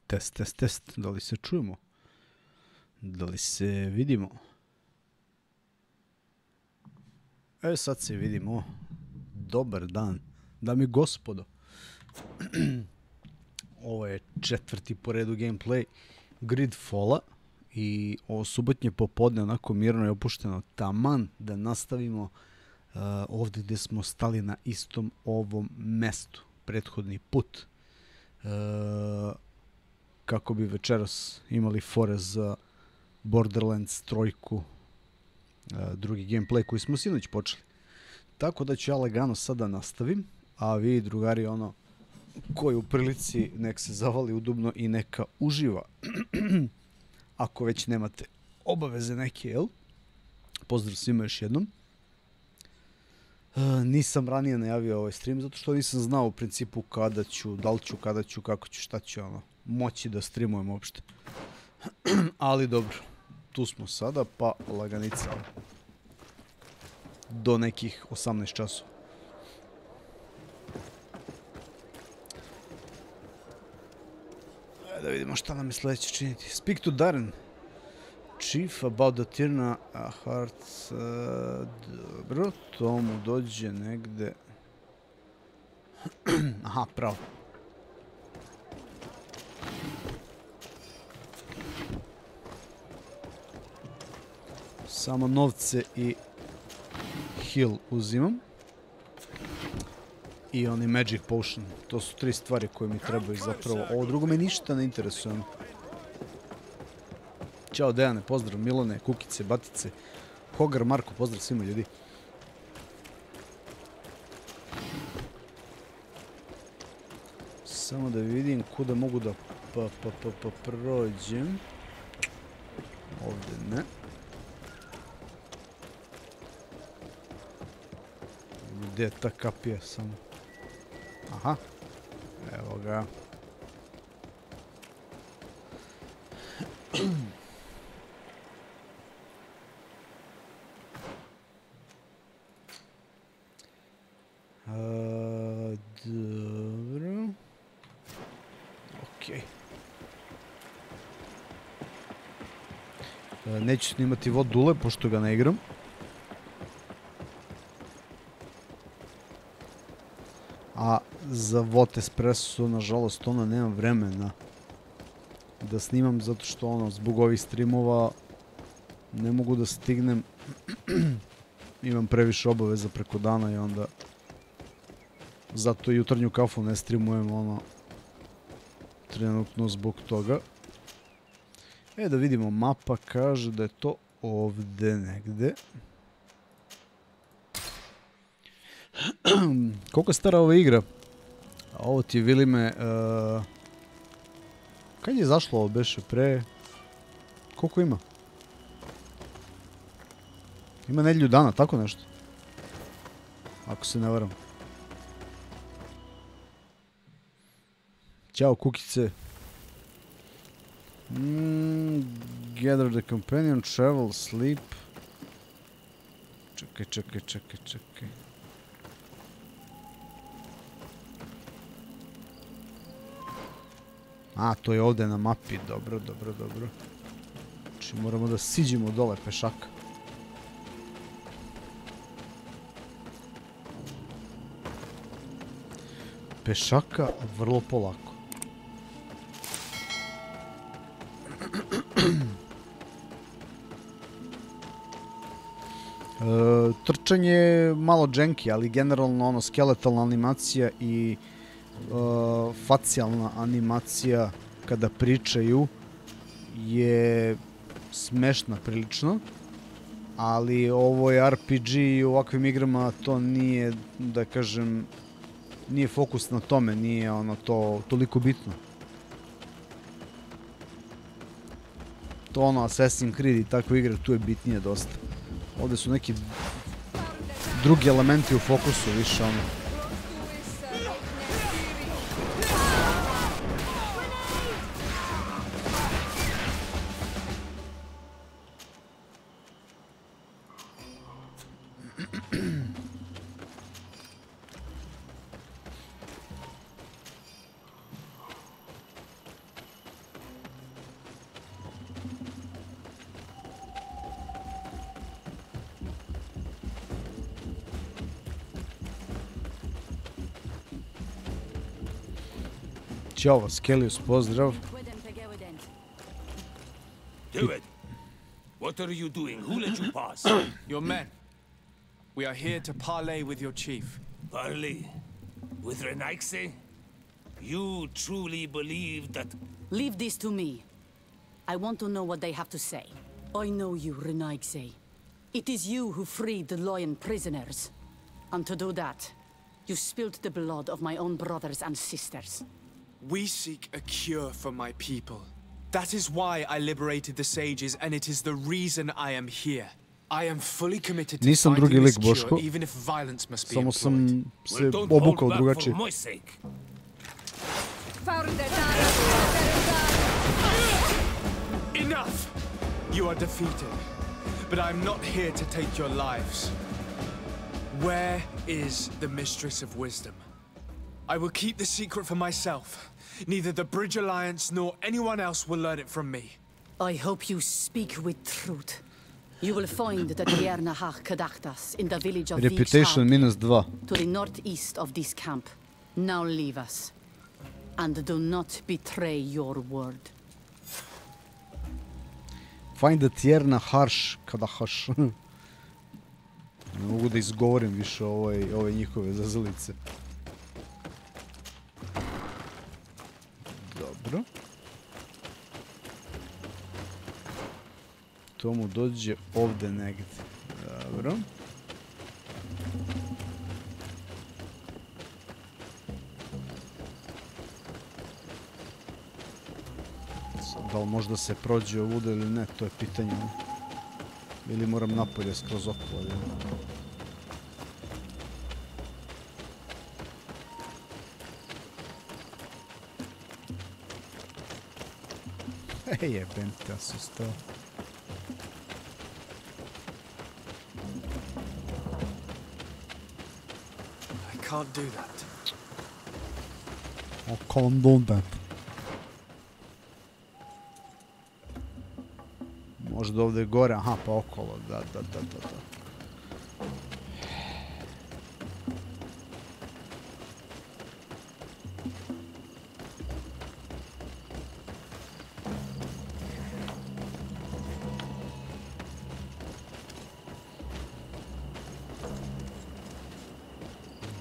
Test, test, test. Da li se čujemo? Da li se vidimo? Sad se vidimo. Dobar dan. Dame i gospodo. Ovo je 4. po redu gameplay GREEDFALL-a. I ovo subotnje popodne onako mirno je opušteno taman da nastavimo ovdje gdje smo stali na istom ovom mestu. Prethodni put. Kako bi večeras imali fore za Borderlands 3, drugi gameplay koji smo sinoć počeli. Tako da ću ja lagano sada nastavim, a vi drugari ono koji u prilici nek se zavali udobno i neka uživa. Ako već nemate obaveze neke, jel? Pozdrav svima još jednom. Nisam ranije najavio ovaj stream zato što nisam znao u principu kada ću, da li ću, kada ću, kako ću, šta ću ono, moći da streamujem uopšte. Ali dobro, tu smo sada pa laganica do nekih 18 časova. Da vidimo šta nam je sljedeće činiti. Speak to Darren. Chief about the Tirna Hearts. Dobro, to mu dođe negde. Aha, pravo. Samo novce i heal uzimam. I onaj magic potion. To su 3 stvari koje mi trebaju zapravo. Ovo drugo me ništa ne interesuje. Ćao Dejane, pozdrav Milone, Kukice, Batice, Hogar, Marko, pozdrav svima ljudi. Samo da vidim kuda mogu da prođem. Ovdje ne. Gdje je ta kapija samo? Aha, evo ga. Dobro. Okej. Neću snimati vod dule pošto ga ne igram. A za vod espresso nažalost ono nemam vremena da snimam zato što ono zbog ovih streamova ne mogu da stignem. Imam previše obaveza preko dana i onda zato jutarnju kafu ne streamujem ono trenutno zbog toga. Da vidimo, mapa kaže da je to ovdje negde. Koliko je stara ova igra? Ovo ti je Vilime... Kad je izašlo ovo beše pre... Koliko ima? Ima nedjelju dana, tako nešto? Ako se ne varam. Ćao kukice. Gather the companion, travel, sleep. Čekaj. A, to je ovdje na mapi, dobro. Znači moramo da siđemo dole pešaka. Pešaka vrlo polako. Trčanje je malo dženki, ali generalno ono skeletalna animacija i facijalna animacija kada pričaju je smešna prilično, ali ovo je RPG i u ovakvim igrama to nije, da kažem, nije fokus na tome, nije ono to toliko bitno. To ono Assassin's Creed i takve igre, tu je bitnije dosta. Ovdje su neki drugi elementi u fokusu, više ono. Ćao, Skelius, pozdrav. Do it. What are you doing? Who let you pass? Your men. We are here to parley with your chief. Parley? With Renaigse? You truly believe that... Leave this to me. I want to know what they have to say. I know you, Renaigse. It is you who freed the lion prisoners. And to do that, you spilled the blood of my own brothers and sisters. We seek a cure for my people. That is why I liberated the sages, and it is the reason I am here. I am fully committed to finding this cure, even if violence must be employed. Samo sam se obukao drugačije. For my sake. Enough! You are defeated. But I'm not here to take your lives. Where is the Mistress of Wisdom? I will keep the secret for myself. Neither the Bridge Alliance nor anyone else will learn it from me. I hope you speak with truth. You will find the Tiernahach Kadaktas in the village of Reputation -2. to the northeast of this camp. Now leave us. And do not betray your word. Find the Tiernahach Kadaktas. Ne mogu da izgovorim više ove njihove zazilice. Dobro. To mu dođe ovde negdje. Dobro. Sad, da li možda se prođe ovuda ili ne, to je pitanje. Ili moram napolje skroz okolo. Jebem te, asustao. I can't do that. I can't do that. Možda ovdje gore, aha, pa okolo, da.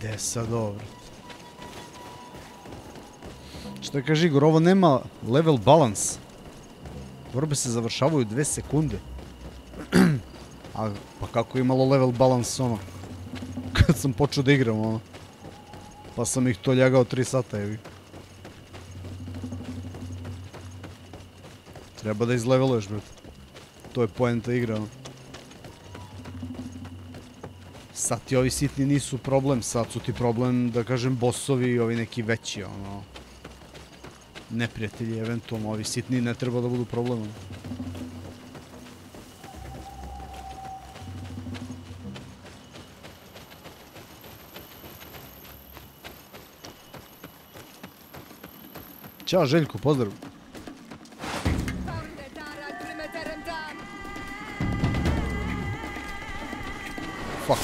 Gde sad ovo? Što kaže Igor, ovo nema level balans. Borbe se završavaju 2 sekunde. A pa kako je imalo level balans ono? Kad sam počeo da igram ono. Pa sam ih to ljagao 3 sata, evi. Treba da izleveluješ, brate. To je poenta igra, ono. Sad ti ovi sitni nisu problem, sad su ti problem, da kažem, bossovi i ovi neki veći, ono. Neprijatelji, eventualno, ovi sitni ne treba da budu problemom. Ćao Željko, pozdrav. Fuck.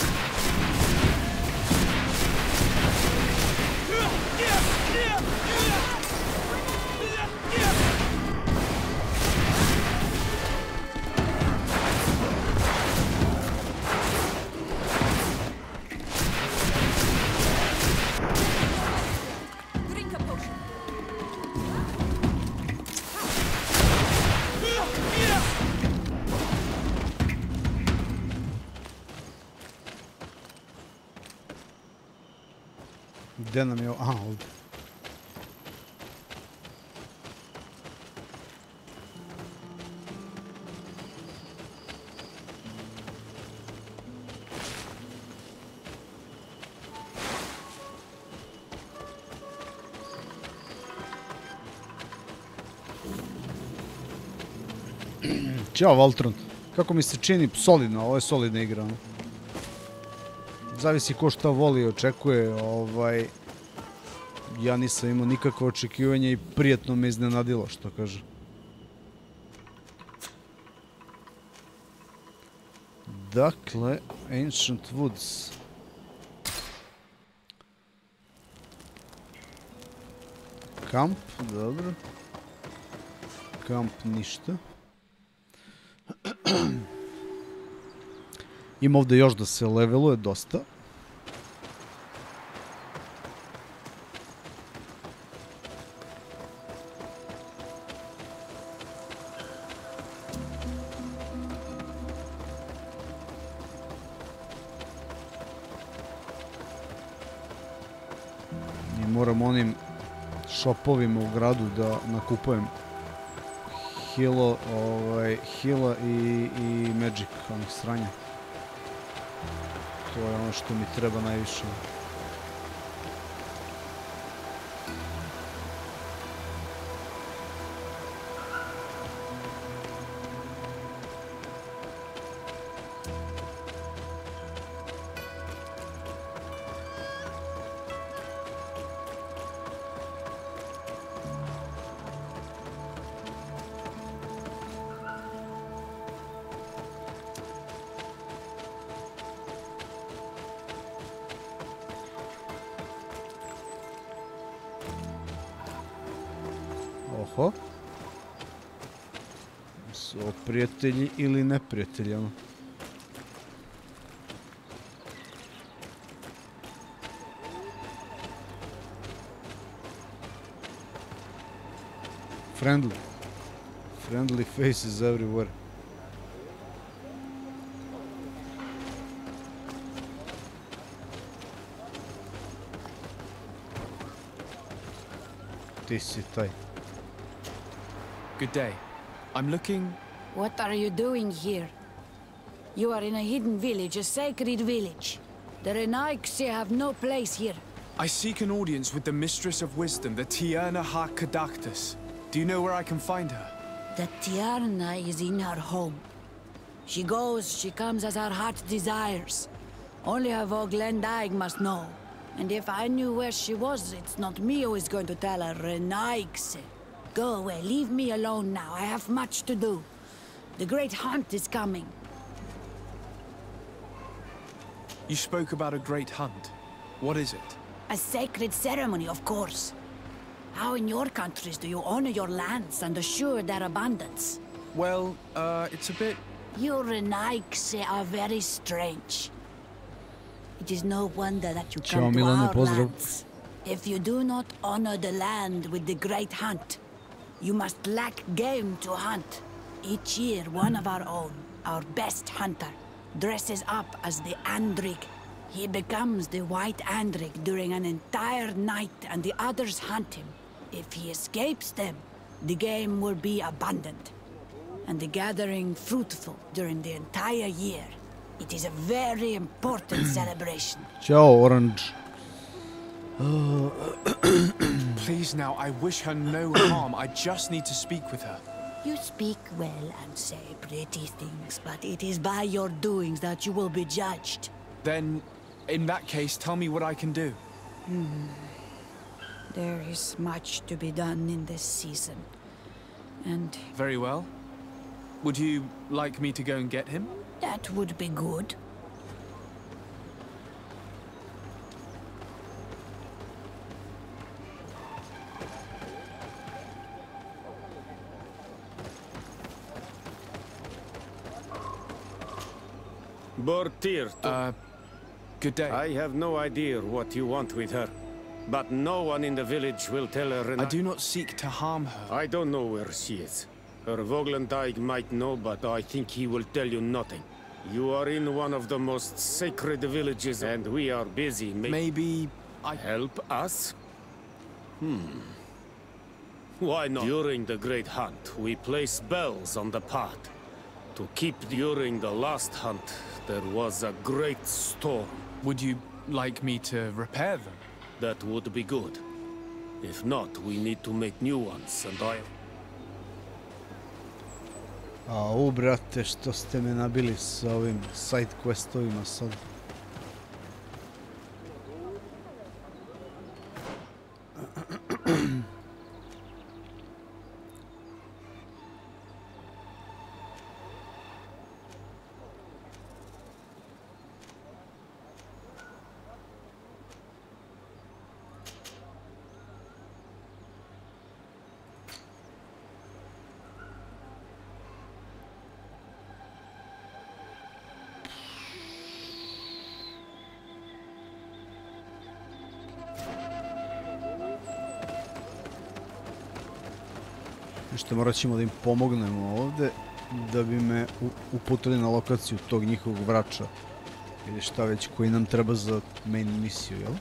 Gdje nam je ovo? Aha, ovdje. Ćao Valtron. Kako mi se čini solidno, ovo je solidna igra. Zavisi ko šta voli i očekuje, ja nisam imao nikakve očekivanja i prijetno me iznenadilo, što kaže. Dakle, Ancient Woods. Kamp, dobro. Kamp ništa. Ima ovdje još da se leveluje dosta. I moram onim shopovima u gradu da nakupujem hila i magic, onih sranja. To je ono što mi treba najviše. Oho. Su ovo prijatelji ili neprijatelji, ono? Friendly. Friendly faces everywhere. Ti si taj. Good day. I'm looking... What are you doing here? You are in a hidden village, a sacred village. The Renaigse have no place here. I seek an audience with the Mistress of Wisdom, the Tierna ha Kadactus. Do you know where I can find her? The Tierna is in her home. She goes, she comes as her heart desires. Only her Voglendaig must know. And if I knew where she was, it's not me who is going to tell her, Renaigse. Go away, leave me alone now. I have much to do. The great hunt is coming. You spoke about a great hunt. What is it? A sacred ceremony, of course. How in your countries do you honor your lands and assure their abundance? Well, it's a bit... You Renaigse are very strange. It is no wonder that you come to our lands. If you do not honor the land with the great hunt, you must lack game to hunt. Each year, one of our own, our best hunter, dresses up as the Andrig. He becomes the white Andrig during an entire night and the others hunt him. If he escapes them, the game will be abundant and the gathering fruitful during the entire year. It is a very important celebration. Ciao, Orange. Please now, I wish her no harm. I just need to speak with her. You speak well and say pretty things, but it is by your doings that you will be judged. Then, in that case, tell me what I can do. There is much to be done in this season. And Very well. Would you like me to go and get him? that would be good. Bortirto. Good day. I have no idea what you want with her, but no one in the village will tell her. I do not seek to harm her. I don't know where she is. Her Voglendaig might know, but I think he will tell you nothing. You are in one of the most sacred villages, and we are busy. Maybe I... Help us? Why not? During the Great Hunt, we place bells on the path. To keep during the last hunt, there was a great storm. Would you like me to repair them? That would be good. If not, we need to make new ones, and I... Au, brate, što ste me nabili s ovim side questovima sad? Nešto morat ćemo da im pomognemo ovde da bi me uputili na lokaciju tog njihovog vrača ili šta već koji nam treba za main misiju, jel?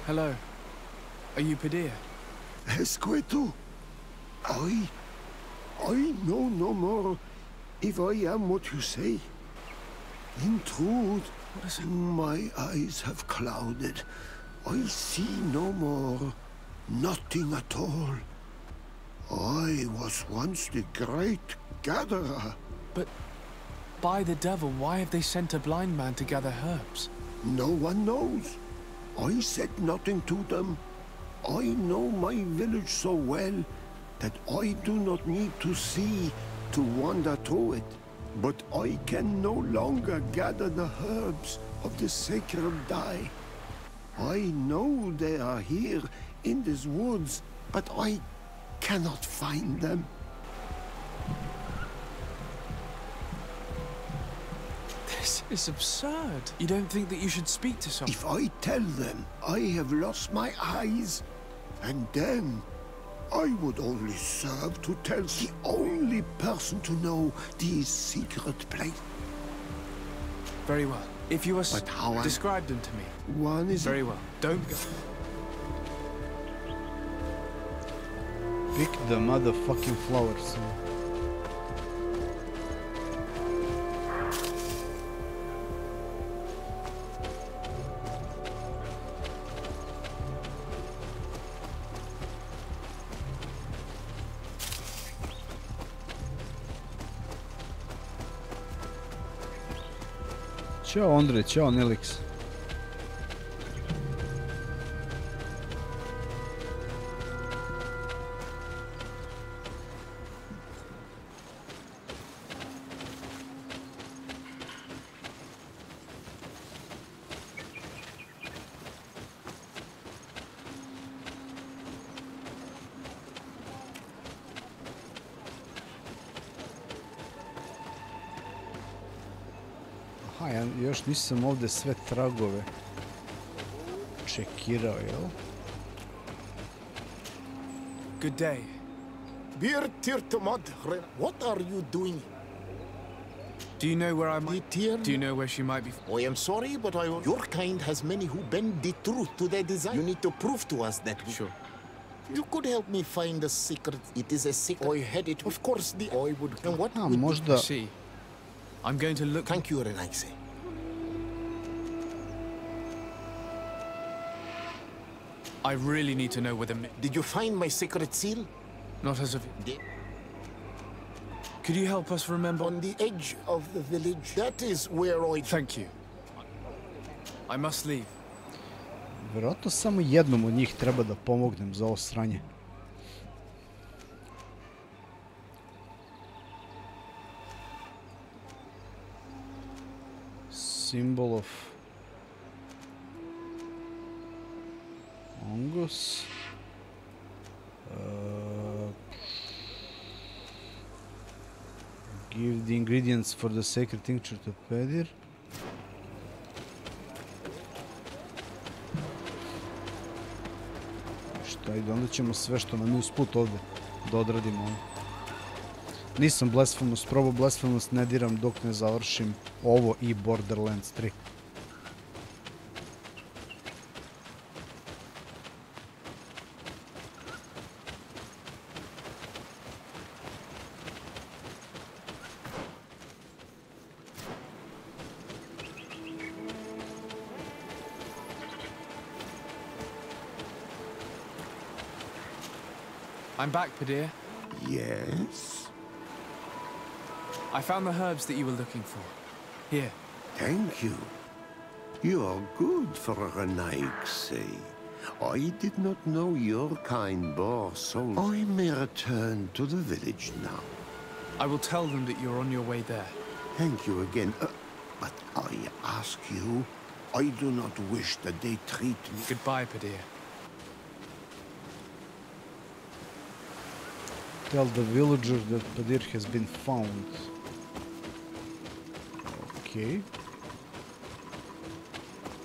Hello. Are you Padilla? Esqueto. I know no more if I am what you say. In truth, my eyes have clouded. I see no more. Nothing at all. I was once the great gatherer. But by the devil, why have they sent a blind man to gather herbs? No one knows. I said nothing to them. I know my village so well that I do not need to see to wander through it. But I can no longer gather the herbs of the sacred dye. I know they are here in these woods, but I cannot find them. This is absurd. You don't think that you should speak to someone? If I tell them I have lost my eyes, and then I would only serve to tell the only person to know these secret places. Very well. If you are... But how describe them to me. One is... Very well. Don't go... Pick the motherfucking flowers. Ćao Ondrej, ćao Nelix. Aha, ja još nisam ovdje sve tragove čekirao, jel? Good day. Bir tirtamad, what are you doing? Do you know where I might... Dear, Do you know where she might be? I am sorry, but your kind has many who bend the truth to their desire. You need to prove to us that we... Sure. You could help me find the secret. It is a secret. I had it. Of course, the I would... And what A, would možda... See, I'm going to look... Thank you, Renaise. I really need to know where the... Did you find my secret seal? Not as of... Could you help us remember? On the edge of the village. That is where I... Thank you. I must leave. Vjerojatno samo jednom od njih treba da pomognem za ovo sranje. Symbol of Angus. Give the ingredients for the sacred tincture to Pedir. Šta ide, onda ćemo sve što nam je usput ovdje da odradimo. Nisam Blasphemous, probao Blasphemous, ne diram dok ne završim ovo i Borderlands 3. I'm back, Padilla. Yes? I found the herbs that you were looking for. Here. Thank you. You are good for a Renaigse. I did not know your kind bore souls. I may return to the village now. I will tell them that you're on your way there. Thank you again. But I ask you, I do not wish that they treat me. Goodbye, Padir. Tell the villagers that Padir has been found. Okay.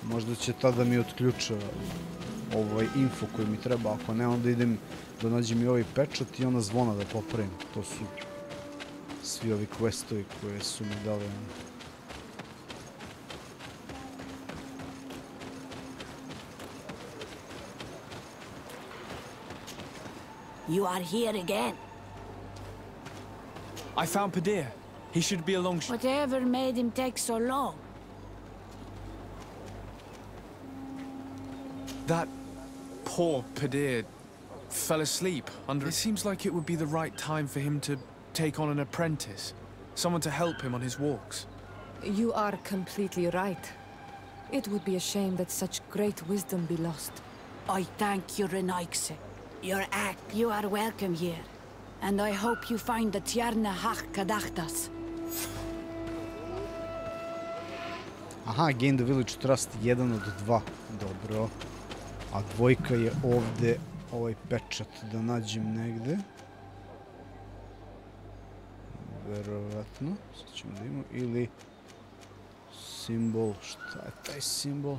Možda će tada mi otključa ovaj info koji mi treba, ako ne onda idem da nađem i ovaj pečat i ona zvona da popravim. To su svi ovi questovi koje su mi dali. You are here again. I found Padir. He should be along. Whatever made him take so long? That poor Padir fell asleep under... It seems like it would be the right time for him to take on an apprentice. Someone to help him on his walks. You are completely right. It would be a shame that such great wisdom be lost. I thank you, Renaigse. You are welcome here. And I hope you find the Tjarna Hach Kadachtas. Aha, gain the village trust 1 od 2. Dobro. A dvojka je ovde ovaj pečat da nađem negde. Verovatno. Sad ćemo da imamo. Ili simbol. Šta je taj simbol?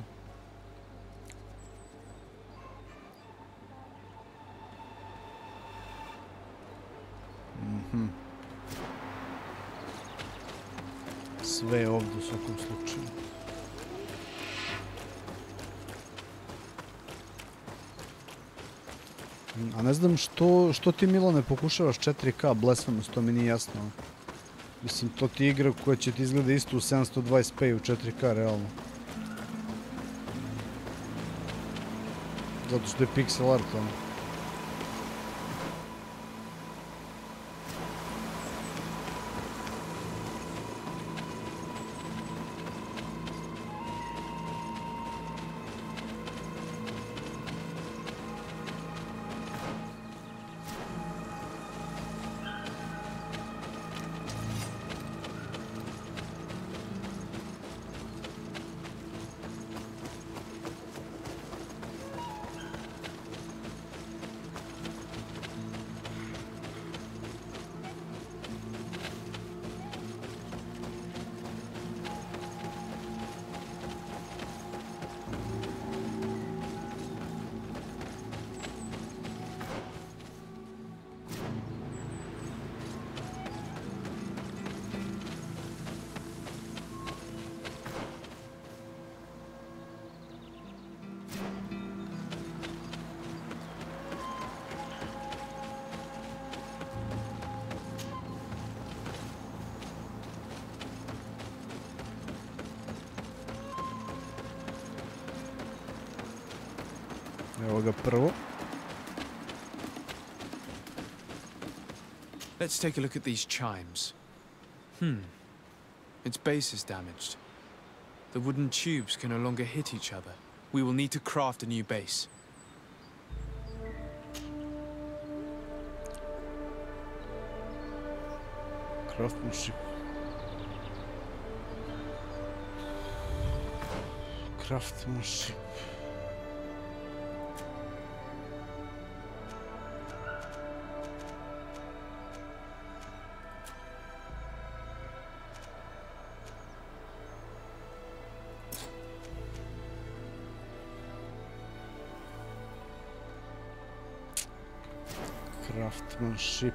Sve je ovdje u svakom slučaju. A ne znam što ti, Milane, pokušavaš 4K Blasphemous, to mi nije jasno. Mislim, to ti je igra koja će ti izgleda isto u 720p u 4K, realno. Zato što je pixel art, ono. Evo ga prvo. Let's take a look at these chimes. Its base is damaged. The wooden tubes can no longer hit each other. We will need to craft a new base. Craftsmanship. Craftsmanship. Craftsmanship.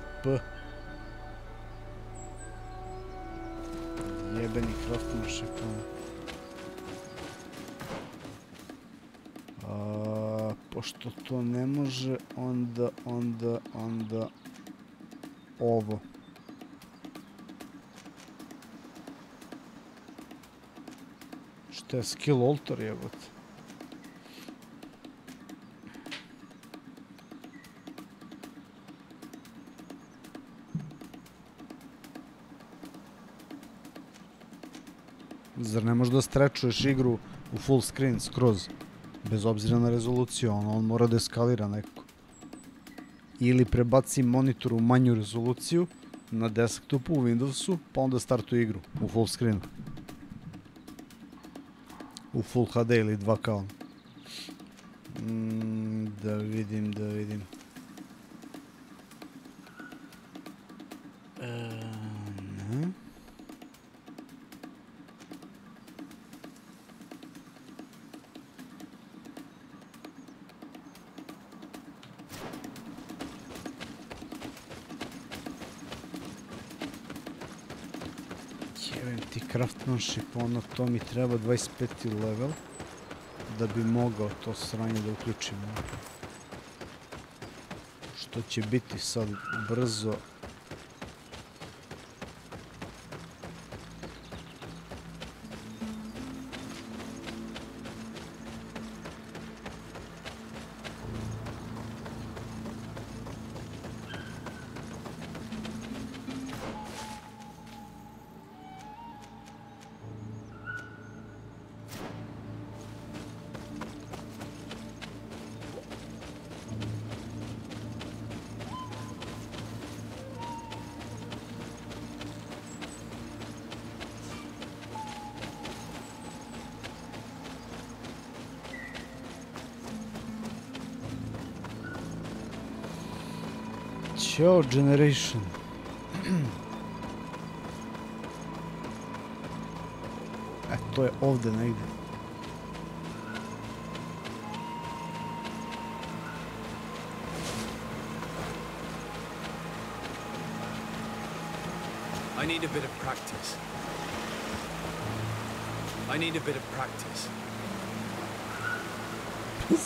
Jebeni craftsmanship. Pošto to ne može, onda ovo. Što je skill altar, jebot? Zar ne možeš da strečuješ igru u full screen skroz? Bez obzira na rezoluciju, on mora da eskalira nekako. Ili prebaci monitor u manju rezoluciju na desktopu u Windowsu, pa onda startuje igru u full screenu. U Full HD ili 2K. Da vidim. Craftsmanship, ono, to mi treba 25. level da bi mogao to sranje da uključim. Što će biti sad brzo. Ćao, generation. To je ovde negdje. I need a bit of practice.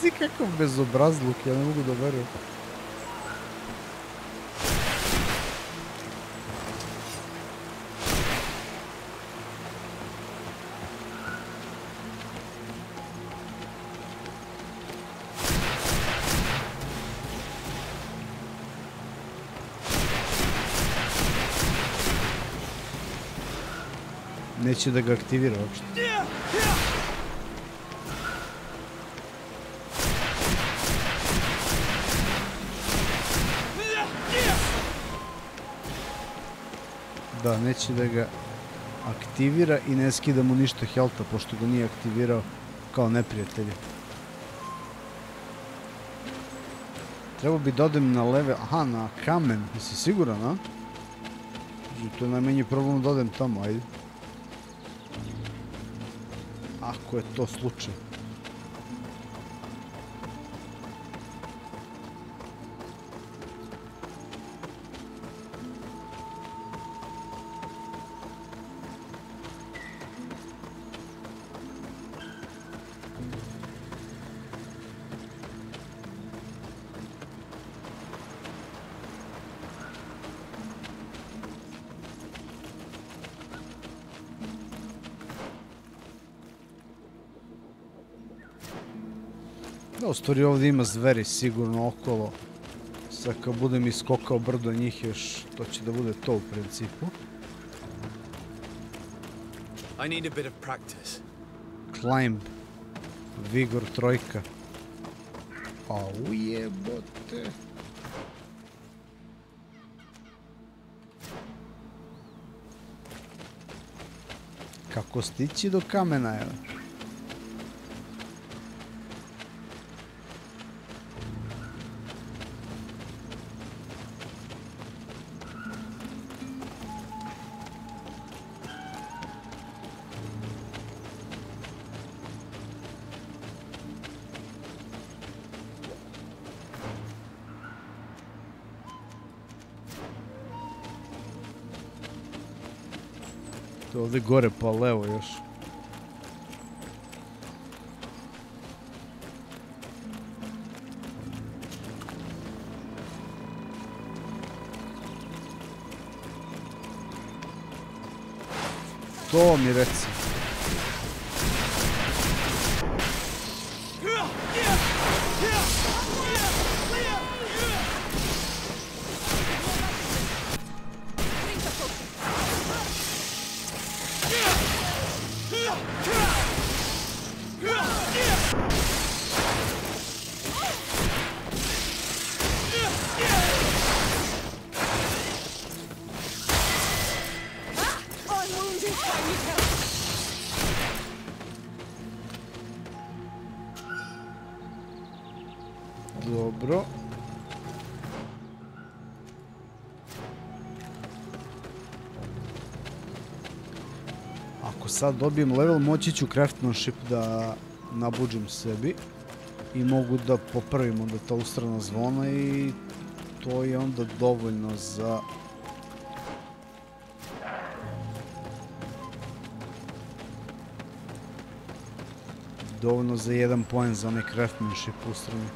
Si kakav bezobrazluk, ja ne mogu da verujem. Neće da ga aktivira uopšte. Da, neće da ga aktivira i ne skida mu ništa helta, pošto ga nije aktivirao kao neprijatelji. Trebao bi da odem na level, aha, na kamen, jesi siguran, a? To je najmanji problem da odem tamo, ajde. Ako je to slučaj. Da, u stvari ovdje ima zveri sigurno okolo. Sad kad budem iskokao brdo njih još, to će da bude to u principu. Climb. Vigor trojka. A ujebote. Kako stići do kamena, evo? Ovdje gore pa levo još. To mi reci. Dobro. Ako sad dobijem level, moći ću craftsmanship da nabuđim sebi i mogu da popravim onda ta ustrana zvona i to je onda dovoljno za... Dovoljno za 1 poen za onaj craftsmanship ustrani.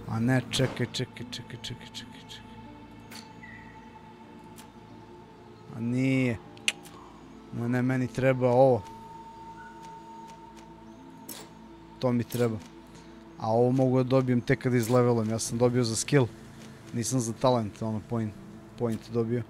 A ne, čekaj. A nije. Ne, meni treba ovo. To mi treba. A ovo mogu da dobijem tek kada izlevelujem. Ja sam dobio za skill. Nisam za talent, ono, point dobio.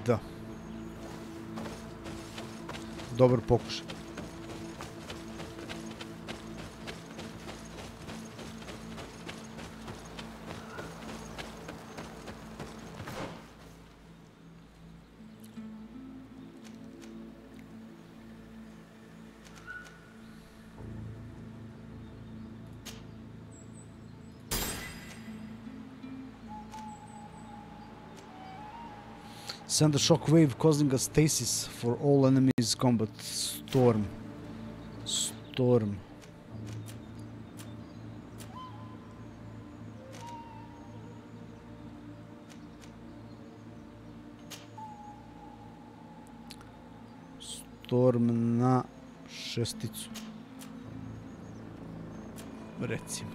Da. Dobar pokušaj. Send a shockwave causing a stasis for all enemies combat. Storm. Storm na šesticu. Recimo.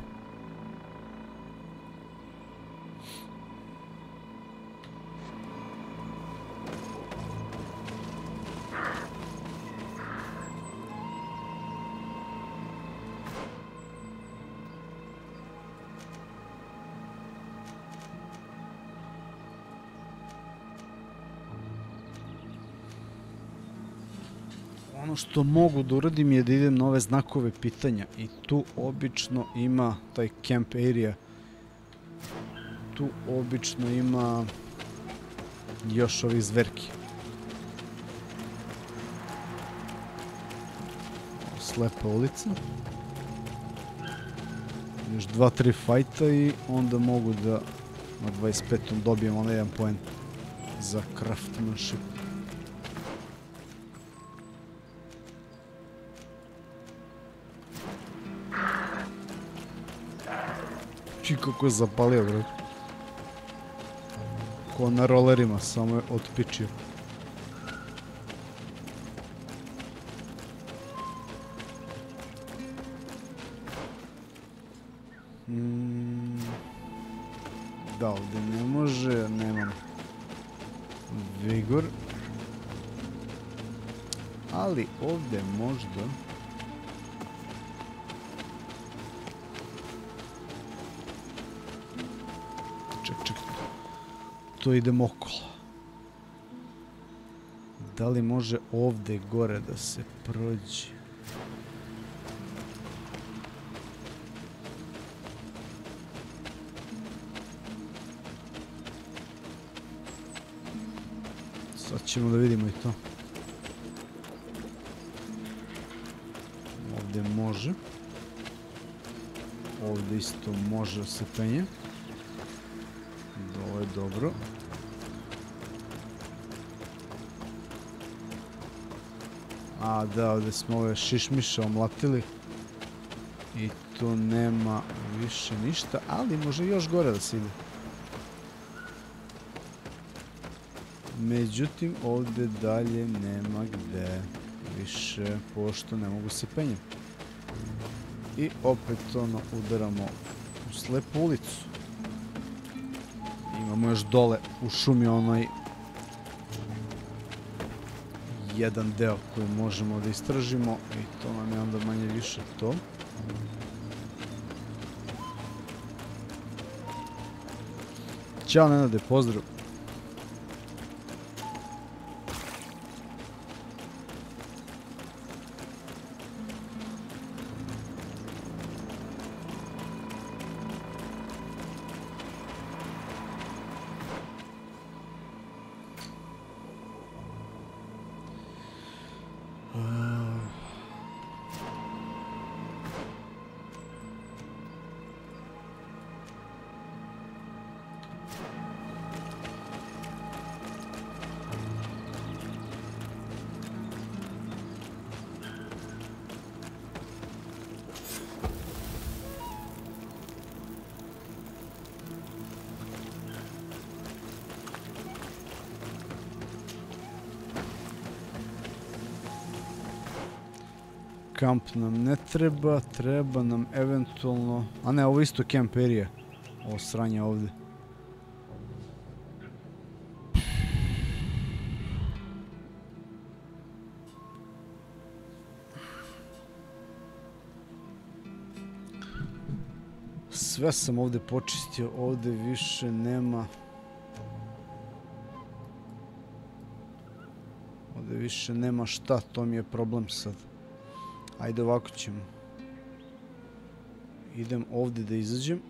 Ono što mogu da uradim je da idem na ove znakove pitanja i tu obično ima taj camp area. Tu obično ima još ovih zverki. Slepa ulica. Još 2-3 fajta i onda mogu da na 25. dobijem onaj 1 poen za craftsmanship. Či kako je zapalio, bro. Ko na rolerima, samo je otpičio. Da, ovdje ne može, nemam vigor. Ali ovdje možda... Ček. To idem okolo. Da li može ovdje gore da se prođe? Sad ćemo da vidimo i to. Ovdje može. Ovdje isto može da se penje. Ovo je dobro. A da, ovdje smo ove šišmiše omlatili. I tu nema više ništa, ali može još gore da se ide. Međutim, ovdje dalje nema gde više, pošto ne mogu se penjati. I opet ono udaramo u slepu ulicu. Ima Imamo još dole u šumi onaj jedan deo koji možemo da istražimo i to nam je onda manje više to. Ćao Nenade, pozdrav. Kamp nam ne treba, treba nam eventualno... A ne, ovo isto camp area. Ovo sranje ovdje. Sve sam ovdje počistio, ovdje više nema... Ovdje više nema šta, to mi je problem sad. Ajde ovako ćemo. Idem ovdje da izađem.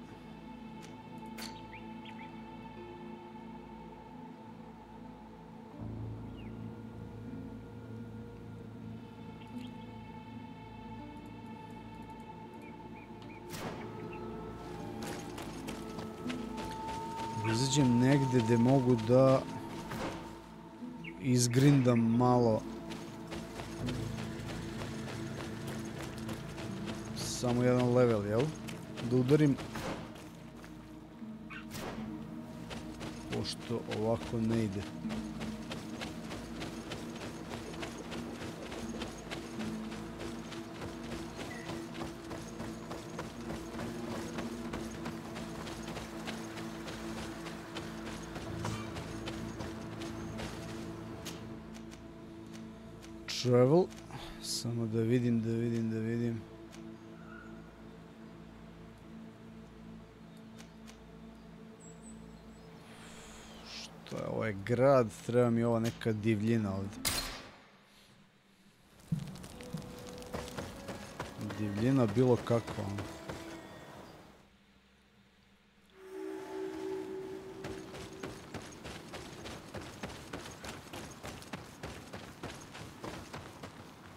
Izađem negdje gdje mogu da izgrindam malo. Samo jedan level, jel? Da udarim. Pošto ovako ne ide. Travel. Samo da vidim. Ovo je grad, treba mi ova neka divljina ovdje. Divljina bilo kakva.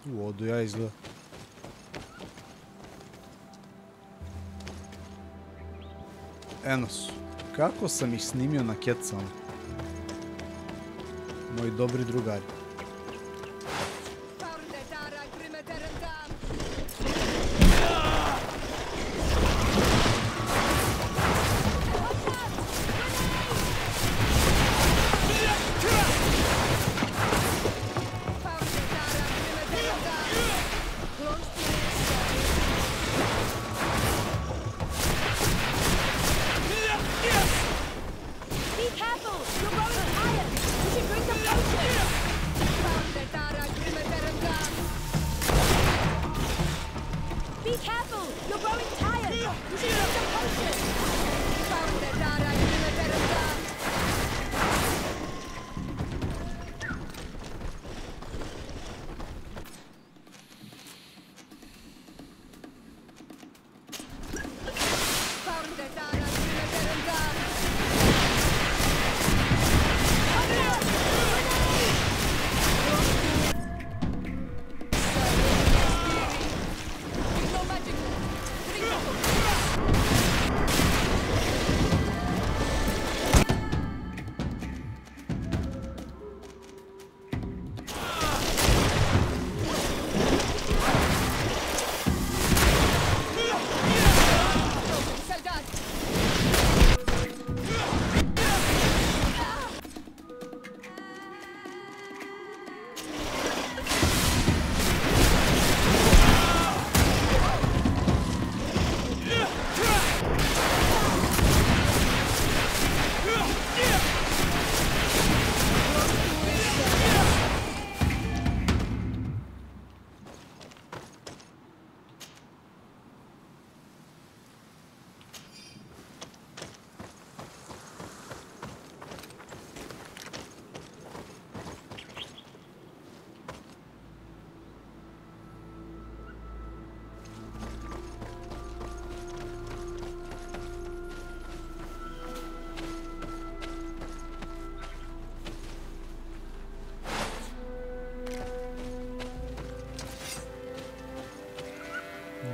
U vodu ja izgleda. Eno su. Kako sam ih snimio na kecama? Moji dobri drugari.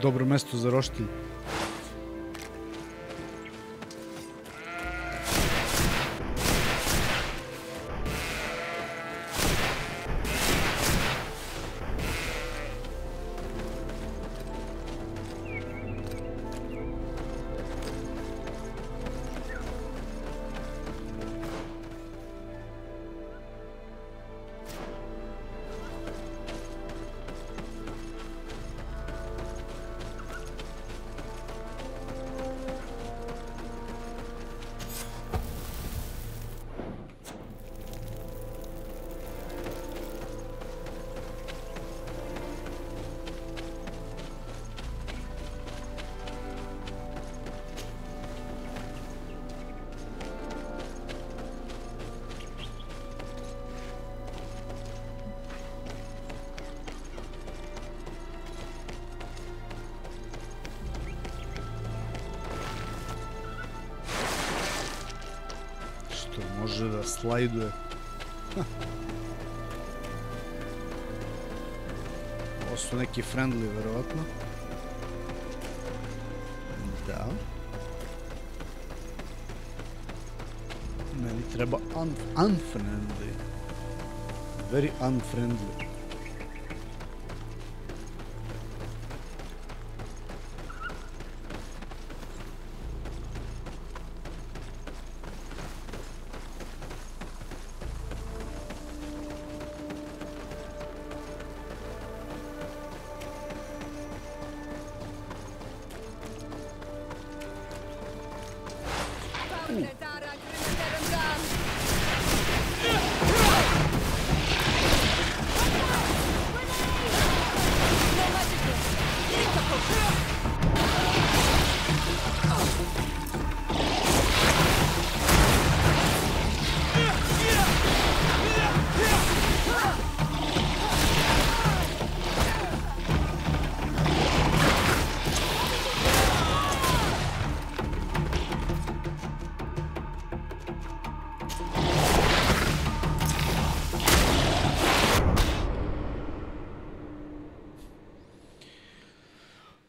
dobro mesto za roštilj. Može da slajduje. Ovo su neki friendly, verovatno. Da. Meni treba unfriendly. Very unfriendly.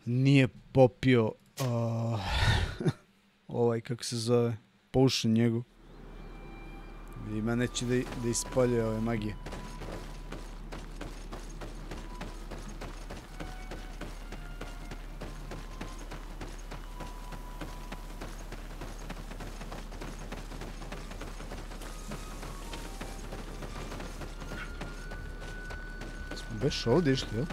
Nije popio ovaj, kako se zove, potion njegov. Ima neće da ispaljuje ove magije. Smo već ovdje išli, jel?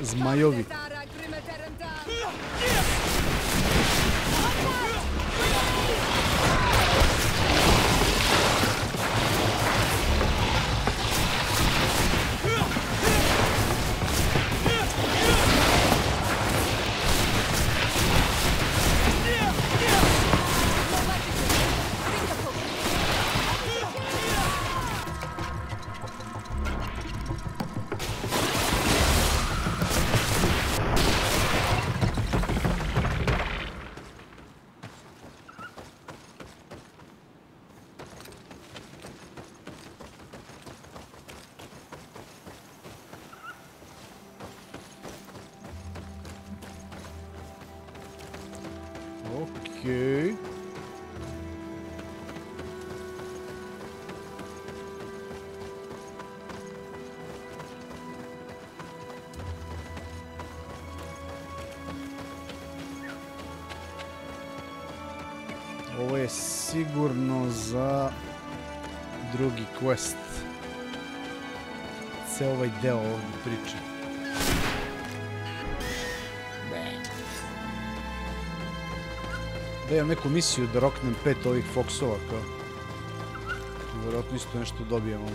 Zmajovi. Okej. Ovo je sigurno za drugi quest. Ceo ovaj deo ovdje priče. Da imam neku misiju da roknem 5 ovih foksova, kao. Vjerojatno isto nešto dobijem, ono.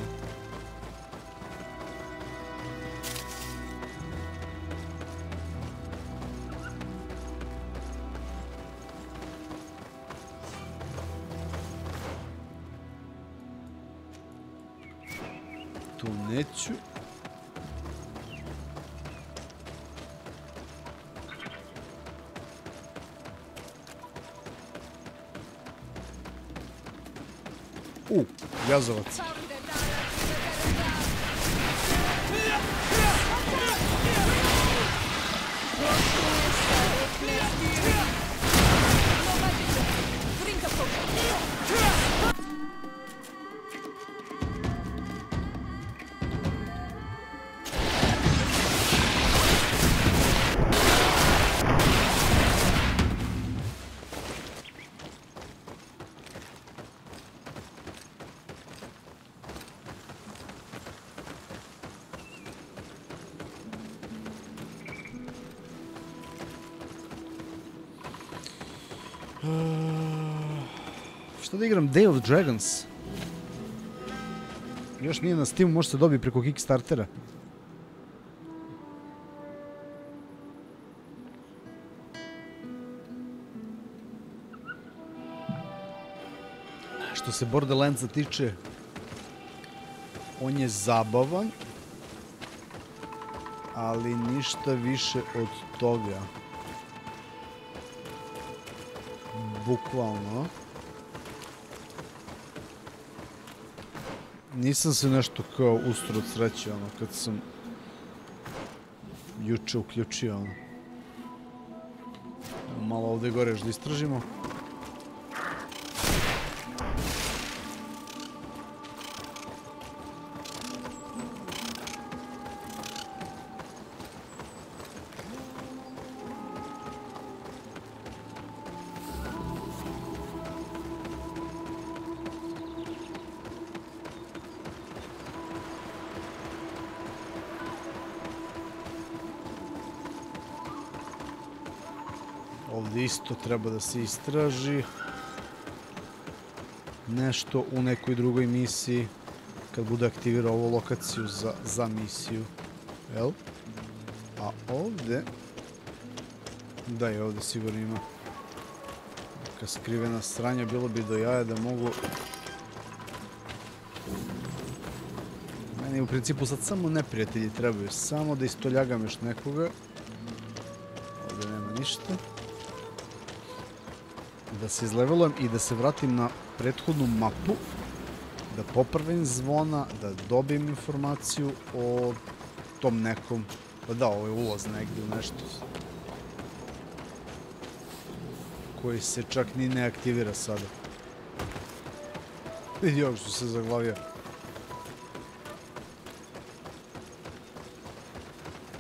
Tu neću. Jazavac. Što da igram Day of Dragons? Još nije na Steamu, može se dobiti preko Kickstartera. Što se Borderlandsa tiče, on je zabavan, ali ništa više od toga. Bukvalno. Nisam se nešto kao ustro od sreće, ono, kad sam juče uključio, ono. Malo ovdje gore još da istražimo. Ovdje isto treba da se istraži nešto u nekoj drugoj misiji kad bude aktivirao ovu lokaciju za misiju. Jel? A ovdje... Da, i ovdje sigurno ima neka skrivena stranja. Bilo bi do jaja da mogu... Meni u principu sad samo neprijatelji trebaju. Samo da istoljagam još nekoga. Ovdje nema ništa. Da se izlevelujem i da se vratim na prethodnu mapu, da popravim zvona, da dobijem informaciju o tom nekom, pa da, ovo je ulaz negdje u nešto koji se čak ni ne aktivira sada. Vidi ovdje što se zaglavio.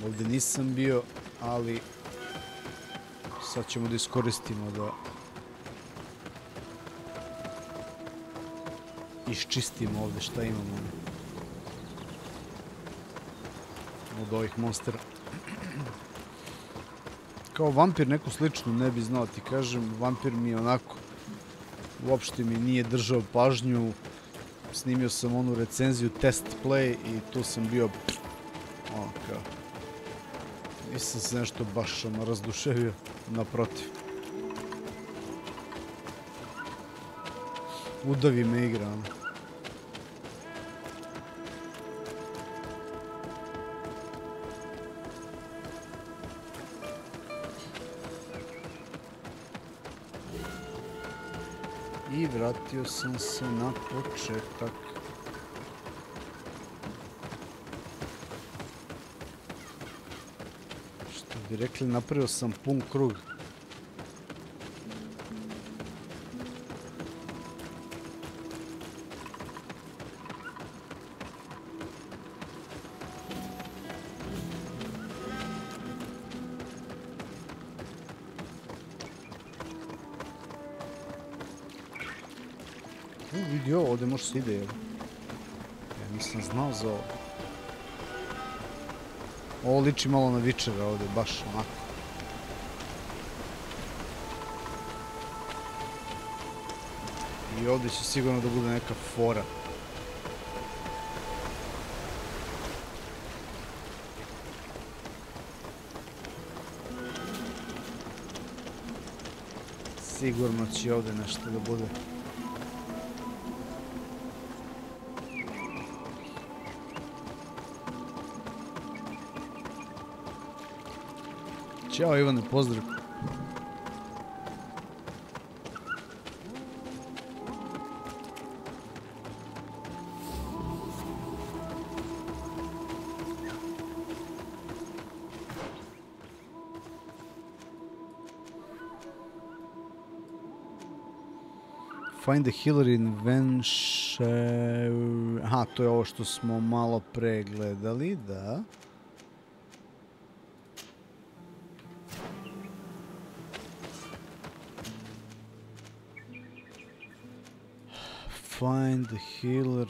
Ovdje nisam bio, ali sad ćemo da iskoristimo da iščistimo ovdje šta imamo od ovih monstera. Kao vampir neku sličnu ne bi znao ti kažem. Vampir mi je onako uopšte mi nije držao pažnju. Snimio sam onu recenziju test play i tu sam bio ono kao nisam se nešto baš razduševio, naprotiv. Udavi me igra, ono. I vratio sam se na početak. Što bi rekli, napravio sam pun krug. Vidi ovo, ovdje može se ide, jel? Ja nisam znao za ovo. Ovo liči malo na Vičera ovdje, baš onako. I ovdje će sigurno da bude neka fora. Sigurno će ovdje nešto da bude. Ćao Ivane, pozdrav. Find the healer in Aha, to je ovo što smo malo pre gledali, da. Find the healer.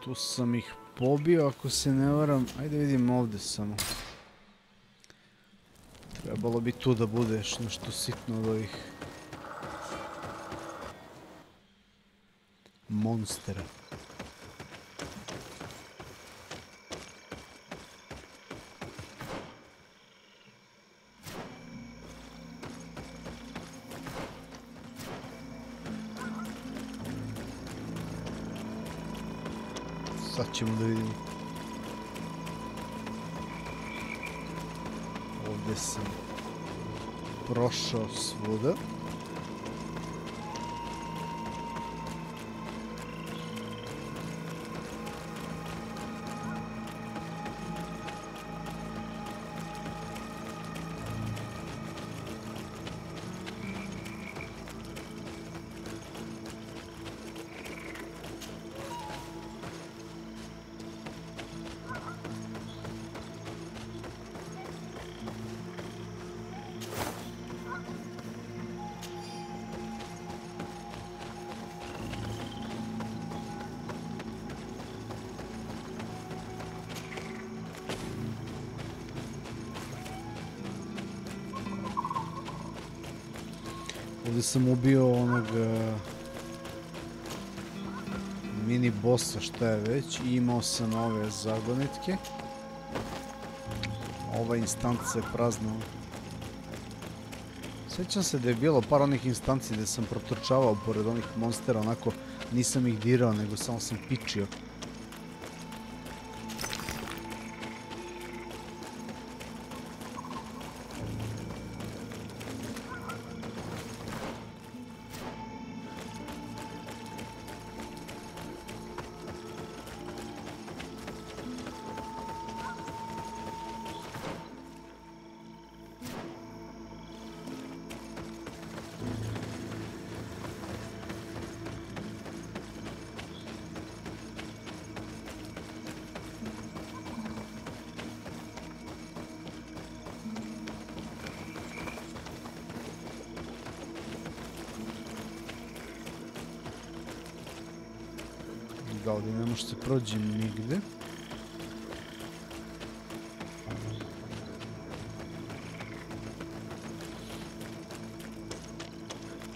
Tu sam ih pobio, ako se ne varam. Ajde vidim ovdje samo. Trebalo bi tu da bude nešto sitno od ovih monstera. Sad ćemo da vidimo. Ovdje sam prošao svuda. Ovdje sam ubio onog mini bossa, šta je već, i imao sam ove zagonetke. Ova instanca je prazna. Sjećam se da je bilo par onih instanci gdje sam protrčavao pored onih monstera, onako nisam ih dirao, nego samo sam pičio. Da, ovdje ne može se prođi nigde.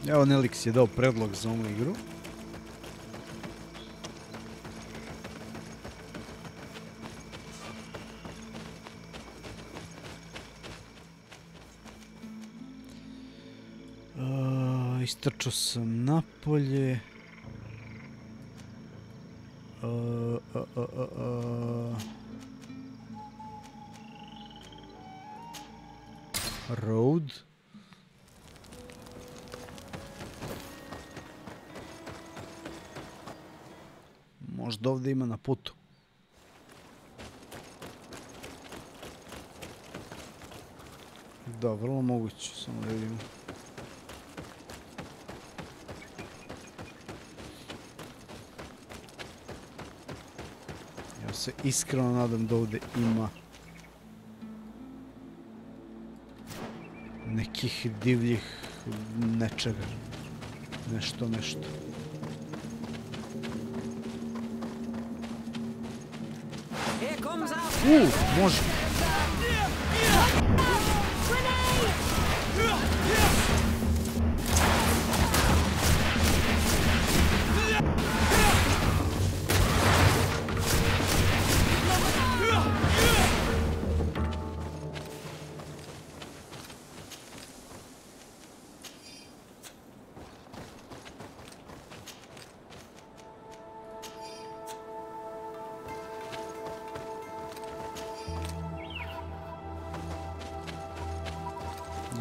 Evo, Nelix je dao predlog za ovu igru. Istrčao sam napolje. Road. Možda ovdje ima na putu. Da, vrlo moguće, samo da vidimo. Ja se iskreno nadam da ovdje ima nekih divljih nečega. Nešto. Može.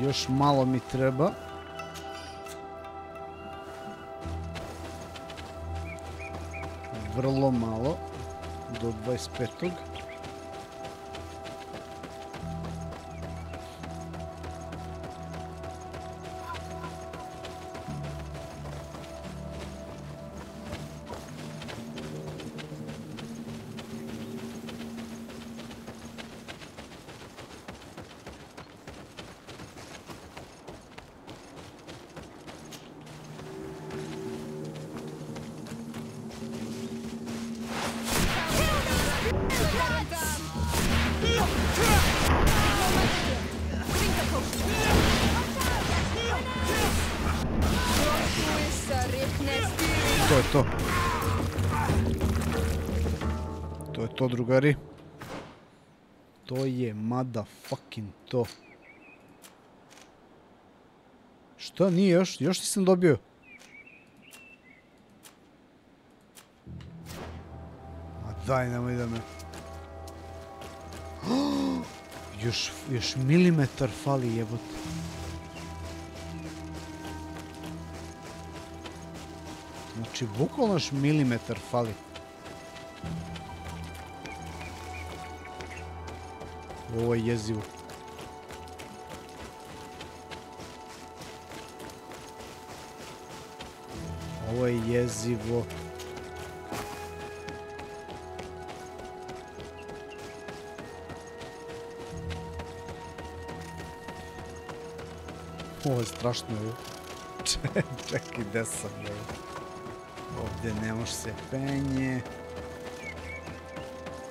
Još malo mi treba. vrlo malo do 25. To je to. To je to, drugari. To je motherfucking to. Šta, nije još? Još nisam dobio. A daj, nemoj da me... Još milimetar fali, jebote. Znači, bukvalno još milimetar fali. Ovo je jezivo. Ovo je jezivo. Ovo je strašno. Čekaj, gde sam? Ovdje ne može se penje.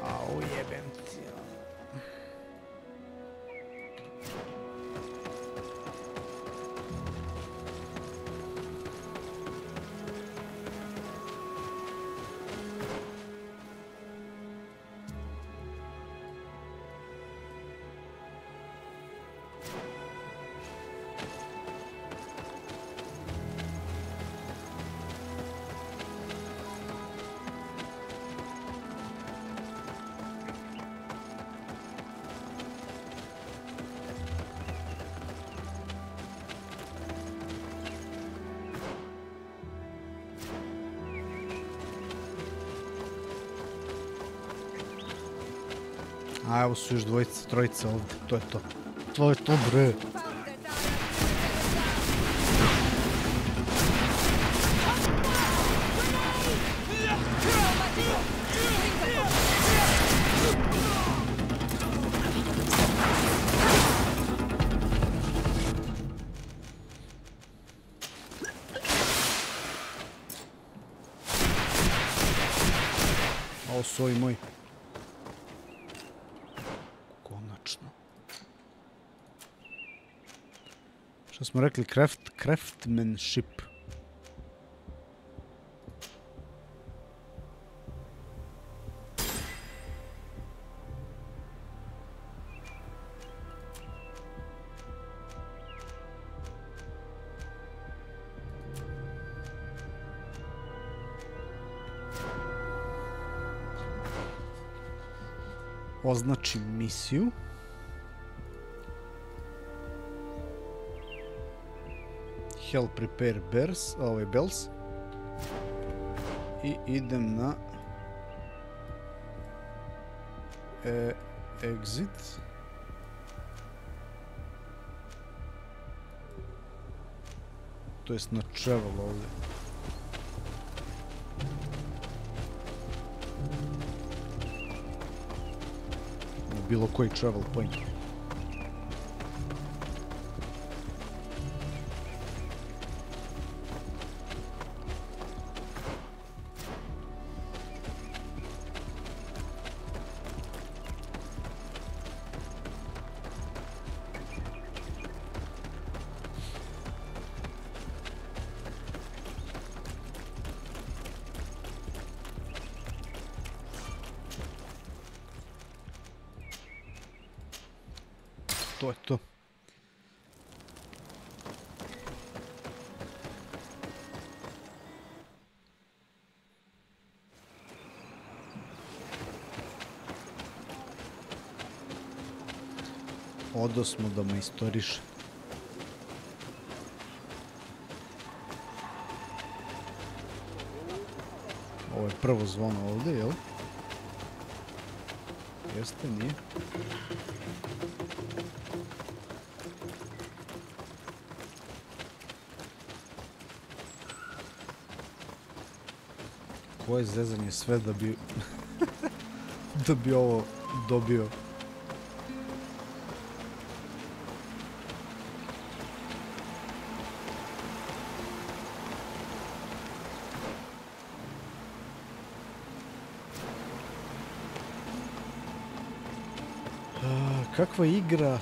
Au, jebem ti. A evo su još dvojica, trojica ovdje, to je to. To je to, bre. Ovo su ovi moji. Što smo rekli? Craftsmanship. Označi misiju. Help prepare bells. I idem na exit. To jest na travel ovdje. Bilo koji travel point. To je to. Odosmo da me istoriše. Ovo je prvo zvono ovdje, jel? Jeste, nije? Koje zezanje sve da bi da bi ovo dobio. Kakva igra?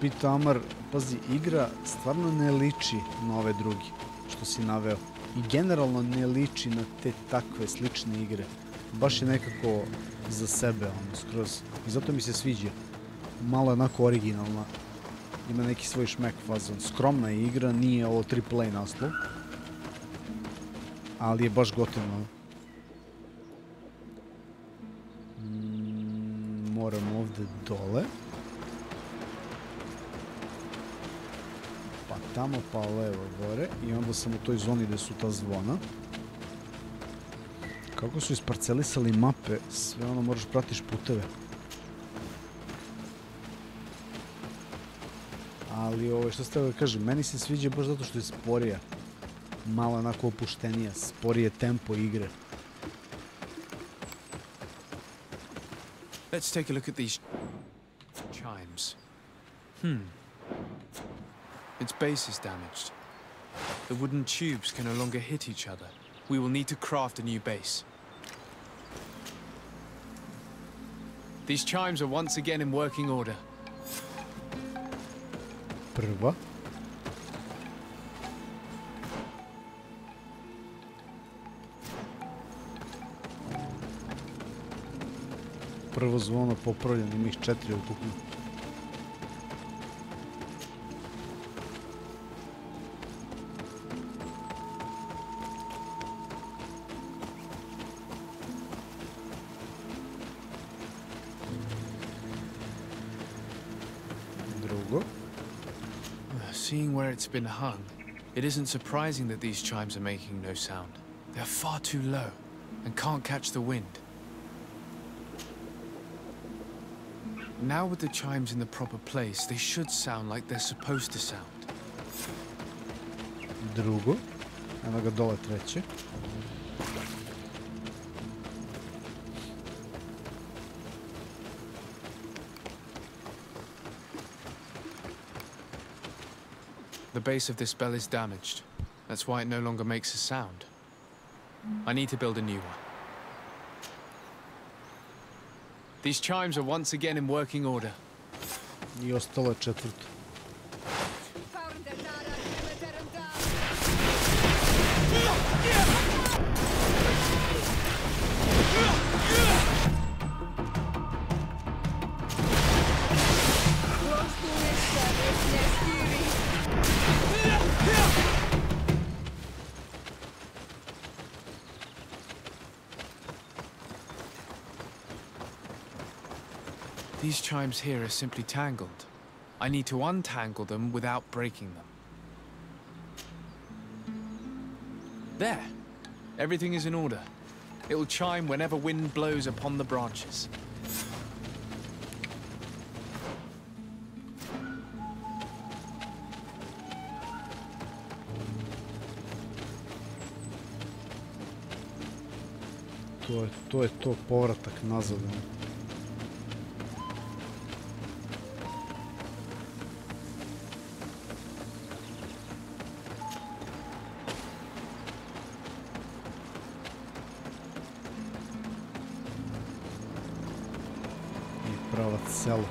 Pita Amar, pazi, igra stvarno ne liči na ove drugi što si naveo. I generalno ne liči na te takve slične igre. Baš je nekako za sebe, ono, skroz. I zato mi se sviđa. Malo je onako originalna. Ima neki svoj šmek fazon. Skromna je igra, nije ovo AAA naslov. Ali je baš gotivno. Moram ovdje dole. Pa tamo, pa levo gore. I onda sam u toj zoni gdje su ta zvona. Kako su isparcelisali mape, sve ono moraš pratiš puteve. Ali ovo što ste da kažem, meni se sviđa baš zato što je sporija. Malo onako opuštenija, sporije tempo igre. Let's take a look at these chimes. Its base is damaged. The wooden tubes can no longer hit each other. We will need to craft a new base. These chimes are once again in working order. Prva. Prvo zvono popravljeno, ima ih 4 ukupno. Drugo. Seeing where it's been hung, it isn't surprising that these chimes are making no sound. They're far too low and can't catch the wind. Now with the chimes in the proper place, they should sound like they're supposed to sound. Drugo. Eno ga dole treće. The base of this bell is damaged. That's why it no longer makes a sound. I need to build a new one. These chimes are once again in working order. I ostalo je četvrto. These chimes here are simply tangled. I need to untangle them without breaking them. There! Everything is in order. It will chime whenever wind blows upon the branches. To je to povratak nazad. Selo.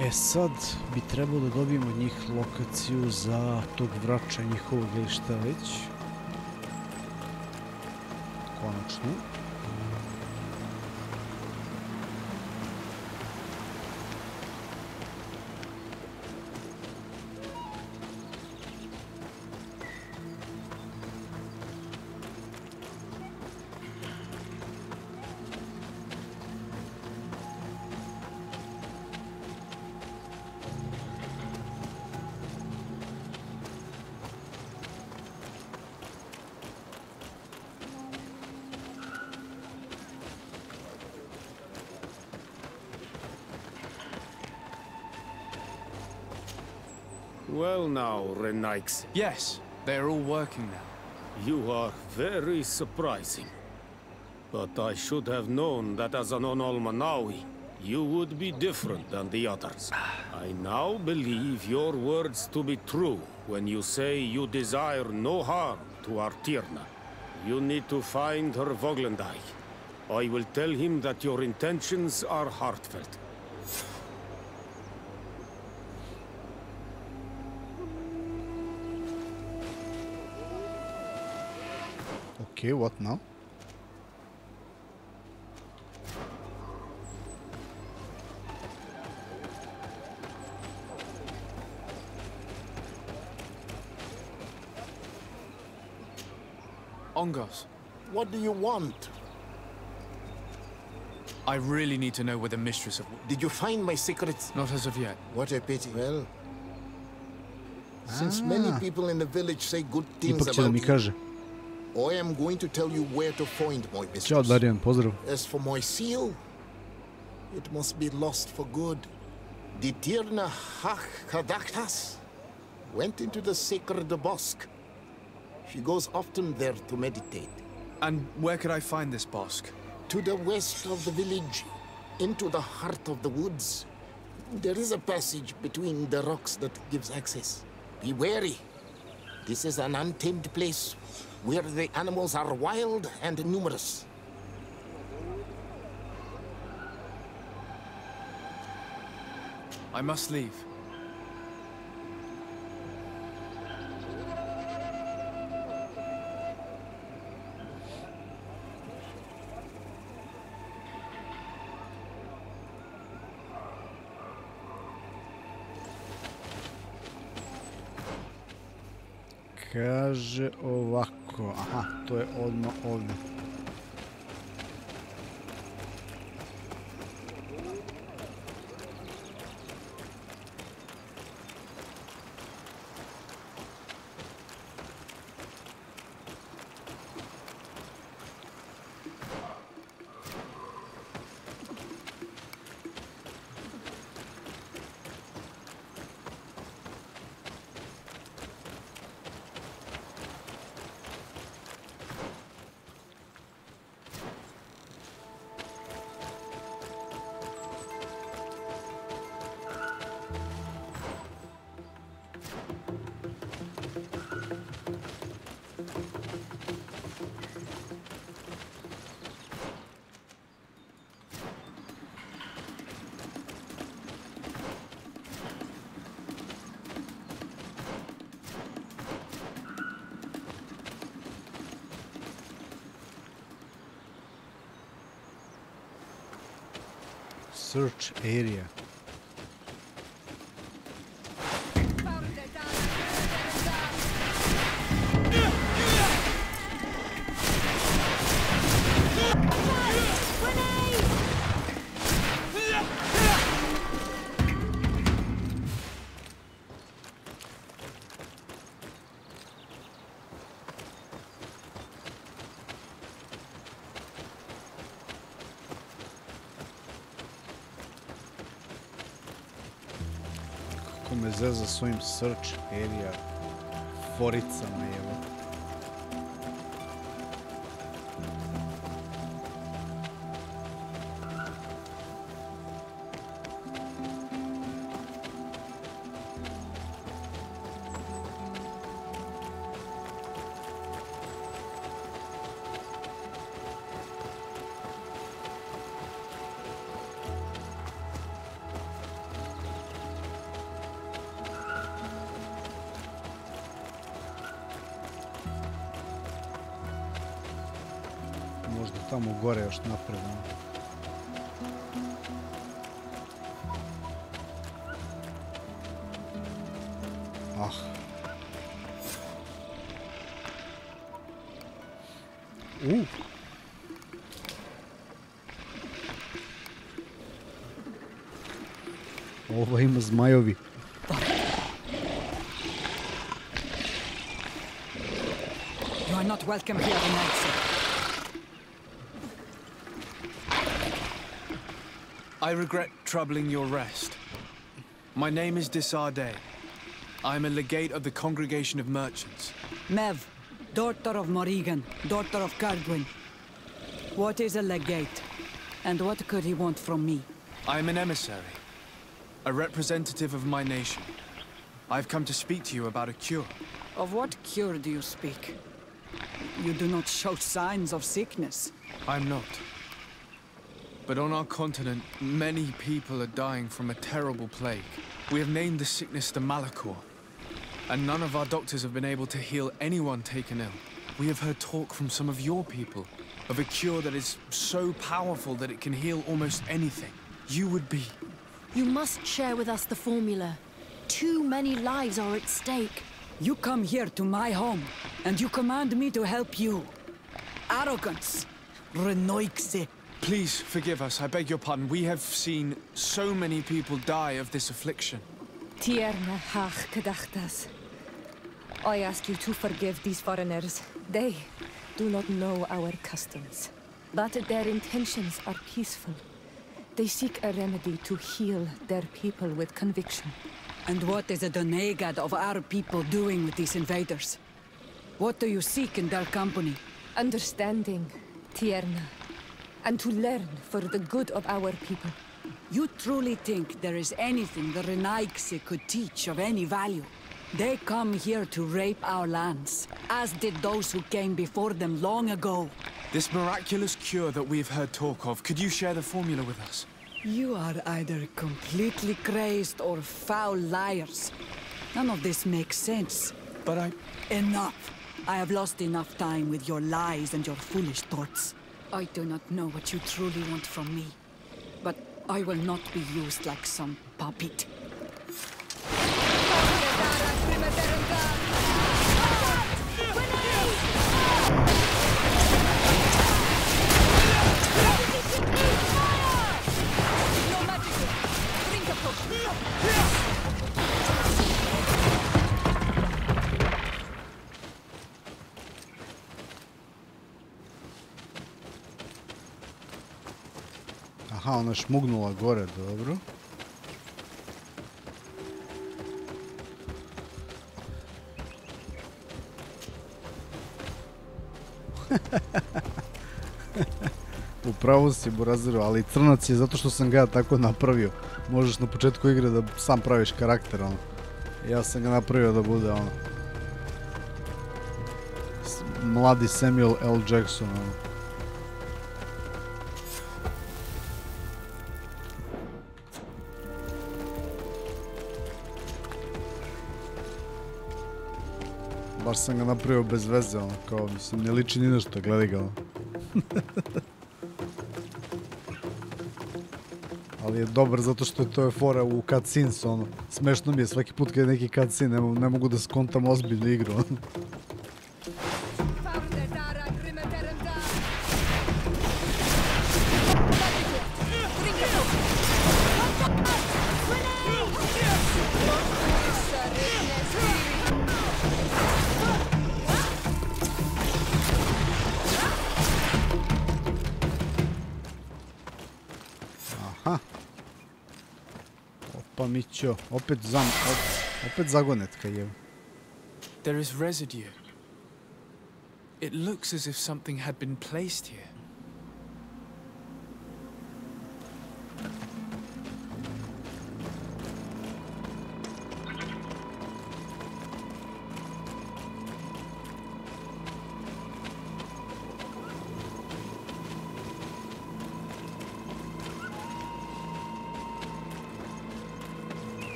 E sad bi trebalo da dobijemo od njih lokaciju za tog vrača njihovog ili šta već. Konačno. Well now, Renaix. Yes, they are all working now. You are very surprising. But I should have known that as an Onolmanawi, you would be different than the others. I now believe your words to be true when you say you desire no harm to Artirna. You need to find her Voglendai. I will tell him that your intentions are heartfelt. Okay, what now? Ongos, What do you want? I really need to know where the mistress of... Did you find my secrets? Not as of yet. What a pity. Well, since many people in the village say good things Ipak će da mi about kaže. you, I am going to tell you where to find my Ćao mistress. Darijan, pozdrav. As for my seal, it must be lost for good. The Tirna Hach-Kadaktas went into the sacred bosque. She goes often there to meditate. And where could I find this bosque? To the west of the village, into the heart of the woods. There is a passage between the rocks that gives access. Be wary. This is an untamed place where the animals are wild and numerous. I must leave. Kaže ovako, aha, to je odmah ovdje. Search area. Kako me zeza s ovim search area foricama, evo. Možda tamo gore još napred. Ah. Ovo ima zmajovi. You are not welcome here tonight. I regret troubling your rest. My name is Disarde. I'm a legate of the Congregation of Merchants. Mev, daughter of Morrigan, daughter of Cargwin. What is a legate? And what could he want from me? I'm an emissary, a representative of my nation. I've come to speak to you about a cure. Of what cure do you speak? You do not show signs of sickness. I'm not. But on our continent, many people are dying from a terrible plague. We have named the sickness the Malachor, and none of our doctors have been able to heal anyone taken ill. We have heard talk from some of your people of a cure that is so powerful that it can heal almost anything. You would be... You must share with us the formula. Too many lives are at stake. You come here to my home, and you command me to help you. Arrogance. Renoixe. Please forgive us, I beg your pardon. We have seen so many people die of this affliction. Tierna hach gedachtas. I ask you to forgive these foreigners. They do not know our customs, but their intentions are peaceful. They seek a remedy to heal their people with conviction. And what is the Donegad of our people doing with these invaders? What do you seek in their company? Understanding, Tierna, and to learn for the good of our people. You truly think there is anything the Renaigse could teach of any value? They come here to rape our lands, as did those who came before them long ago. This miraculous cure that we've heard talk of, could you share the formula with us? You are either completely crazed or foul liars. None of this makes sense. But Enough! I have lost enough time with your lies and your foolish thoughts. I do not know what you truly want from me, but I will not be used like some puppet. Aha, ona je šmugnula gore, dobro. Upravo si, Burazeru, ali crnac je zato što sam ga tako napravio. Možeš na početku igre da sam praviš karakter, ono. Ja sam ga napravio da bude, ono, mladi Samuel L. Jackson, ono. Baš sam ga napravio bez veze, ono, kao, mislim, ne liči ni nešto, gledaj ga, ono. Ali je dobar zato što je to fora u cutscenes, ono. Smešno mi je svaki put kad je neki cutscene, ne mogu da skontam ozbiljnu igru, ono. Mićo, opet zagonetka je. There is residue. It looks as if something had been placed here.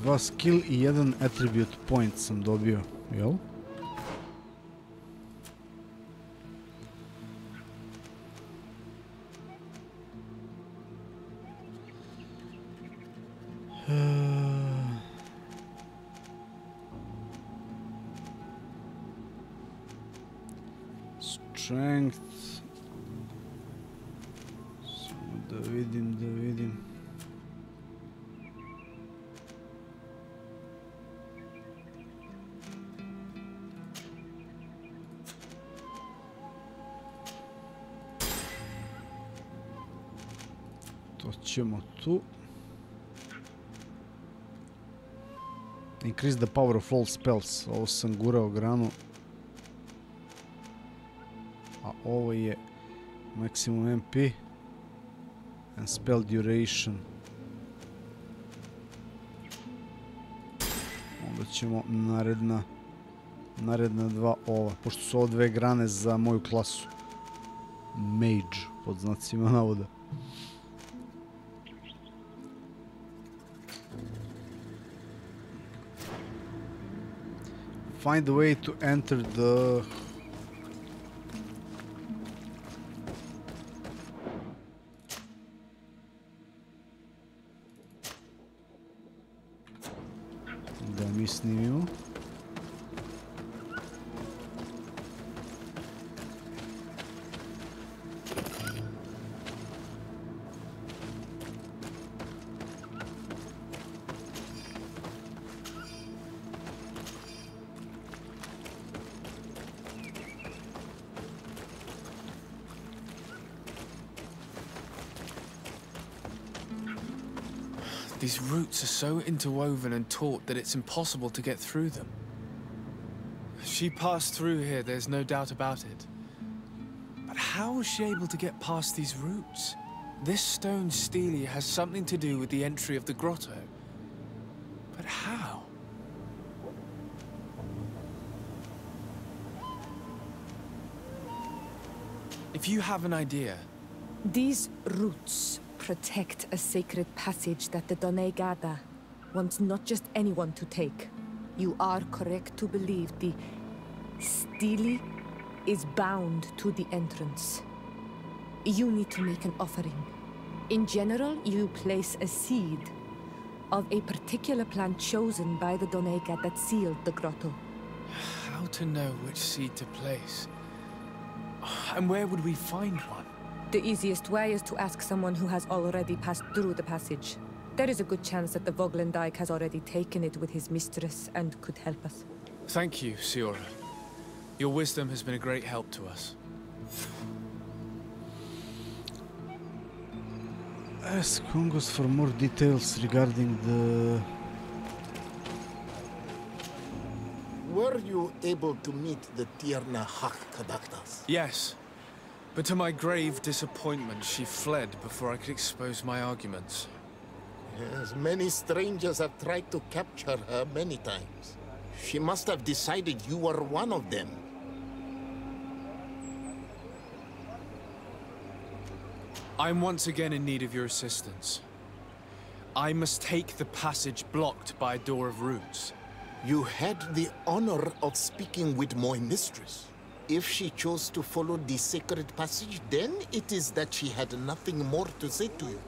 Dva skill i jedan attribute point sam dobio, jel? Strength. Samo da vidim. Hoćemo tu. Increase the power of all spells. Ovo sam gurao granu. A ovo je maximum MP and spell duration. Onda ćemo naredna dva ova, pošto su ovo dve grane za moju klasu. Mage, pod znacima navoda. Find a way to enter the... Da mi snimimo. These roots are so interwoven and taut that it's impossible to get through them. She passed through here, there's no doubt about it. But how was she able to get past these roots? This stone stele has something to do with the entry of the grotto. But how? If you have an idea... These roots protect a sacred passage that the Gada wants not just anyone to take. You are correct to believe the stele is bound to the entrance. You need to make an offering. In general, you place a seed of a particular plant chosen by the Donega that sealed the grotto. How to know which seed to place? And where would we find one? The easiest way is to ask someone who has already passed through the passage. There is a good chance that the Voglendike has already taken it with his mistress and could help us. Thank you, Siora. Your wisdom has been a great help to us. Ask Hungos for more details regarding the... Were you able to meet the Tierna Kadaktas? Yes. But to my grave disappointment, she fled before I could expose my arguments. Yes, many strangers have tried to capture her many times. She must have decided you were one of them. I'm once again in need of your assistance. I must take the passage blocked by a door of roots. You had the honor of speaking with my mistress. If she chose to follow the sacred passage, then it is that she had nothing more to say to you.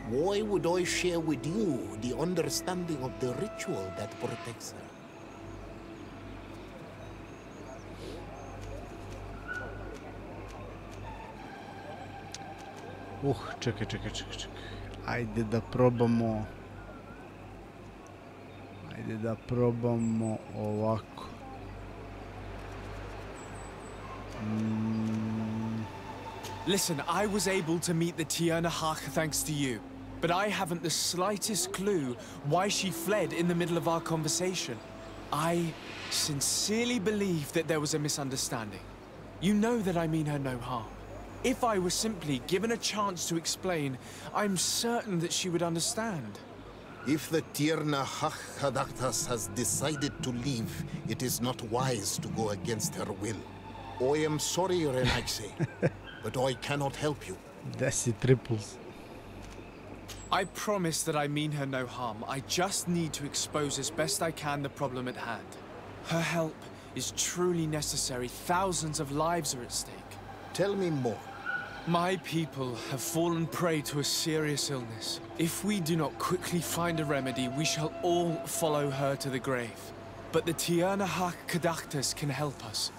Why would I share with you the understanding of the ritual that protects her? Čekaj. Ajde da probamo ovako. Listen, I was able to meet the Tierna thanks to you. But I haven't the slightest clue why she fled in the middle of our conversation. I sincerely believe that there was a misunderstanding. You know that I mean her no harm. If I were simply given a chance to explain, I'm certain that she would understand. If the Tierna Kadaktas has decided to leave, it is not wise to go against her will. I am sorry, Renaxe, but I cannot help you. That's the triples. I promise that I mean her no harm. I just need to expose as best I can the problem at hand. Her help is truly necessary. Thousands of lives are at stake. Tell me more. My people have fallen prey to a serious illness. If we do not quickly find a remedy, we shall all follow her to the grave. But the Tierna Kadaktas can help us.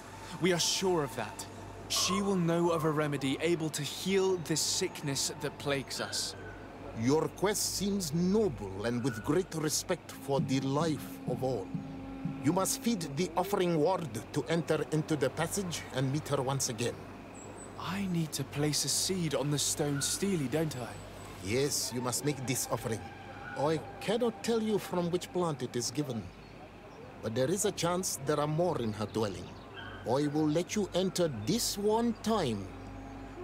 We are sure of that. She will know of a remedy able to heal this sickness that plagues us. Your quest seems noble and with great respect for the life of all. You must feed the offering ward to enter into the passage and meet her once again. I need to place a seed on the stone stele, don't I? Yes, you must make this offering. I cannot tell you from which plant it is given, but there is a chance there are more in her dwelling. I will let you enter this one time,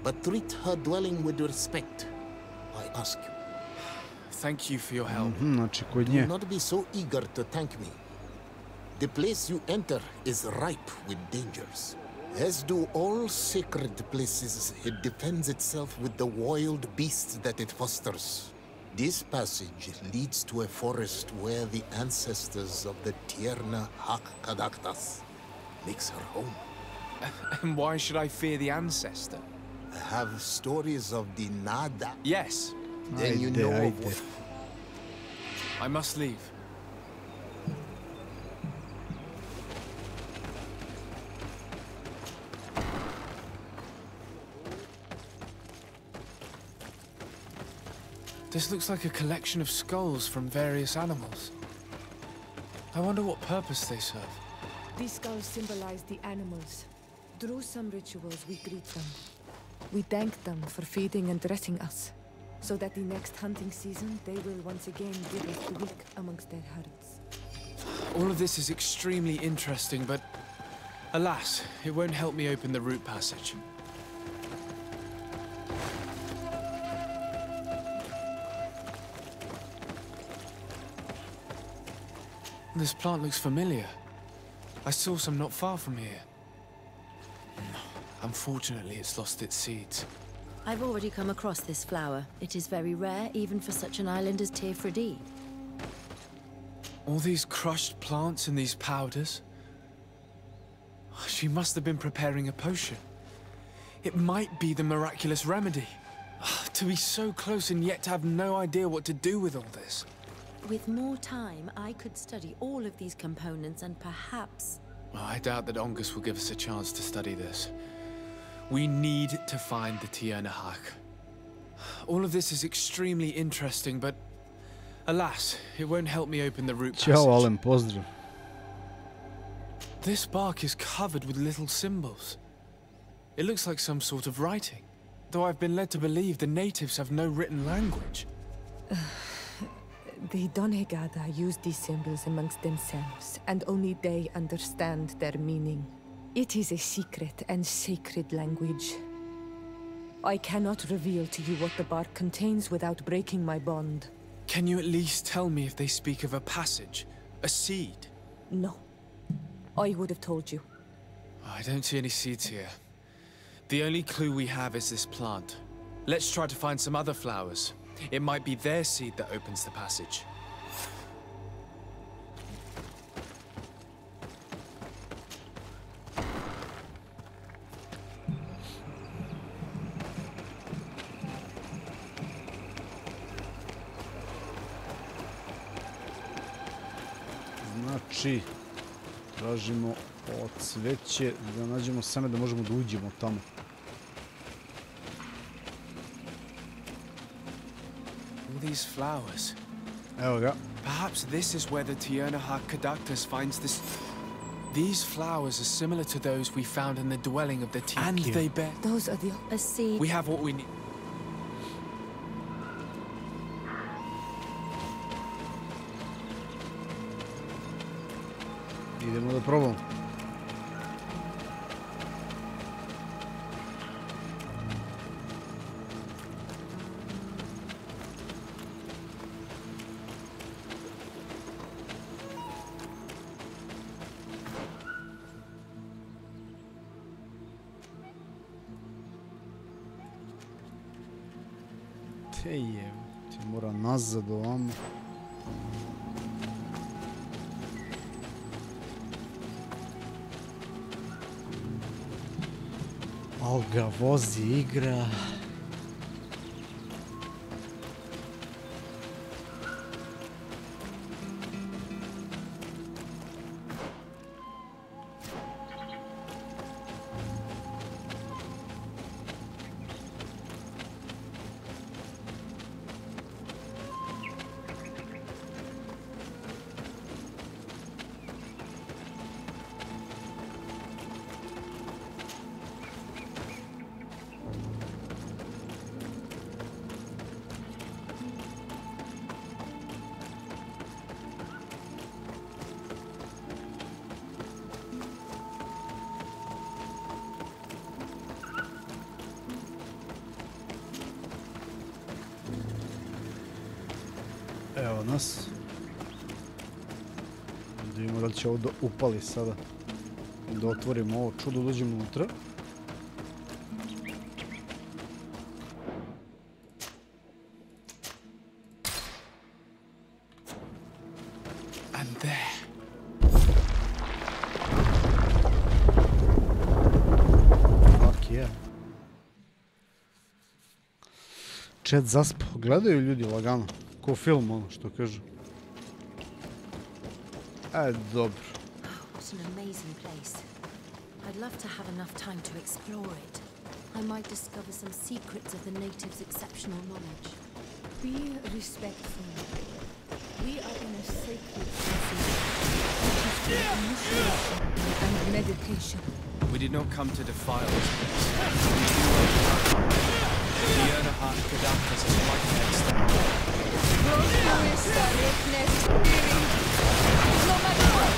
but treat her dwelling with respect, I ask you. Thank you for your help. Znači, kod Do nje. not be so eager to thank me. The place you enter is ripe with dangers. As do all sacred places, it defends itself with the wild beasts that it fosters. This passage leads to a forest where the ancestors of the Tierna Hak Kadaktas makes her home. And why should I fear the ancestor? I have stories of the Nada. Yes. Then you know of what. I must leave. This looks like a collection of skulls from various animals. I wonder what purpose they serve. These skulls symbolize the animals. Through some rituals, we greet them. We thank them for feeding and dressing us, so that the next hunting season, they will once again give us the weak amongst their herds. All of this is extremely interesting, but alas, it won't help me open the root passage. This plant looks familiar. I saw some not far from here. Unfortunately, it's lost its seeds. I've already come across this flower. It is very rare, even for such an island as Tefredi. All these crushed plants and these powders. She must have been preparing a potion. It might be the miraculous remedy. To be so close and yet to have no idea what to do with all this. With more time, I could study all of these components and perhaps... Well, I doubt that Ongus will give us a chance to study this. We need to find the Tiernahak. All of this is extremely interesting, but alas, it won't help me open the root passage. Ćao, Alen, pozdrav. This bark is covered with little symbols. It looks like some sort of writing, though I've been led to believe the natives have no written language. The Donegada use these symbols amongst themselves, and only they understand their meaning. It is a secret and sacred language. I cannot reveal to you what the bark contains without breaking my bond. Can you at least tell me if they speak of a passage, a seed? No. I would have told you. I don't see any seeds here. The only clue we have is this plant. Let's try to find some other flowers. It might be their seed that opens the passage. Znači, tražimo cveće da nađemo seme da možemo da uđemo tamo. All these flowers. Evo ga. Perhaps this is where the Tiernahak Kadaktas finds this. These flowers are similar to those we found in the dwelling of the And they bear. Those are the... A seed. We have what we need. Idemo da probamo. Te je, ti mora nazad ovamo. Al ga vozi igra. Evo nas. Da vidimo da li će ovo da upali sada. Da otvorimo ovo čudo, dođemo unutra. And there. Fuck yeah. Chat zaspo. Gledaju ljudi lagano. Ko film, ono što kažu. Dobro. What an amazing place. I'd love to have enough time to explore it. I might discover some secrets of the natives' exceptional knowledge. Be respectful. We are in a sacred initiation and meditation. We did not come to defile this place. The Ernahan Kadaktas is like next step. No matter what,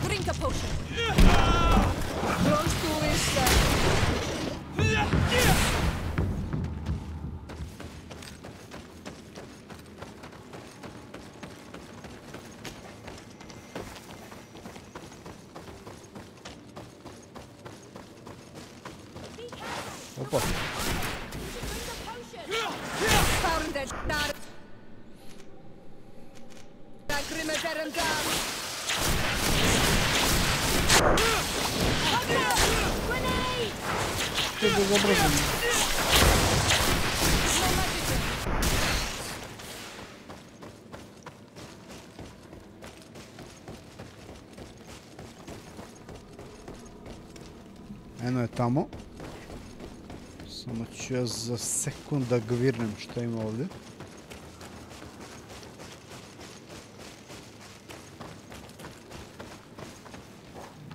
drink a potion. Opa. Što je bezobrazno? Eno je tamo. Samo ću ja za sekund da gvirnem što ima ovdje.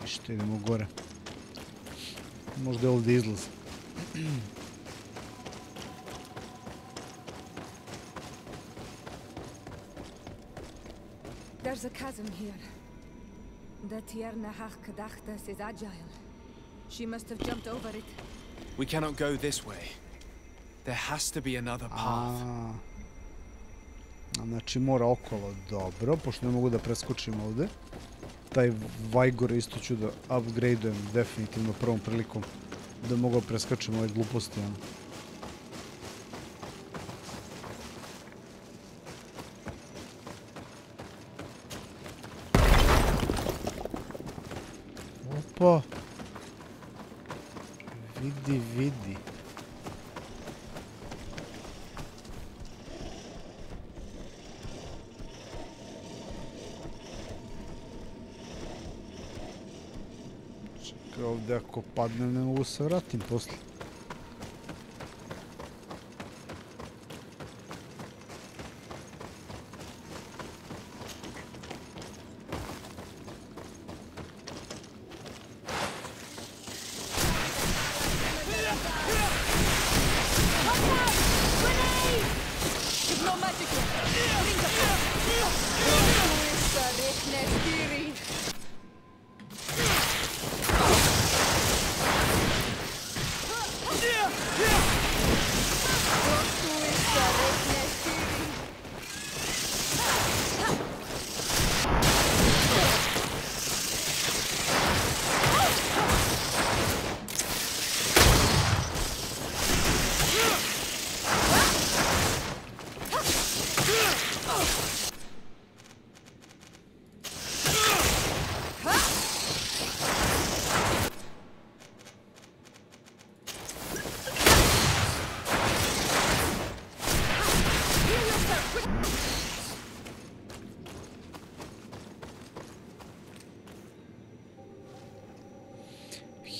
Ništa, idemo gore. Možda je ovdje izlaz. There's a chasm here. That Yernahach Kadachtas is agile. She must have jumped over it. We cannot go this way. There has to be another path. Znači mora okolo, dobro, pošto ne mogu da preskočim ovdje. Taj Vajgor isto ću da upgradeujem definitivno prvom prilikom da mogu preskačem ove gluposti. Opa! Vidi, vidi. Čekaj, ovdje ako padnem ne mogu se vratim posle.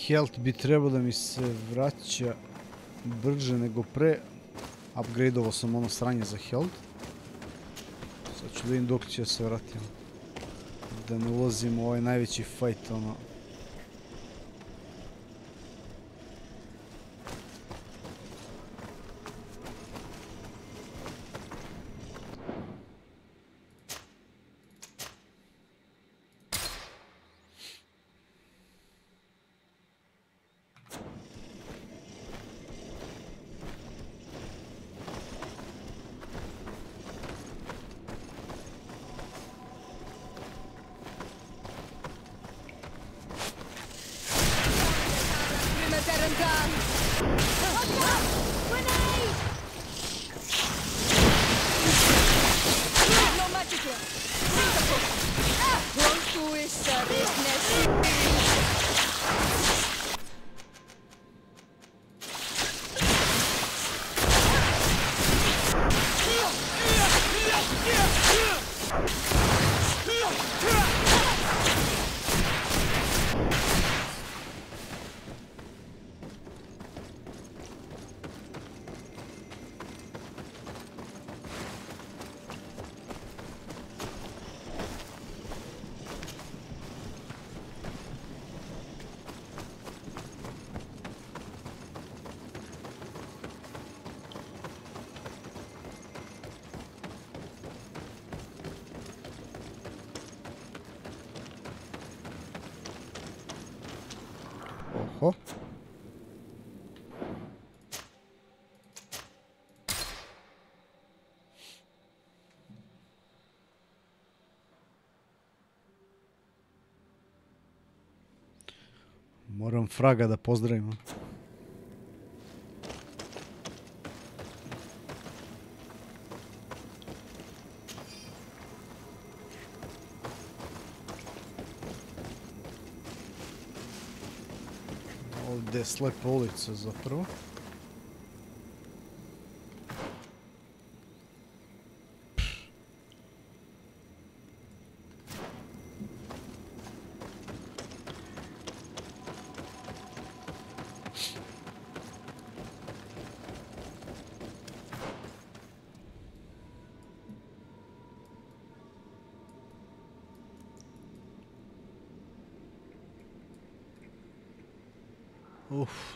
Health bi trebao da mi se vraća brže nego pre. Upgradeovao sam ono sranje za health. Sad ću da vidim dok će se vratiti. Da ne ulazim u ovaj najveći fight, ono. Oho. Moram fraga da pozdravim. Ovdje je slepa ulica zapravo.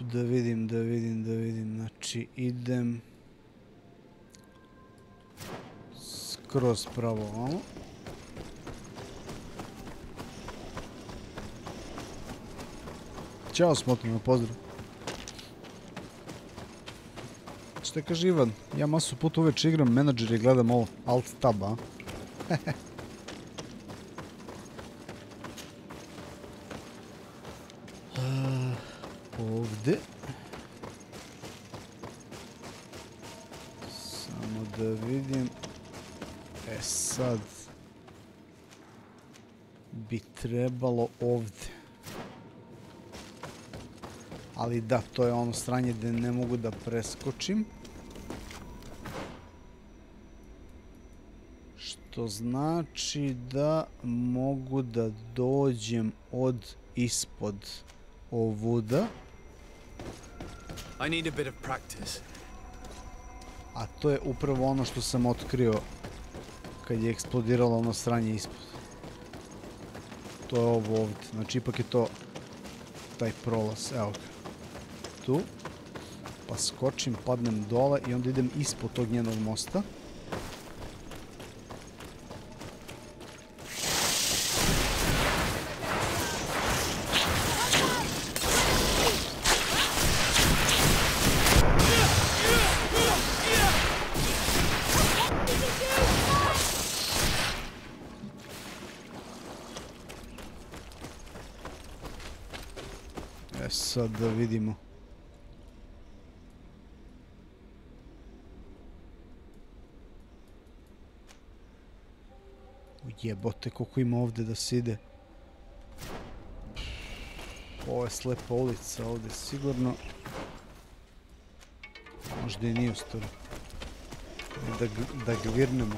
Da vidim, znači idem skroz pravo ovamo. Ćao Smotrano, pozdrav. Šta kaže Ivan? Ja masu puta uveče igram menadžer i gledam ovo alt tab, a? Ovdje. Samo da vidim. Sad bi trebalo ovdje. Ali da, to je ono stranje gdje ne mogu da preskočim. Što znači da mogu da dođem od ispod ovuda. I need a bit of practice. A to je upravo ono što sam otkrio kad je eksplodiralo ono sranje ispod. To je ovo ovdje. Znači ipak je to taj prolaz. Evo ga. Tu. Pa skočim, padnem dole i onda idem ispod tog njenog mosta. Sad da vidimo. Jebote, koliko ima ovdje da se ide. Ovo je slepa ulica ovdje sigurno. Možda i nije u stvari. Da gvirnemo.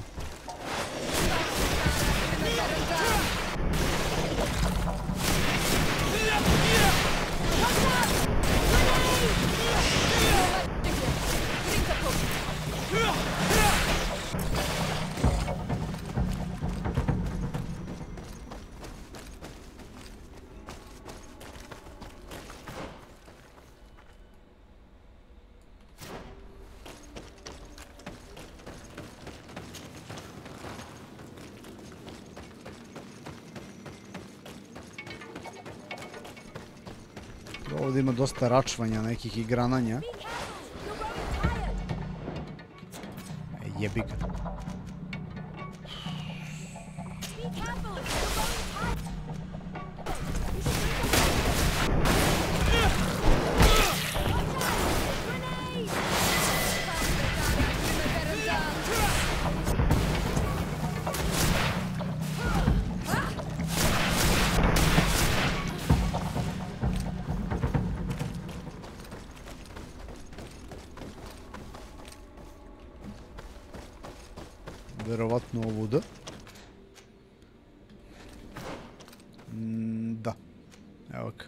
Ovdje ima dosta račvanja, nekih igrananja. Jebi ga. Verovatno ovuda. Da. Evo ga.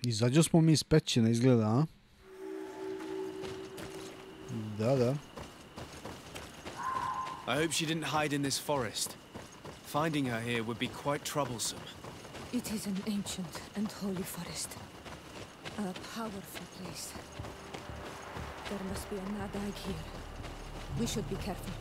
Izađo smo mi iz pećine, izgleda, a? Da. I hope she didn't hide in this forest. Finding her here would be quite troublesome. It is an ancient and holy forest. A powerful place. There must be a Nadag here. We should be careful.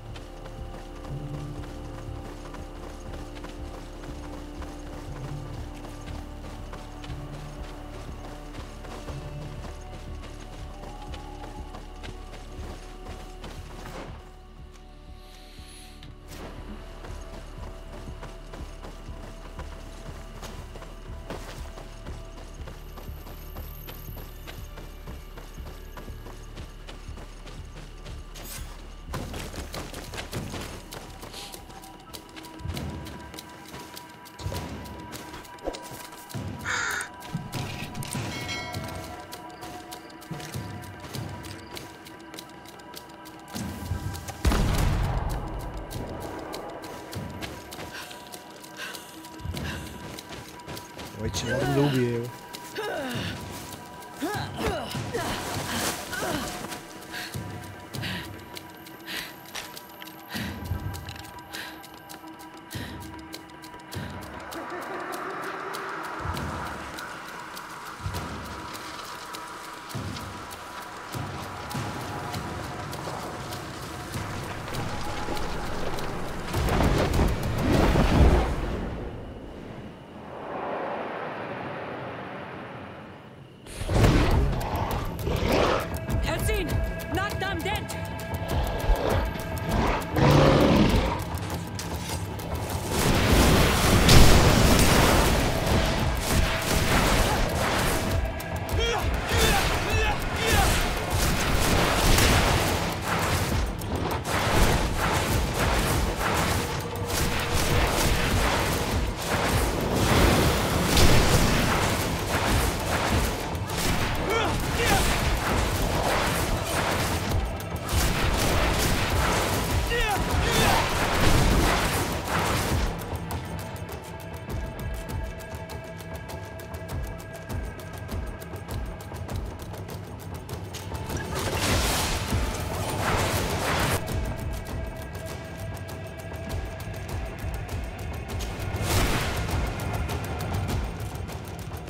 Ovaj će moram da ubije, evo.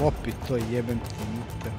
Opet to jebem ti muter.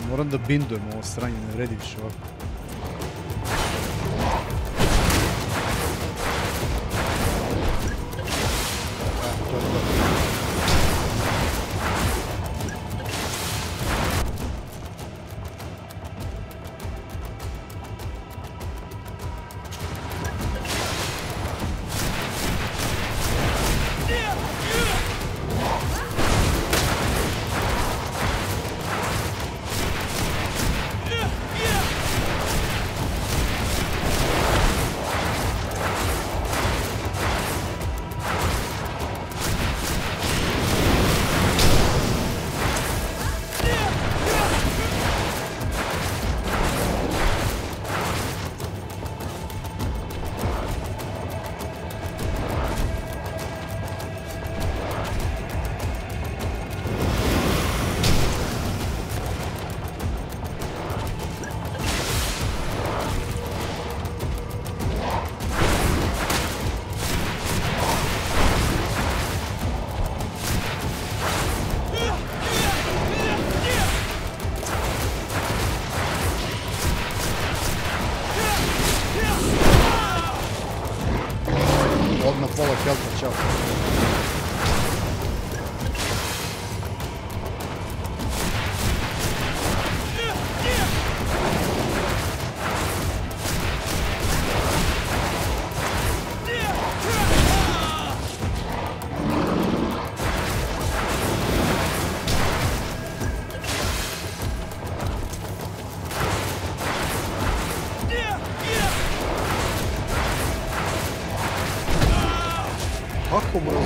Moram da bindujem ovo sranje, ne vredi više ovako. Odmah pola helpa, čao. Kako bro?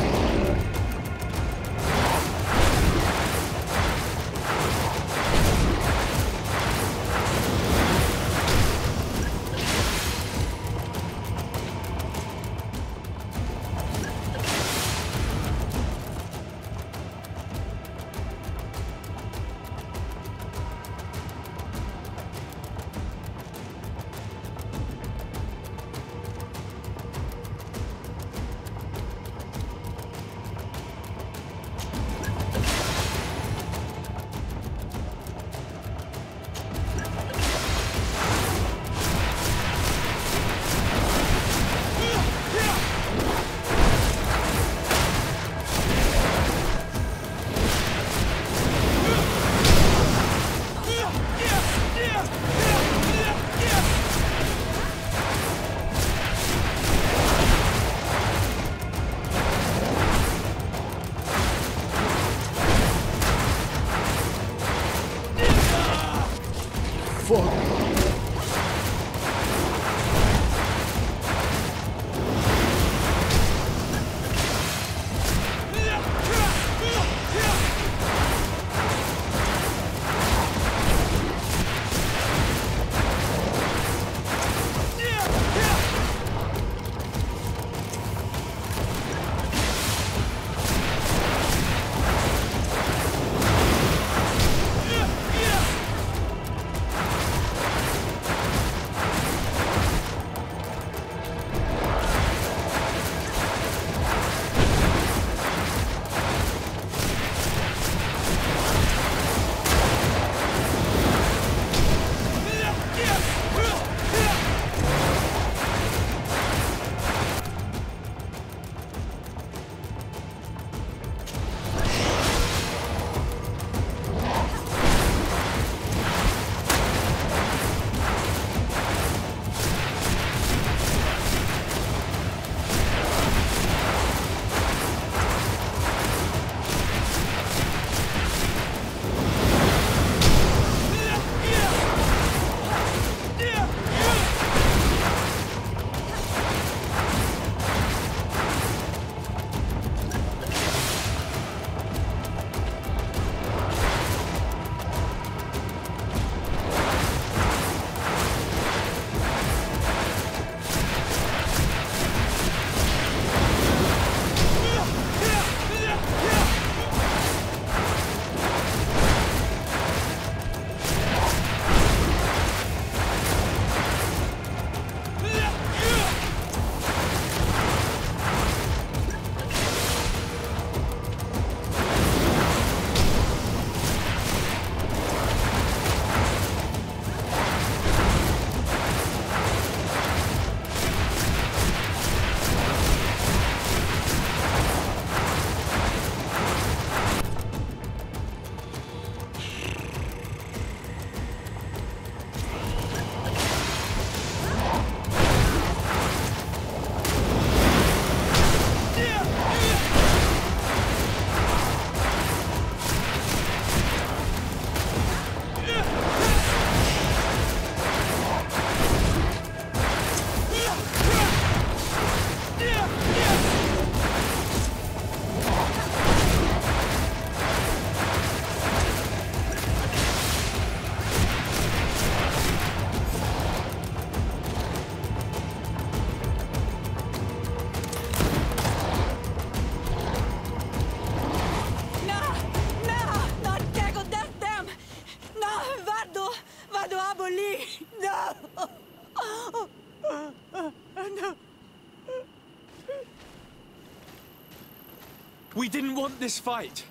We didn't want this fight.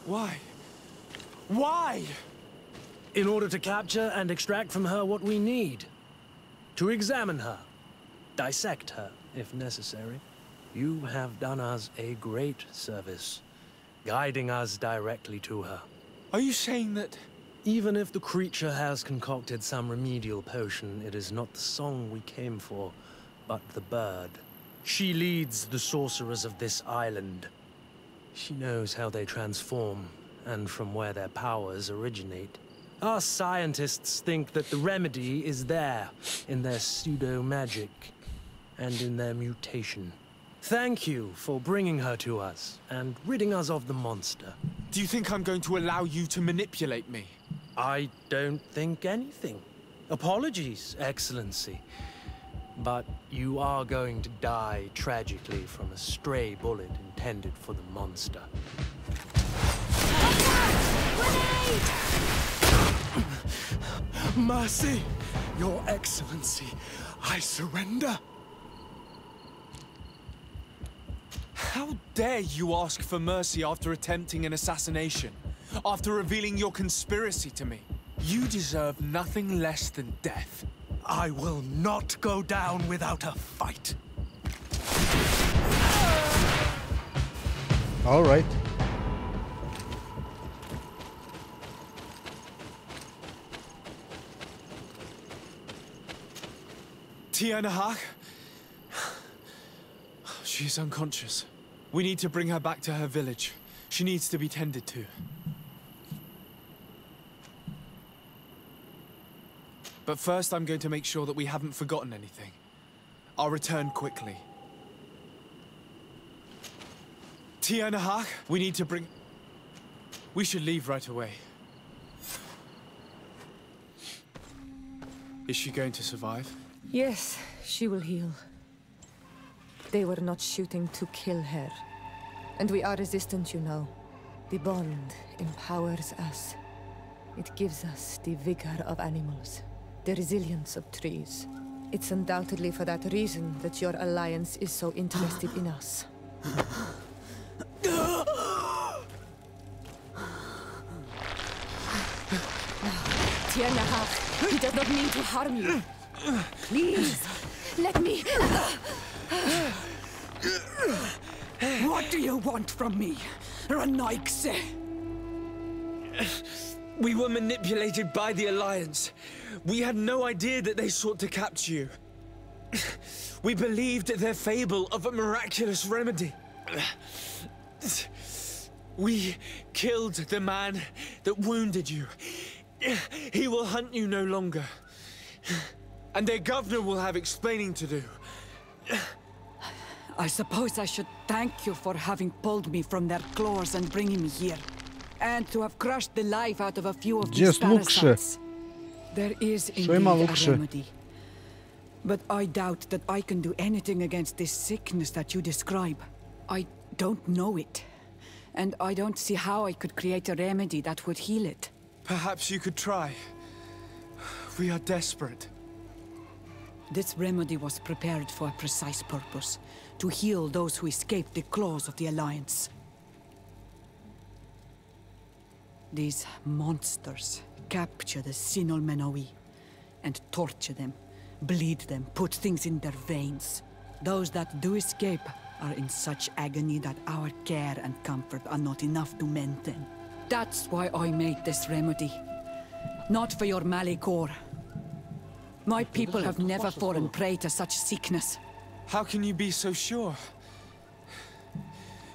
Why? Why? in order to capture and extract from her what we need. To examine her, dissect her, if necessary. You have done us a great service, guiding us directly to her. Are you saying that... Even if the creature has concocted some remedial potion, it is not the song we came for, but the bird. She leads the sorcerers of this island. She knows how they transform, and from where their powers originate. Our scientists think that the remedy is there, in their pseudo-magic, and in their mutation. Thank you for bringing her to us, and ridding us of the monster. Do you think I'm going to allow you to manipulate me? I don't think anything. Apologies, Excellency. But you are going to die tragically from a stray bullet intended for the monster. Mercy, Your Excellency, I surrender. How dare you ask for mercy after attempting an assassination? After revealing your conspiracy to me? You deserve nothing less than death. I will not go down without a fight. All right. Tianahak? She's unconscious. We need to bring her back to her village. She needs to be tended to. But first, I'm going to make sure that we haven't forgotten anything. I'll return quickly. Tianahak, we need to bring... We should leave right away. Is she going to survive? Yes, she will heal. They were not shooting to kill her. And we are resistant, you know. The bond empowers us. It gives us the vigor of animals. The resilience of trees. It's undoubtedly for that reason that your alliance is so interested in us. Tianahak, he does not mean to harm you. Please, let me... What do you want from me, Ranaikse? We were manipulated by the Alliance. We had no idea that they sought to capture you. We believed their fable of a miraculous remedy. We killed the man that wounded you. He will hunt you no longer. And their governor will have explaining to do. I suppose I should thank you for having pulled me from their claws and bringing me here. And to have crushed the life out of a few of these parasites. There is indeed a remedy. But I doubt that I can do anything against this sickness that you describe. I don't know it. And I don't see how I could create a remedy that would heal it. Perhaps you could try. We are desperate. This remedy was prepared for a precise purpose. To heal those who escaped the claws of the Alliance. These monsters capture the Sinol Menoi and torture them, bleed them, put things in their veins. Those that do escape are in such agony that our care and comfort are not enough to mend them. That's why I made this remedy. Not for your Malikor. My people have never fallen prey to such sickness. How can you be so sure?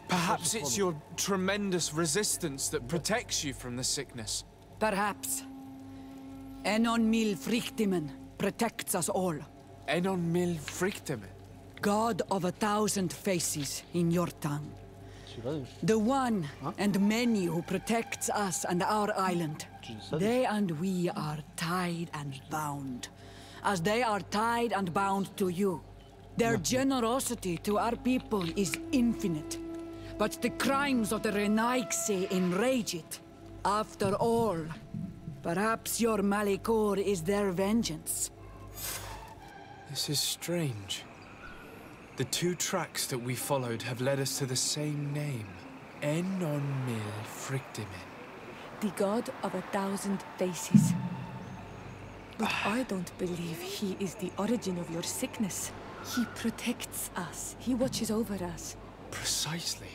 Perhaps it's your tremendous resistance that protects you from the sickness. Perhaps. Enon Mil Frictimen protects us all. Enon Mil Frictimen? God of 1,000 faces in your tongue. The one and many who protects us and our island. They and we are tied and bound. As they are tied and bound to you. Their generosity to our people is infinite. But the crimes of the Renaikse enrage it. After all, perhaps your Malikor is their vengeance. This is strange. The two tracks that we followed have led us to the same name. Enon Mil Frictimen. the god of 1,000 faces. But I don't believe he is the origin of your sickness. He protects us. He watches over us. Precisely.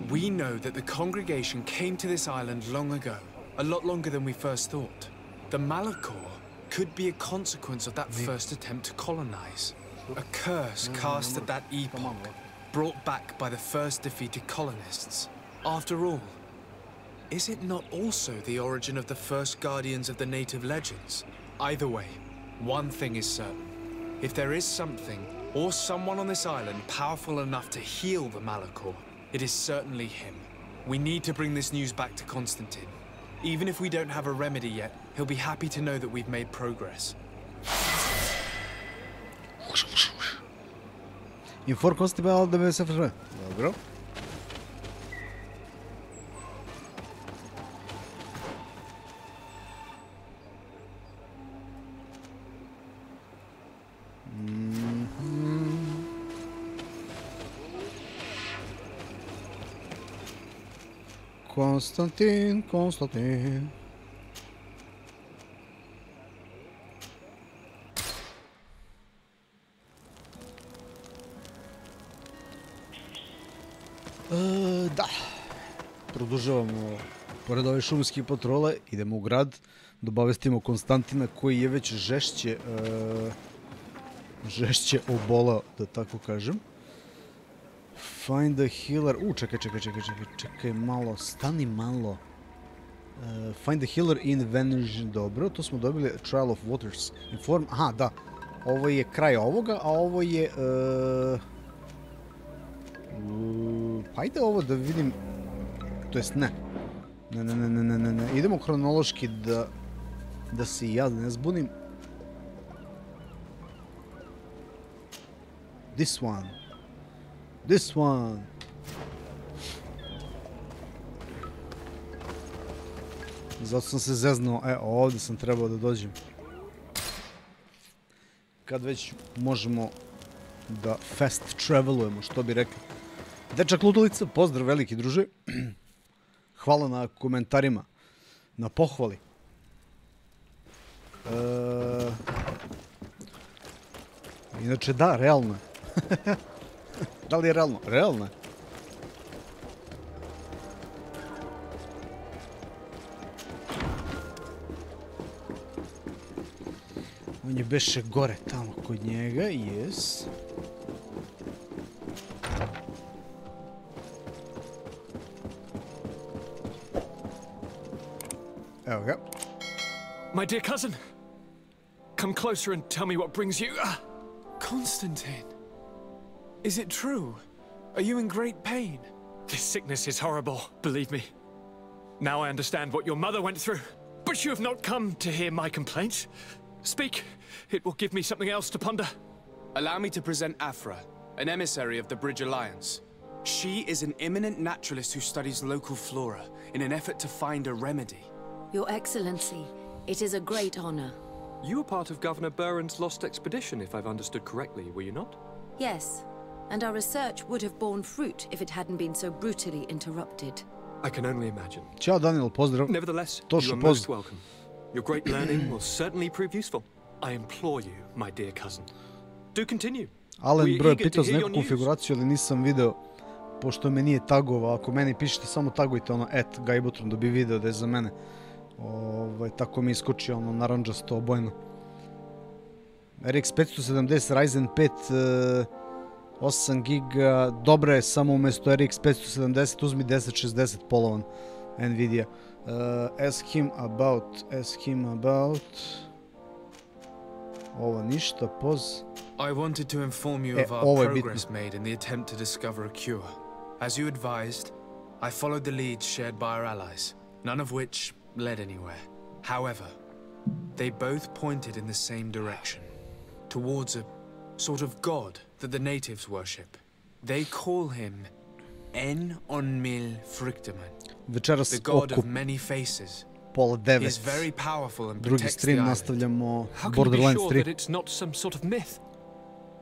We know that the congregation came to this island long ago, a lot longer than we first thought. The Malachor could be a consequence of that first attempt to colonize. A curse cast at that epoch, brought back by the first defeated colonists. After all, is it not also the origin of the first guardians of the native legends? Either way, one thing is certain. If there is something, or someone on this island powerful enough to heal the Malachor, it is certainly him. We need to bring this news back to Constantine. Even if we don't have a remedy yet, he'll be happy to know that we've made progress. Inform Constable da me se frže. Dobro. Konstantin. Da. Produžavamo pored ove šumske patrole, idemo u grad, da obavestimo Konstantina koji je već žešće obolao, da tako kažem. Find a healer. Čekaj malo, stani malo. Find a healer in Venge. Dobro, to smo dobili. Trial of Waters. Inform. Aha, da. Ovo je kraj ovoga, a ovo je... Hajde ovo da vidim... To jest ne. Ne. Idemo hronološki da se i ja ne zbunim. This one. Zato sam se zeznuo. Ovdje sam trebao da dođem. Kad već možemo da fast travelujemo, što bi rekli. Dečak Lutalica, pozdrav veliki druže. Hvala na komentarima, na pohvali. Inače da, realno je. Da li je realno? Realno je. On je beše gore tamo kod njega, jes. Evo ga. My dear cousin, come closer and tell me what brings you... Constantine. Is it true? Are you in great pain? This sickness is horrible, believe me. Now I understand what your mother went through. But you have not come to hear my complaints. Speak. It will give me something else to ponder. Allow me to present Afra, an emissary of the Bridge Alliance. She is an eminent naturalist who studies local flora in an effort to find a remedy. Your Excellency, it is a great honor. You were part of Governor Buren's lost expedition, if I've understood correctly, were you not? Yes, and our research would have borne fruit if it hadn't been so brutally interrupted. I can only imagine. Ćao Daniel, pozdrav. Nevertheless, you are most welcome. Your great learning will certainly prove useful. I implore you, my dear cousin. Do continue. Alen broj pitao za neku konfiguraciju, ali nisam video, pošto me nije tagovao. Ako meni pišete, samo tagujte ono @GAJBOTRON da bi video da je za mene. Tako mi iskoči ono naranđasto obojno. RX 570 Ryzen 5 8 giga, dobra je, samo umjesto RX 570 uzmi 1060 polovan Nvidia. Ask him about... Ovo ništa, poz. I wanted to inform you of our progress made in the attempt to discover a cure. As you advised, I followed the leads shared by our allies, none of which led anywhere. However, they both pointed in the same direction, towards a sort of god that the natives worship. They call him En-on-mil Frictaman, the god of many faces. He is very powerful and protects the island. How can you be sure that it's not some sort of myth?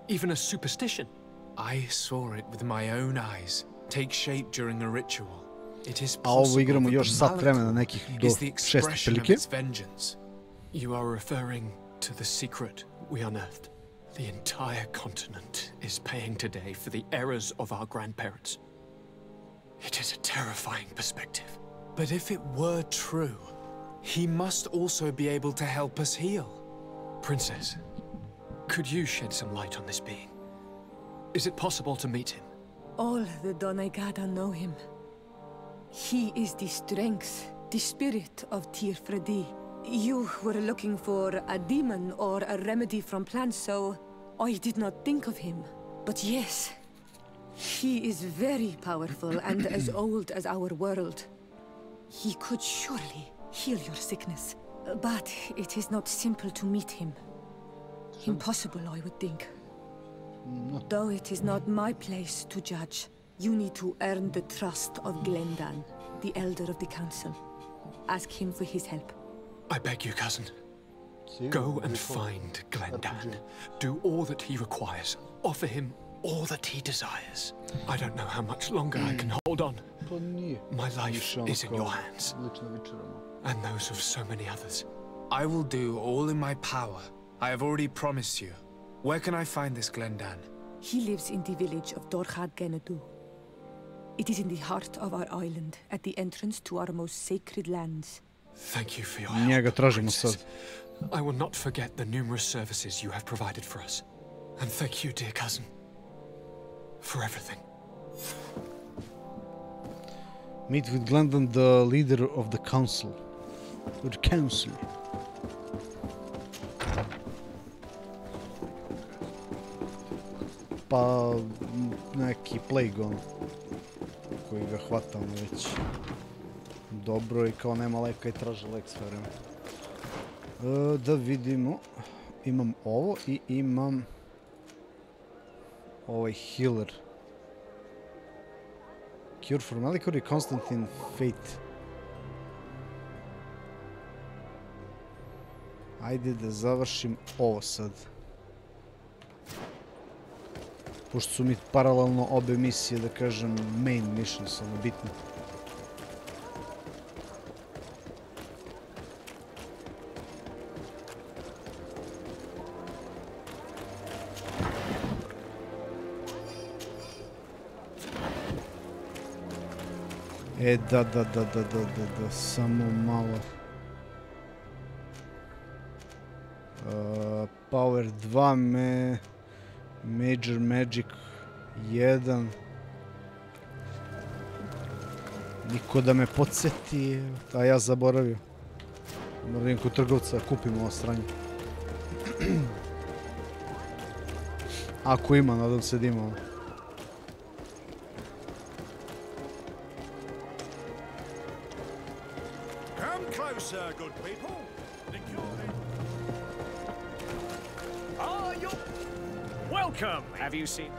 Even a superstition? I saw it with my own eyes take shape during a ritual. a ovo igramo još sat vremena, nekih do 6 prilike. You are referring to the secret we unearthed. The entire continent is paying today for the errors of our grandparents. It is a terrifying perspective. But if it were true, he must also be able to help us heal. Princess, could you shed some light on this being? Is it possible to meet him? All the Doneigada know him. He is the strength, the spirit of Tirfredi. You were looking for a demon or a remedy from plants, so I did not think of him. But yes, he is very powerful and as old as our world. He could surely heal your sickness. But it is not simple to meet him. Impossible, I would think. Though it is not my place to judge, you need to earn the trust of Glendan, the elder of the council. Ask him for his help. I beg you, cousin. Go and find Glendan. Do all that he requires. Offer him all that he desires. I don't know how much longer I can hold on. My life is in your hands. And those of so many others. I will do all in my power. I have already promised you. Where can I find this Glendan? He lives in the village of Dorchad Genedu. It is in the heart of our island, at the entrance to our most sacred lands. Thank you for your help, Princess. I will not forget the numerous services you have provided for us. And thank you, dear cousin, for everything. Meet with Glendan, the leader of the council. Or the council. Pa neki plague on koji ga hvatamo već dobro i kao nema leka i traže lek sve vreme. Da vidimo, imam ovo i imam ovaj healer. Cure for Malikory, Constantine Fate. Ajde da završim ovo sad. Pošto su mi paralelno obe misije, da kažem, main missions, ono bitno. Da, samo malo. Power 2 Major Magic 1. Niko da me podsjeti, a ja zaboravio. Moram kod trgovca kupim ovo sranje. Ako ima, nadam se da ima. Welcome! Have you seen...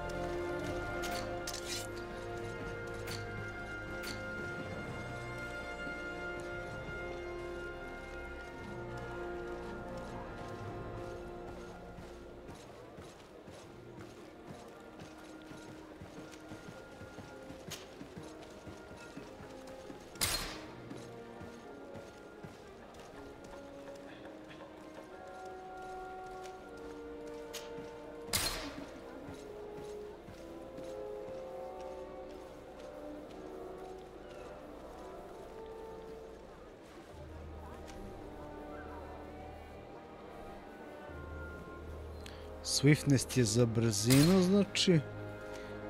Swiftness je za brzinu, znači.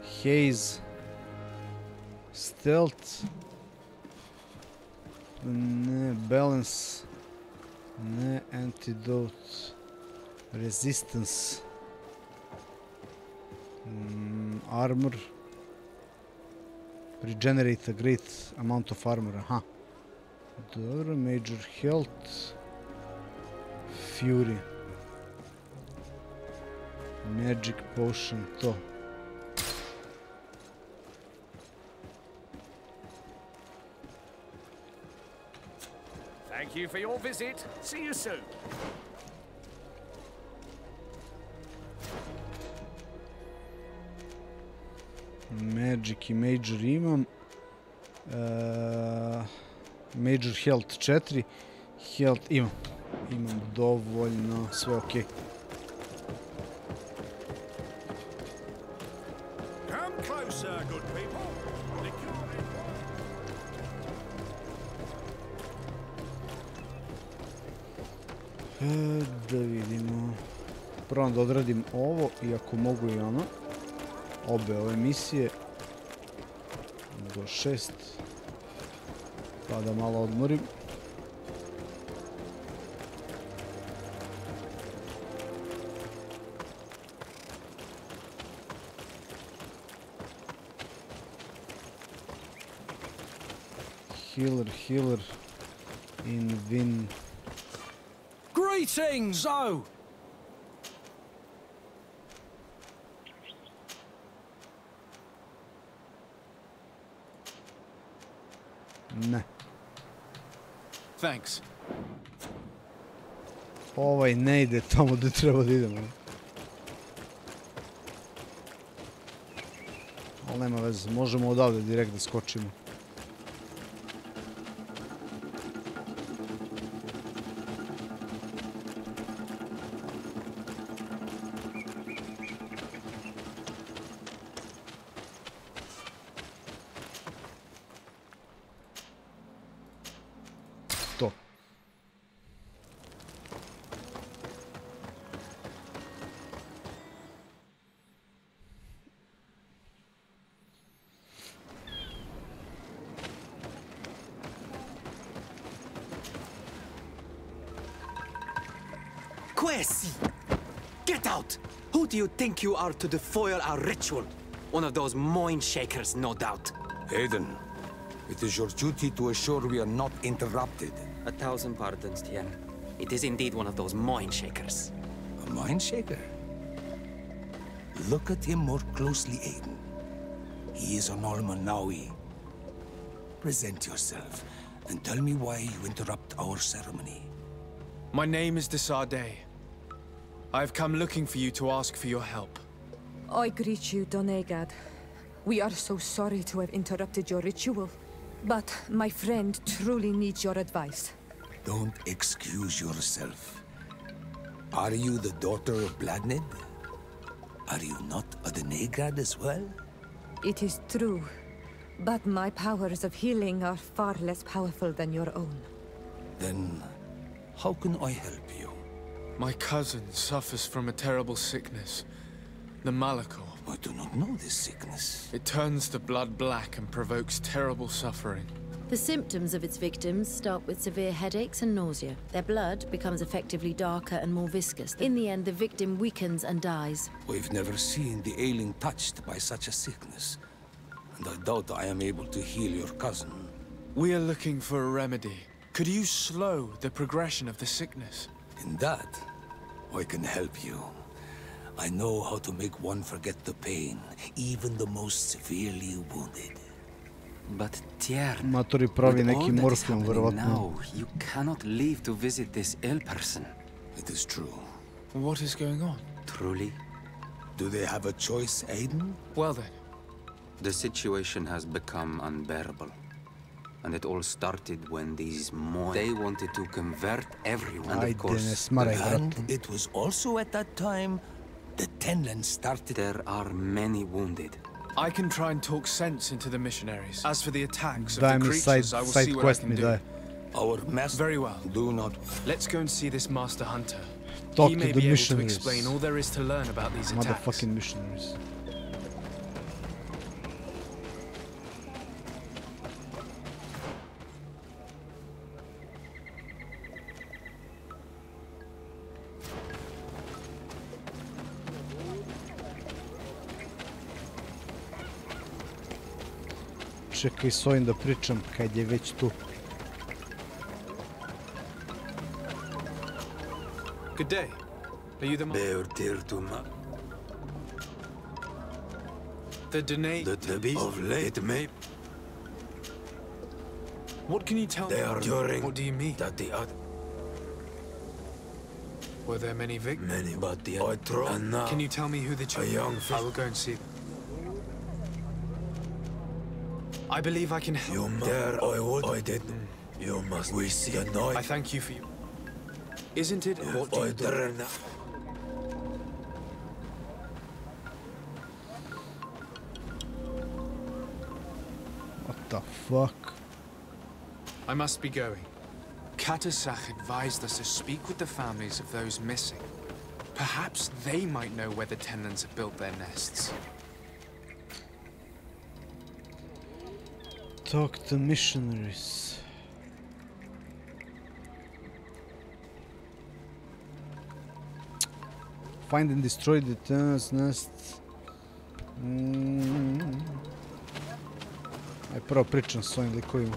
Haze. Stealth. Ne, balance. Ne, antidote. Resistance. Armor. Regenerate a great amount of armor, aha. Dobro, major health. Fury. Magic potion, to. Thank you for your visit. See you soon. Magic i Major imam. Major health 4. Health imam dovoljno, sve okej. Da vidimo. Prvo da odradim ovo i ako mogu i ono. Obe ove misije. Do 6. Pa da malo odmorim. Healer in win. Greetings! Oh! Ne. Thanks. Ovaj ne ide tamo gde treba da idemo. Ali nema veze, možemo odavde direkt da skočimo. To. Quesi! Get out! Who do you think you are to defoil our ritual? One of those mind shakers, no doubt. Aiden, it is your duty to assure we are not interrupted. 1,000 pardons, Tien. It is indeed one of those mind shakers. A mind shaker? Look at him more closely, Aiden. He is an Almanawi. Present yourself and tell me why you interrupt our ceremony. My name is Desarde. I have come looking for you to ask for your help. I greet you, Donegad. We are so sorry to have interrupted your ritual. But my friend truly needs your advice. Don't excuse yourself. Are you the daughter of Bladned? Are you not a Donegad as well? It is true. But my powers of healing are far less powerful than your own. Then, how can I help you? My cousin suffers from a terrible sickness. The Malakor. I do not know this sickness. It turns the blood black and provokes terrible suffering. The symptoms of its victims start with severe headaches and nausea. Their blood becomes effectively darker and more viscous. In the end, the victim weakens and dies. We've never seen the ailing touched by such a sickness. And I doubt I am able to heal your cousin. We are looking for a remedy. Could you slow the progression of the sickness? In that, I can help you. I know how to make one forget the pain, even the most severely wounded. But Tier, Matori pravi with all neki that is morfium, happening verovatno. now, you cannot leave to visit this ill person. It is true. What is going on? Truly? Do they have a choice, Aiden? Well then. The situation has become unbearable. And it all started when these They wanted to convert everyone, and of course. And it was also at that time the Tenland started. There are many wounded. I can try and talk sense into the missionaries. As for the attacks of Daj the mi creatures, I will see what I quest can mi do. daj. Our master. Very well. Do not. Let's go and see this master hunter. Talk He to may the be able to missionaries. explain all there is to learn about these attacks. Motherfucking missionaries. Čekaj s ovim da pričam kad je već tu. Good day. Are you the The Dene of late may. What can you tell me? What do you mean? That the other. Were there many victims? Many, but the Can you tell me who the children were? I will go and see them. I believe I can help. You there I would. I didn't. You must. We see a knife. I thank you for you. Isn't it? What do you do? What the fuck? I must be going. Katasach advised us to speak with the families of those missing. Perhaps they might know where the tenants have built their nests. Talk to missionaries. Find and destroy the tenants' nests. Aj prvo pričam s ovim likovima.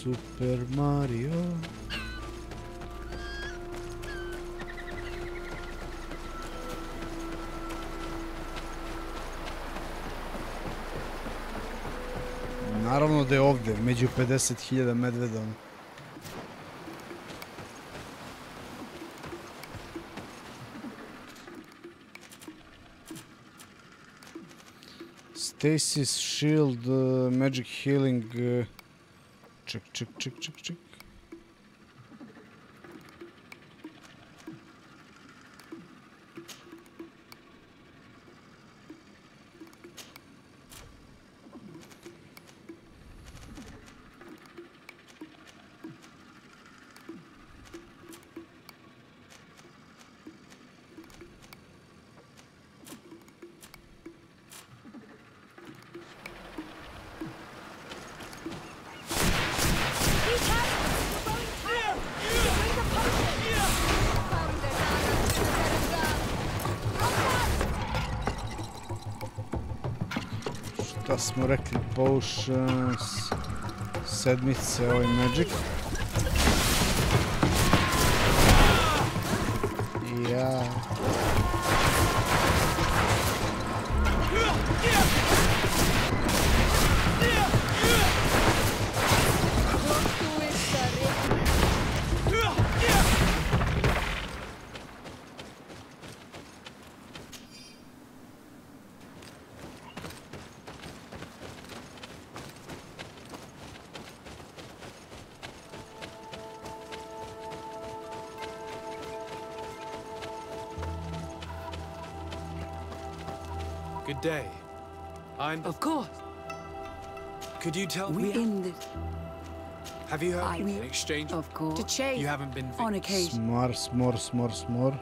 Super Mario. Naravno da je ovdje, među 50.000 medveda. Stasis, shield, magic healing. Check. Šta smo rekli? Potions, sedmice, ovaj magic. Ja. Good day. Of course. Could you tell me? We in this. Have you heard an exchange? Of course. To chase. You haven't been on occasion. Smore.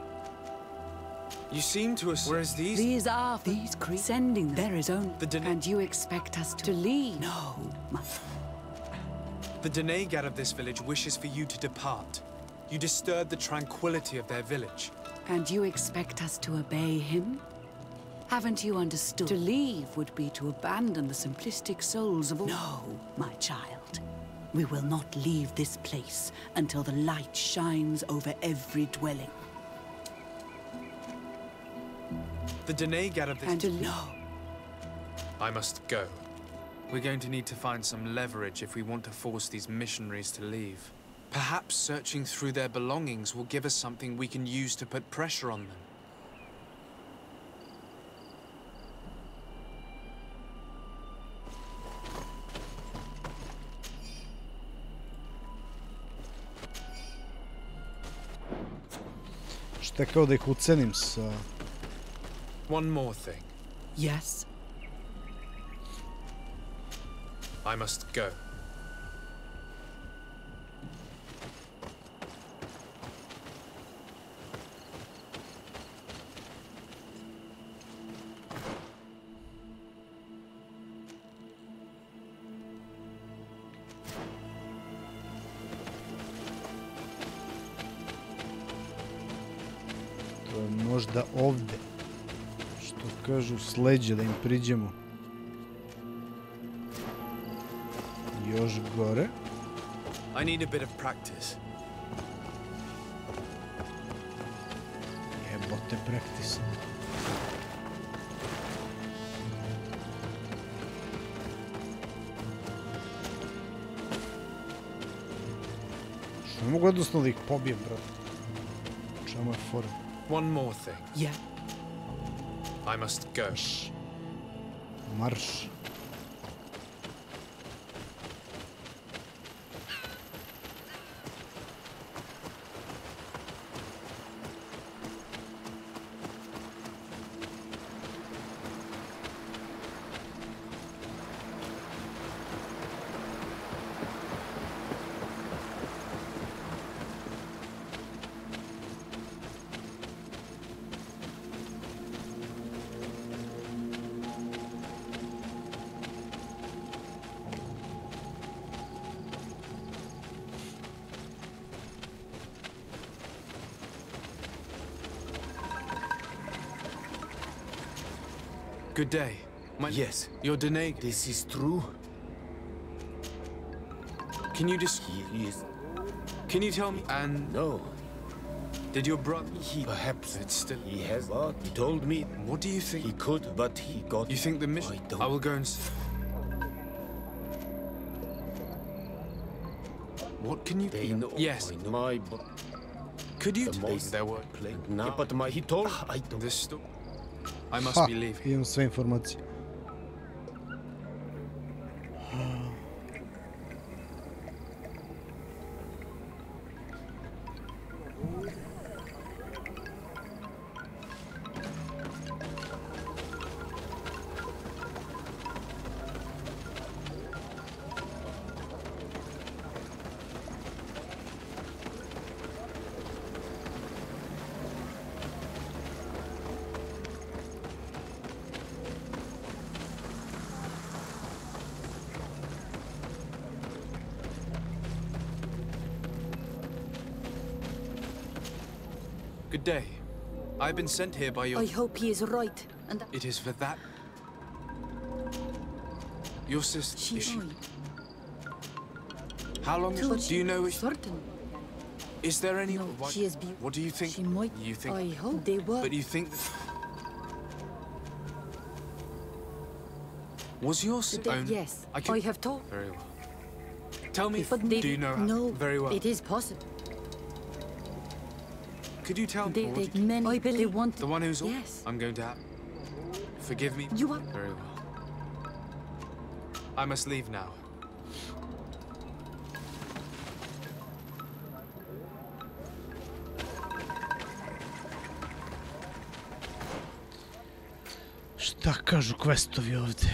You seem to us. Whereas these? These are these creatures. Sending there is only. And you expect us to leave? No. The Denegat of this village wishes for you to depart. You disturb the tranquility of their village. And you expect us to obey him? Haven't you understood? To leave would be to abandon the simplistic souls of all. No, my child. We will not leave this place until the light shines over every dwelling. The Denegat of this... And no. I must go. We're going to need to find some leverage if we want to force these missionaries to leave. Perhaps searching through their belongings will give us something we can use to put pressure on them. Šta kao da ih ucenim sa... One more thing. Yes? I must go. možda ovde. Što kažu sleđe da im priđemo. Još gore. I need a bit of practice. Jebote practice. Što ne mogu jednostavno da ih pobijem, brate? Čemu je fora? One more thing. Yeah. I must go. Marš. Good day. Yes. You're Deneg. This is true. Can you just... Can you tell me? And... No. Did your brother... Perhaps. It's still... He has, but he told me... What do you think? He could, but he got... You think the mission... I will go and... What can you... They know. Yes. I know. Could you... Their work played now. Yeah, but he told... I don't... This story... I must be leaving. Imam sve informacije. Good day. I've been sent here by your... I hope he is right, and... It is for that... Your sister... She... How long is... Do you know if... Certain. Is there any... No, she is beautiful. What do you think? She might... You think... I hope they were... But you think... Was your sister... Yes, I have told... Very well. Tell me, But they... do you know... No, very well. It is possible. Could you tell me? I believe they want... The one who's... Yes. I'm going to have... Forgive me? You are... Very well. I must leave now. Šta kažu questovi ovdje?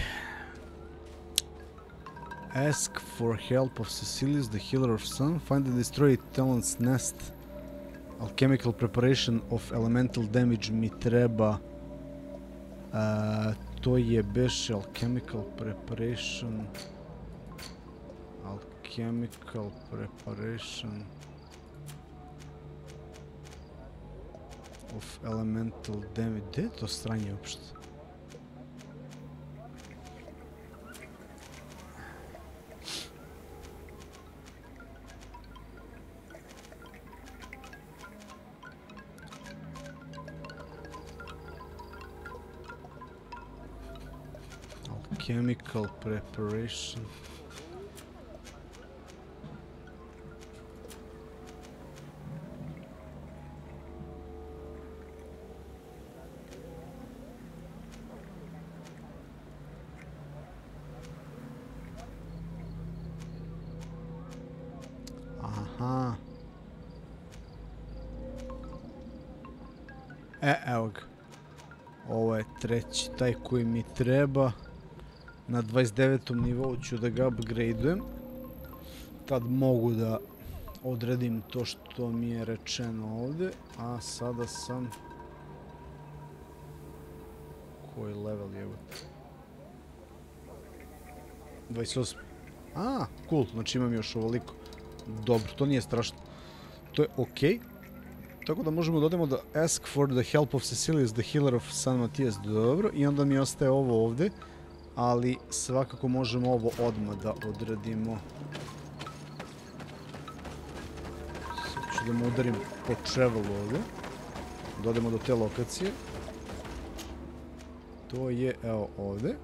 Ask for help of Cecilius, the healer of sun. Find and destroy Talon's nest. Alchemical preparation of elemental damage mi treba. To je beše alchemical preparation. Alchemical preparation of elemental damage. Gdje je to stranje uopšte? Chemical preparation. Aha. Evo ga. Ovo je treći, taj koji mi treba. Na 29. nivou ću da ga upgradeujem. Tad mogu da odredim to što mi je rečeno ovdje. A sada sam... Koji level je ovo? 28. A, cool, znači imam još ovoliko. Dobro, to nije strašno. To je okej. Tako da možemo da odemo da ask for the help of Cecilius, the healer of San Matias. Dobro, i onda mi ostaje ovo ovde. Ali svakako možemo ovo odmah da odradimo. Sad ću da mu udarim po travelu ovde. Da odemo do te lokacije. To je, evo, ovde.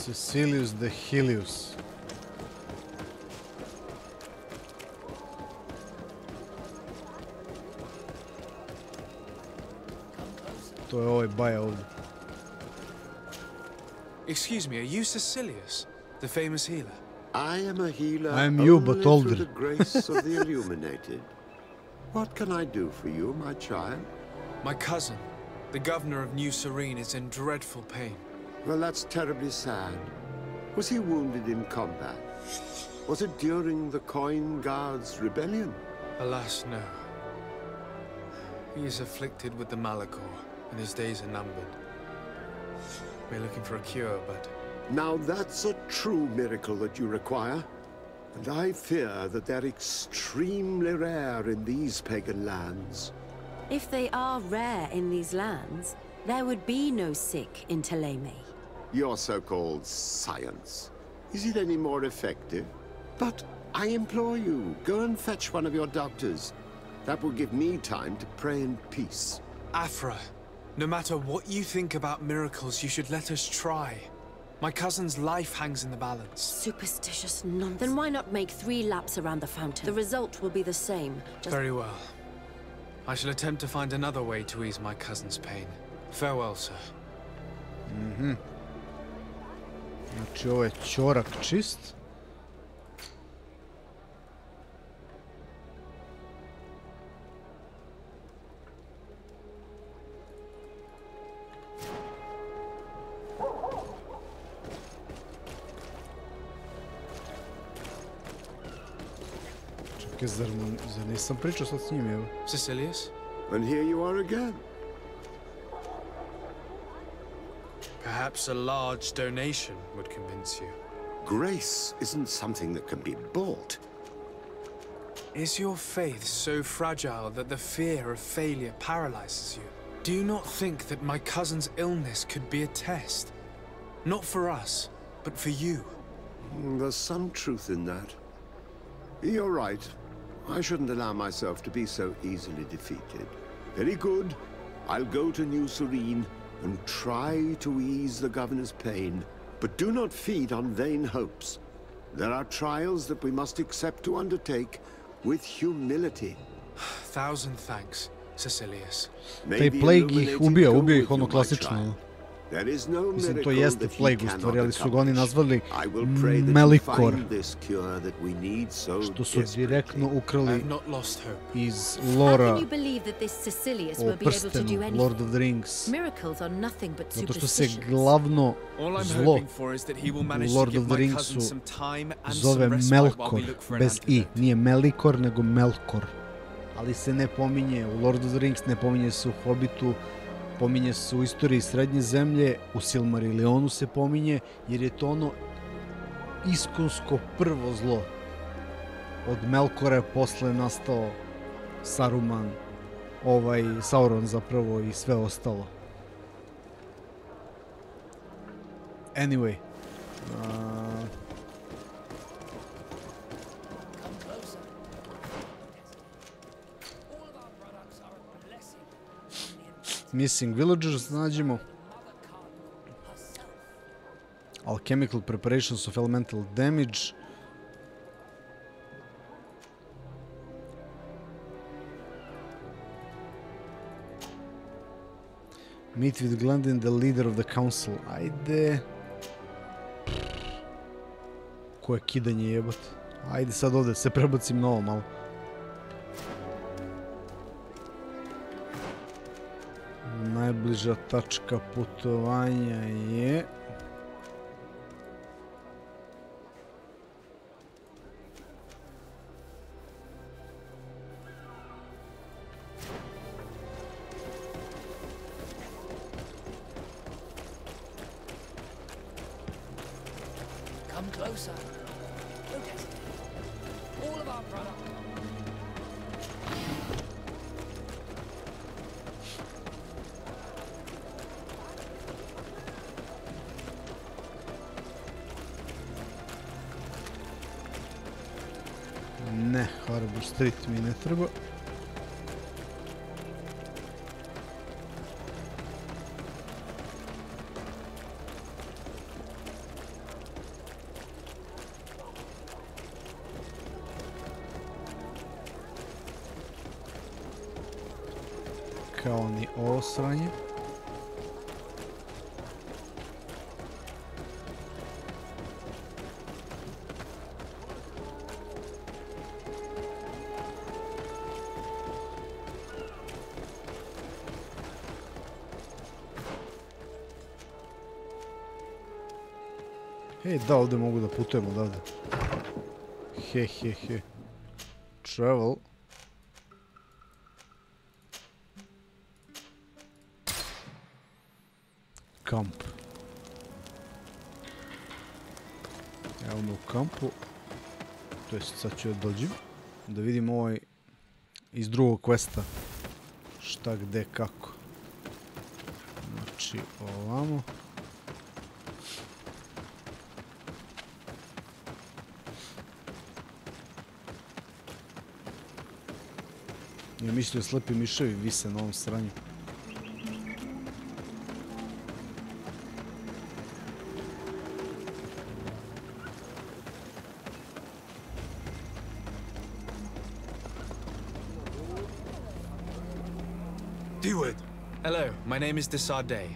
Cecilius the Helius. To je ovaj baja ovdje. Excuse me, are you Cecilius, the famous healer? I am a healer. I am you, but older. Through the grace of the illuminated. What can I do for you, my child? My cousin, the governor of New Serene, is in dreadful pain. Well, that's terribly sad. Was he wounded in combat? Was it during the Coin Guards' rebellion? Alas, no. He is afflicted with the Malachor, and his days are numbered. We're looking for a cure, but... Now that's a true miracle that you require. And I fear that they're extremely rare in these pagan lands. If they are rare in these lands, there would be no sick in Ptolemy. Your so-called science. Is it any more effective? But I implore you, go and fetch one of your doctors. That will give me time to pray in peace. Afra, no matter what you think about miracles, you should let us try. My cousin's life hangs in the balance. Superstitious nonsense. Then why not make 3 laps around the fountain? The result will be the same. Very well. I shall attempt to find another way to ease my cousin's pain. Farewell, sir. Znači, ovo je ćorak čist. Čekaj, zar nisam pričao sad s njim, evo? Cecilius? And here you are again. Perhaps a large donation would convince you. Grace isn't something that can be bought. Is your faith so fragile that the fear of failure paralyzes you? Do you not think that my cousin's illness could be a test? Not for us, but for you. There's some truth in that. You're right. I shouldn't allow myself to be so easily defeated. Very good. I'll go to New Serene and try to ease the governor's pain, but do not feed on vain hopes. There are trials that we must accept to undertake with humility. Thousand thanks, Cecilius. Taj Plague ih ubio ih ono klasično. Mislim, to jeste Plague u stvari, ali su ga oni nazvali Melikor, što su direktno ukrali iz lora o prstenu, Lord of the Rings, zato što se glavno zlo u Lord of the Ringsu zove Melkor, bez i, nije Melikor, nego Melkor, ali se ne pominje u Lord of the Rings, ne pominje se u Hobbitu, pominje se u istoriji Srednje zemlje, u Silmarillionu se pominje, jer je to ono iskonsko prvo zlo. Od Melkora je posle nastao Saruman, Sauron zapravo i sve ostalo. Anyway. Missing villagers nađemo. Alchemical preparations of elemental damage. Meet with Glendin, the leader of the council. Ajde. Koje kidanje jebate. Ajde sad ovdje se prebacim na ovo malo. Najbliža tačka putovanja je... Come closer. Look at it. All of our product. Ne, Harbor Street mi ne treba. Kao ni ovo sranje. Ej, da, ovdje mogu da putujem odavde. He, he, he. Travel. Kamp. Evo me u kampu. To jest sad ću da dođem. Da vidim ovaj iz drugog questa. Šta, gde, kako. Znači, ovamo. Ja mislio slepi miševi vise na ovom sranju. Hello, my name is Desardet.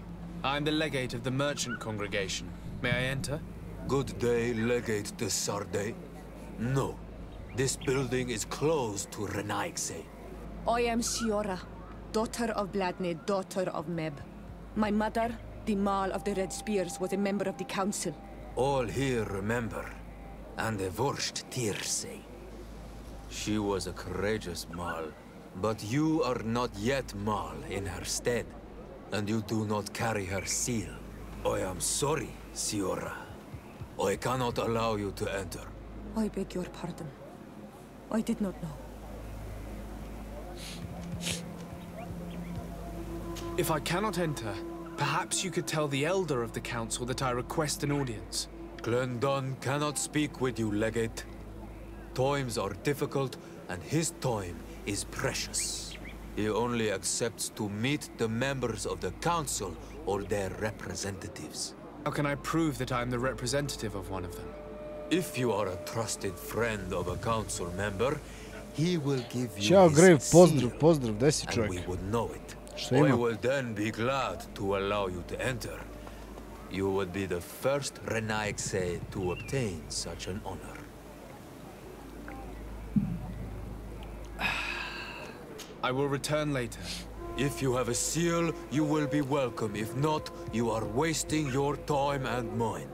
I'm the legate of the merchant congregation. May I enter? Good day, Legate Desardet. No, this building is closed to Renaigse. I am Siora, daughter of Bladne, daughter of Meb. My mother, the Mal of the Red Spears, was a member of the council. All here remember, and the Vorst Tirse. She was a courageous Mal, but you are not yet Mal in her stead, and you do not carry her seal. I am sorry, Siora. I cannot allow you to enter. I beg your pardon. I did not know. If I cannot enter, perhaps you could tell the elder of the council that I request an audience. Glendon cannot speak with you, Legate. Times are difficult, and his time is precious. He only accepts to meet the members of the council or their representatives. How can I prove that I am the representative of one of them? If you are a trusted friend of a council member, he will give you Ćao, Grave, his seal, pozdrav, gde si and čovjek? we would know it. Šta I ima? will then be glad to allow you to enter. You would be the first Renaigse to obtain such an honor. I will return later. If you have a seal, you will be welcome. If not, you are wasting your time and mine.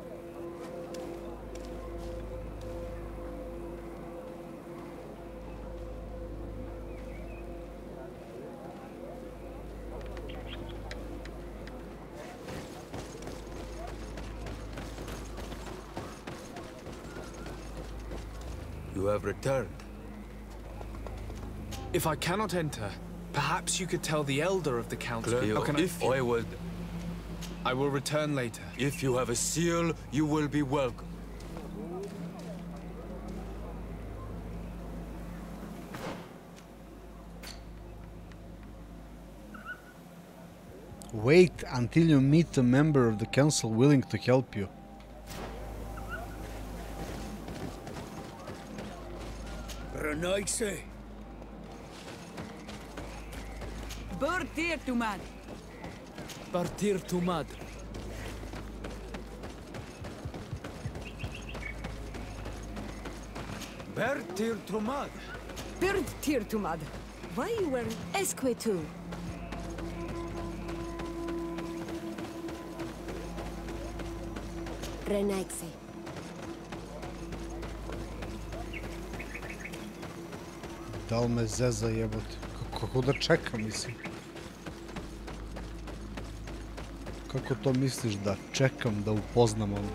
You have returned. If I cannot enter, perhaps you could tell the elder of the council. I will return later. If you have a seal, you will be welcome. Wait until you meet a member of the council willing to help you. Renaigse. Partir tu madre. Partir tu madre. Partir tu madre. Partir tu madre. Why you wearing esque tu? Renajce. Da li me zeza jebote? Kako da čekam, mislim? Kako to misliš da čekam da upoznam ono?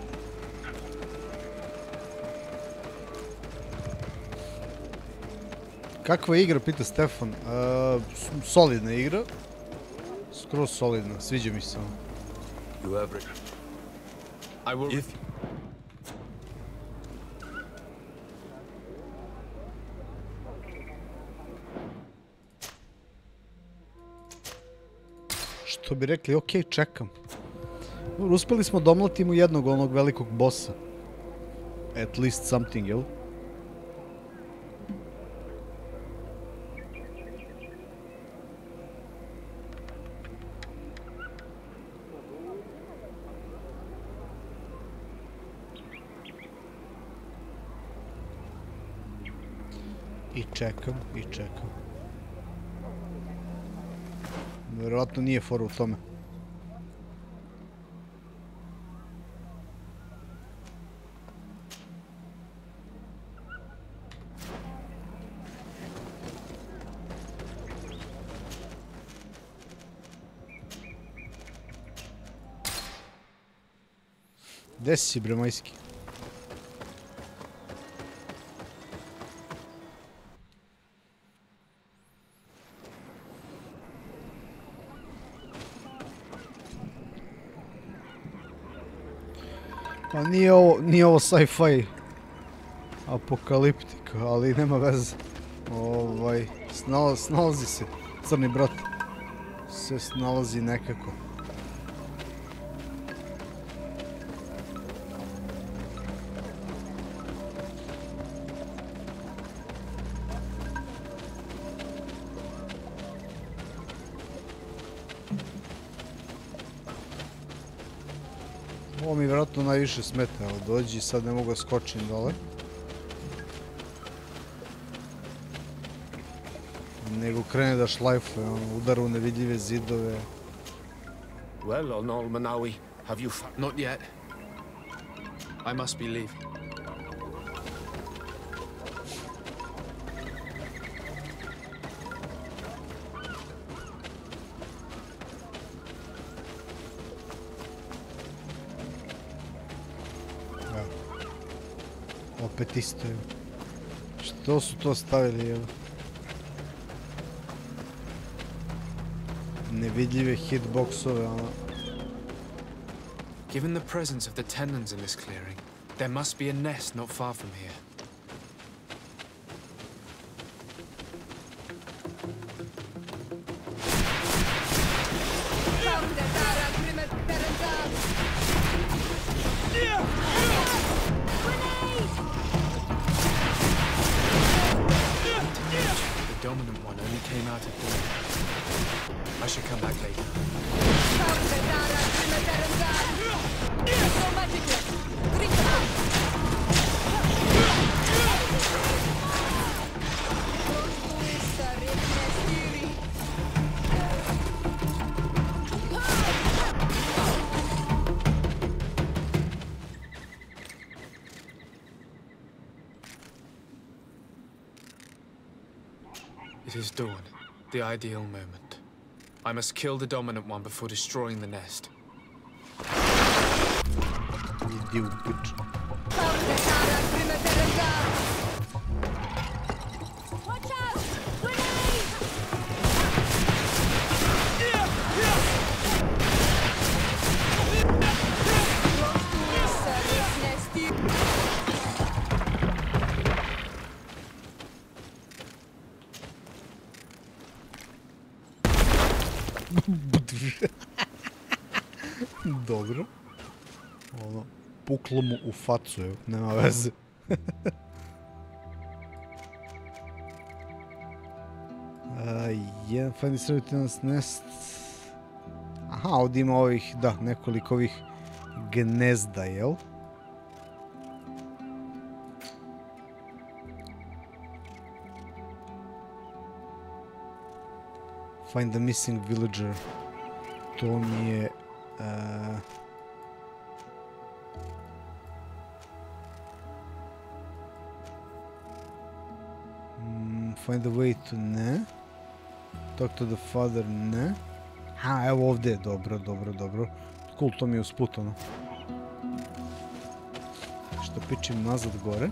Kakva je igra, pita Stefan. Solidna igra. Skroz solidna, sviđa mi se ono. Što bi rekli, okej, čekam. Uspeli smo da omlatimo jednog onog velikog bossa. At least something, jel? I čekam, i čekam. Verovatno nije fora u tome. Gde si, bre, majski? Pa nije ovo sci-fi apokaliptika, ali nema veze. Snalazi se, crni brat. Se snalazi nekako. Ovo mi vjerojatno najviše smeta, evo dođi, sad ne mogu da skočim dole. Nego krene da šlajfuje, udara u nevidljive zidove. Well, on Almanawi, have you found... Not yet. I must be leaving. Opet isto je. Što su to stavili, evo? Nevidljive hitboxove, ono. Given the presence of the tenons in this clearing, there must be a nest not far from here. The dominant one only came out of the... I should come back later. It is dawn, the ideal moment. I must kill the dominant one before destroying the nest. Watch out! Dobro. Ono, puklo mu u facu, evo, nema veze. Jedan find distributed nest. Aha, ovdje ima ovih, da, nekoliko ovih gnezda, jel? Find the missing villager. To mi je... Find the way to ne. Talk to the father, ne. Ha, evo ovdje je, dobro. Cool, to mi je usputano. Što pičim nazad gore.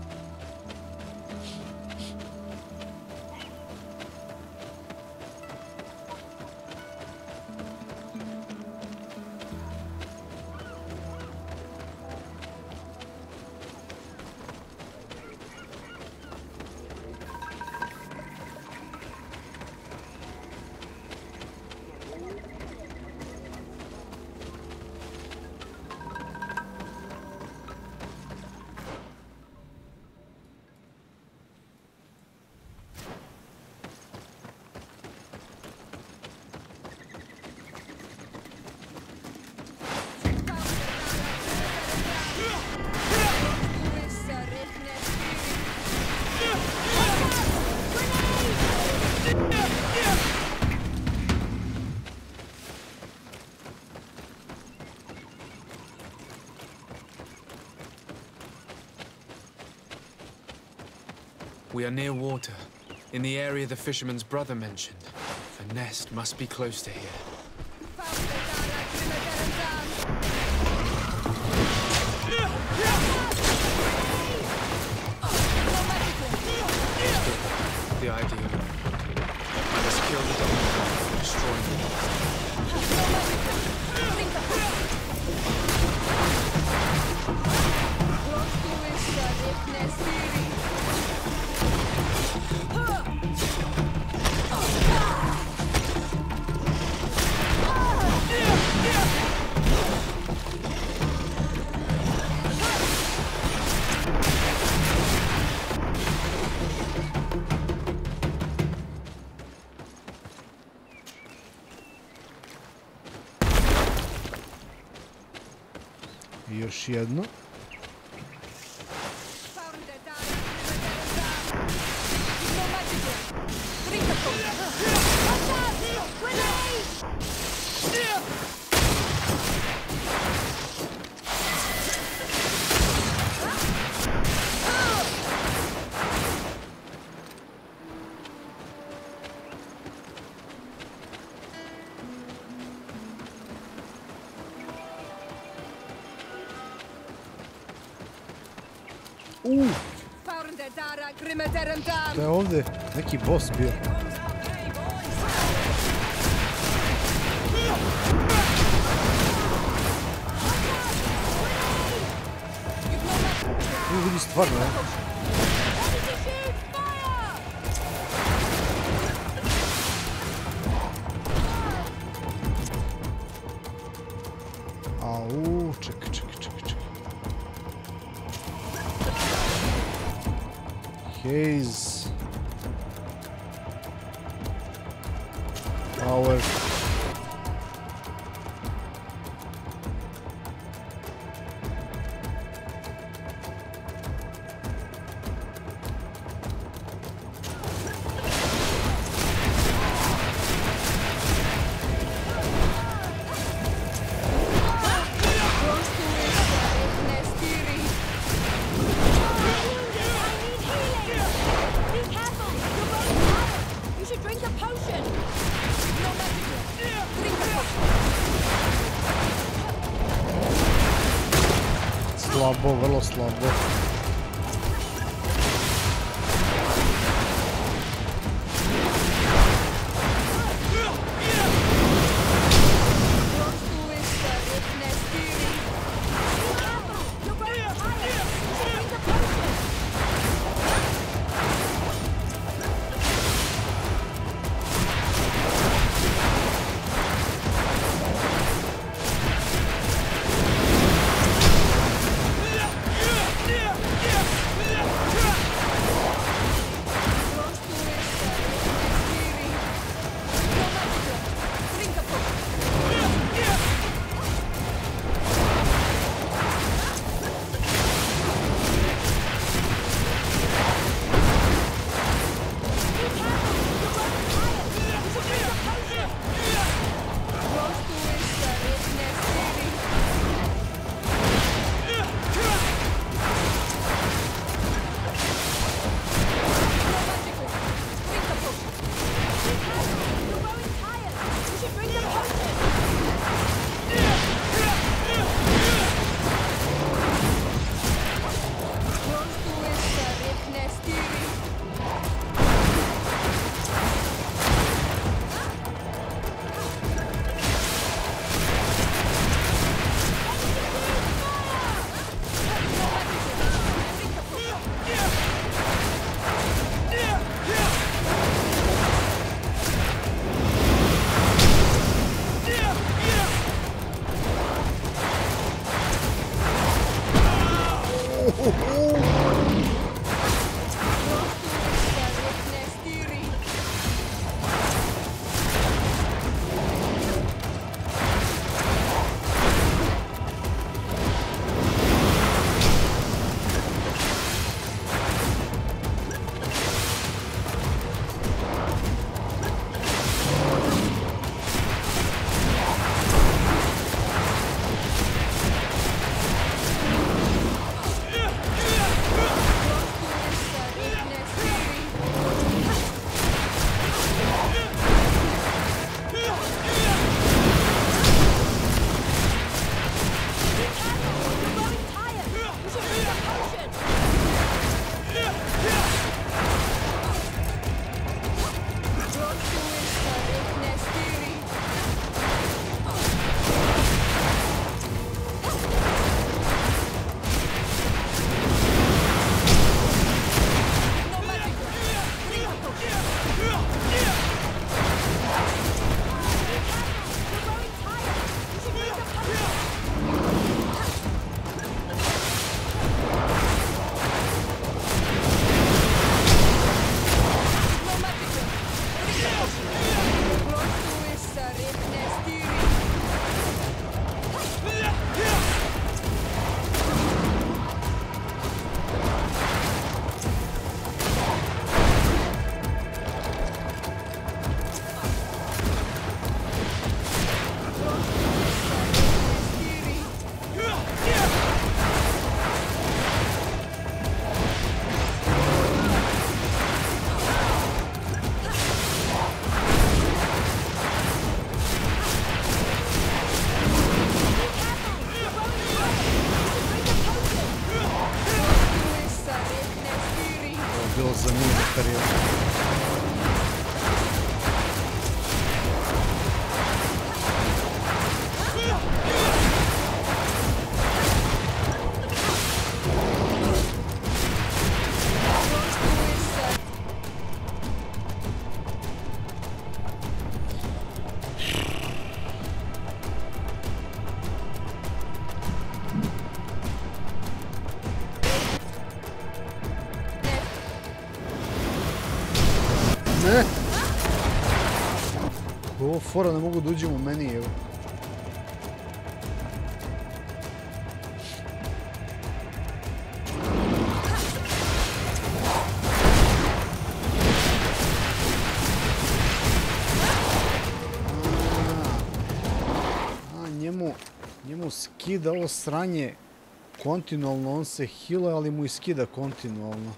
We are near water, in the area the fisherman's brother mentioned. A nest must be close to here. The idea. I must kill the dog and destroy the Još jedno. To je ovdje neki boss bio. Vidi stvarno, ne? Au, čekaj. Haze. Power. Slabo, vrlo slabo. Yeah! bilo zanimljivo period. Ne! Ovo fora, ne mogu da uđem u meni, evo. Njemu skida ovo sranje kontinualno, on se heala, ali mu i skida kontinualno.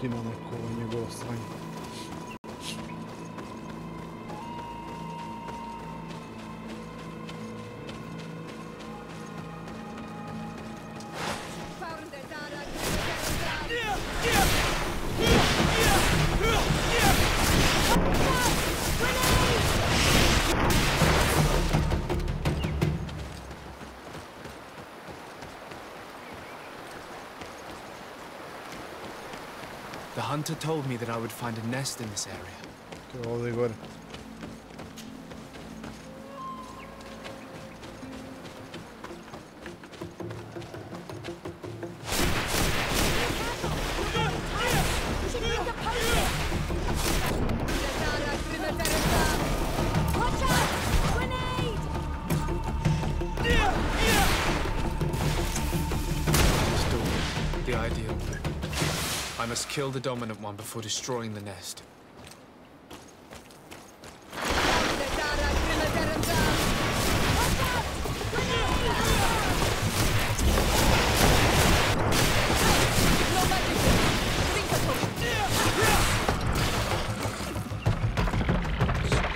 Ima neko njegovo sranje. The hunter told me that I would find a nest in this area. Okay, ovdje gore. The ideal. I must kill the dominant one before destroying the nest.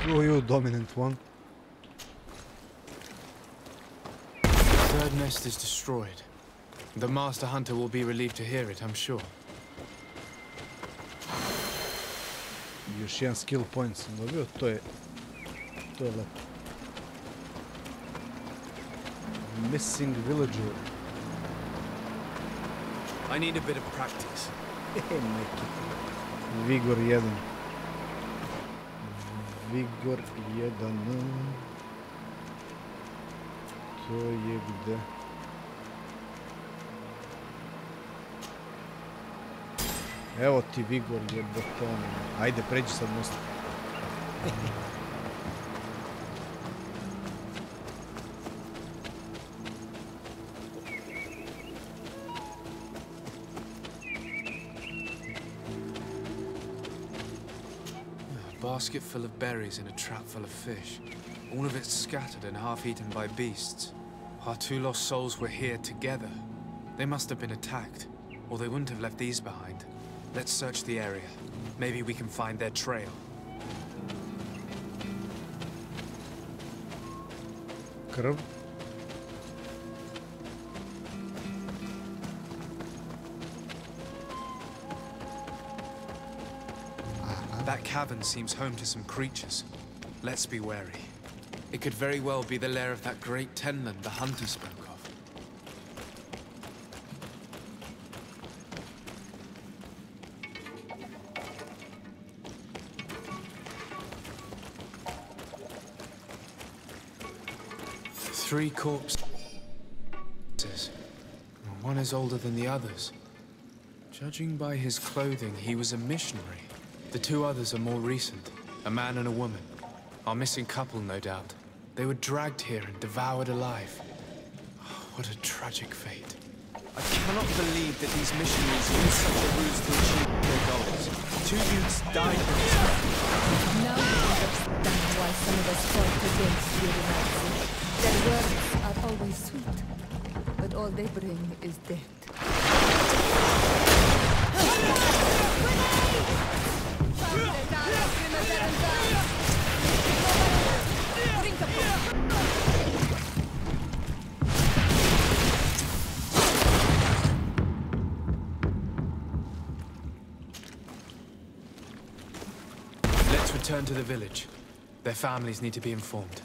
Screw you, dominant one. The third nest is destroyed. The master hunter will be relieved to hear it, I'm sure. Još jedan skill point sam dobio, to je lepo. Missing villager. I need a bit of practice. Vigor 1. Vigor 1. To je gde? Evo ti Vigor GAJBOTRON. Ajde, pređi sad most. A basket full of berries and a trap full of fish. All of it scattered and half eaten by beasts. Our two lost souls were here together. They must have been attacked, or they wouldn't have left these behind. Let's search the area. Maybe we can find their trail. Krv. That cavern seems home to some creatures. Let's be wary. It could very well be the lair of that great tenland the hunter spoke of. Three corpses. One is older than the others. Judging by his clothing, he was a missionary. The two others are more recent, a man and a woman. Our missing couple, no doubt. They were dragged here and devoured alive. Oh, what a tragic fate. I cannot believe that these missionaries used such a ruse to achieve their goals. Two youths died in this way. Now you understand why some of us fought against the Nazis. Their words are always sweet, all they bring is death. Let's return to the village. Their families need to be informed.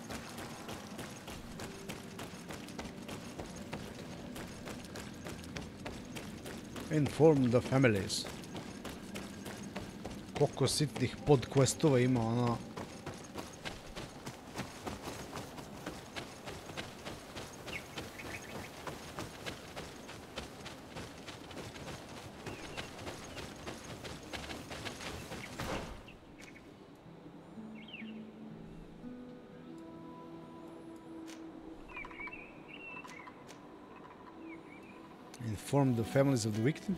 Inform the families. Koliko sitnih podquestova ima ona. Inform the families of the victim.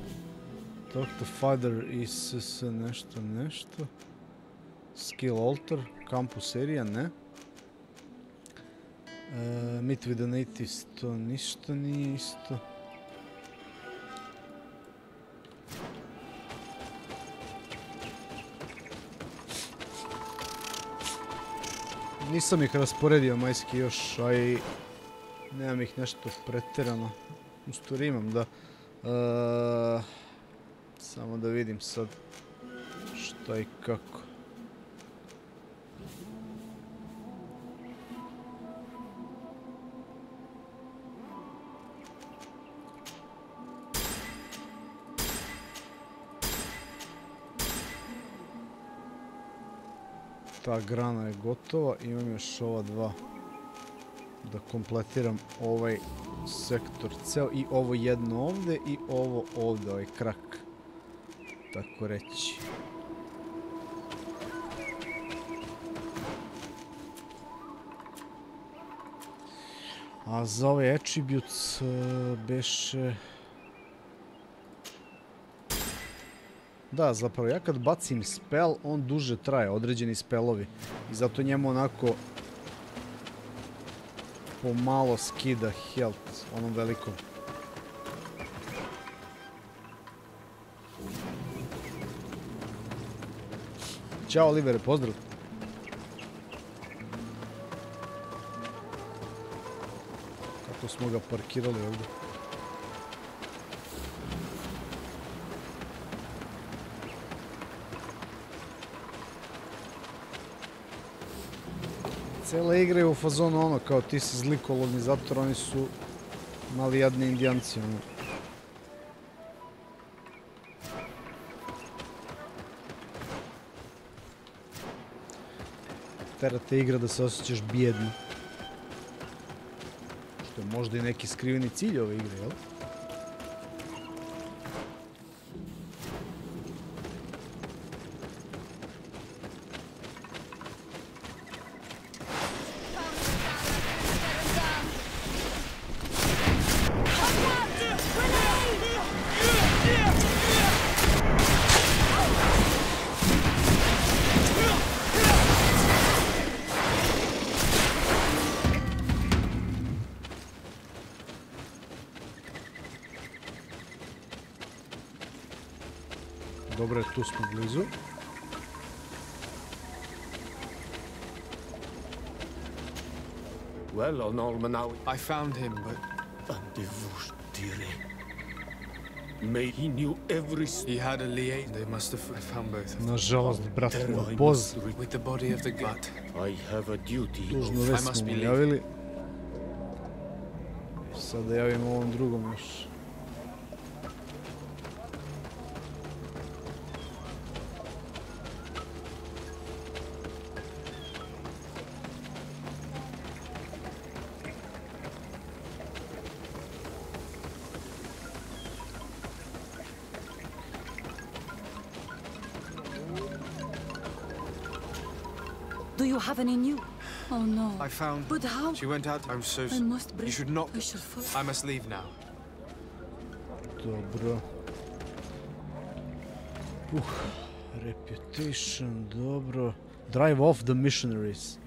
Talk to father is nešto. Skill altar. Campus area, ne. Meet with the natives, to ništa nije isto. Nisam ih rasporedio majski još, a i nemam ih nešto pretjerano. U stvari imam, da. Samo da vidim sad šta i kako. Ta grana je gotova, imam još ova dva da kompletiram ovaj sektor ceo i ovo jedno ovde i ovo ovde, ovaj krak, tako reći. A za ovaj attributes beše... Da, zapravo ja kad bacim spell, on duže traje, određeni spellovi. I zato njemu onako pomalo skida health, onom velikom. Ćao Olivere, pozdrav. Kako smo ga parkirali ovdje. Cijela igra je u fazonu ono, kao ti si zli kolonizator, oni su mali jadni indijanci, ono. Tera te igra da se osjećaš bijedno. Što je možda i neki skriveni cilj ove igre, jel? Dobro je, tu smo blizu. Well, on Almanawi, I found him, but... May he knew every... He had a liaison. They must have found both. Nažalost, brat, poz. With the body of the gut. I have a duty. Tužno već smo mu javili. Sad da javimo ovom drugom još. Do you have any new? Oh no. I found... But how? She went out. I'm so... I must break. You should not... I should follow. I must leave now. Dobro. Reputation, dobro. Drive off the missionaries.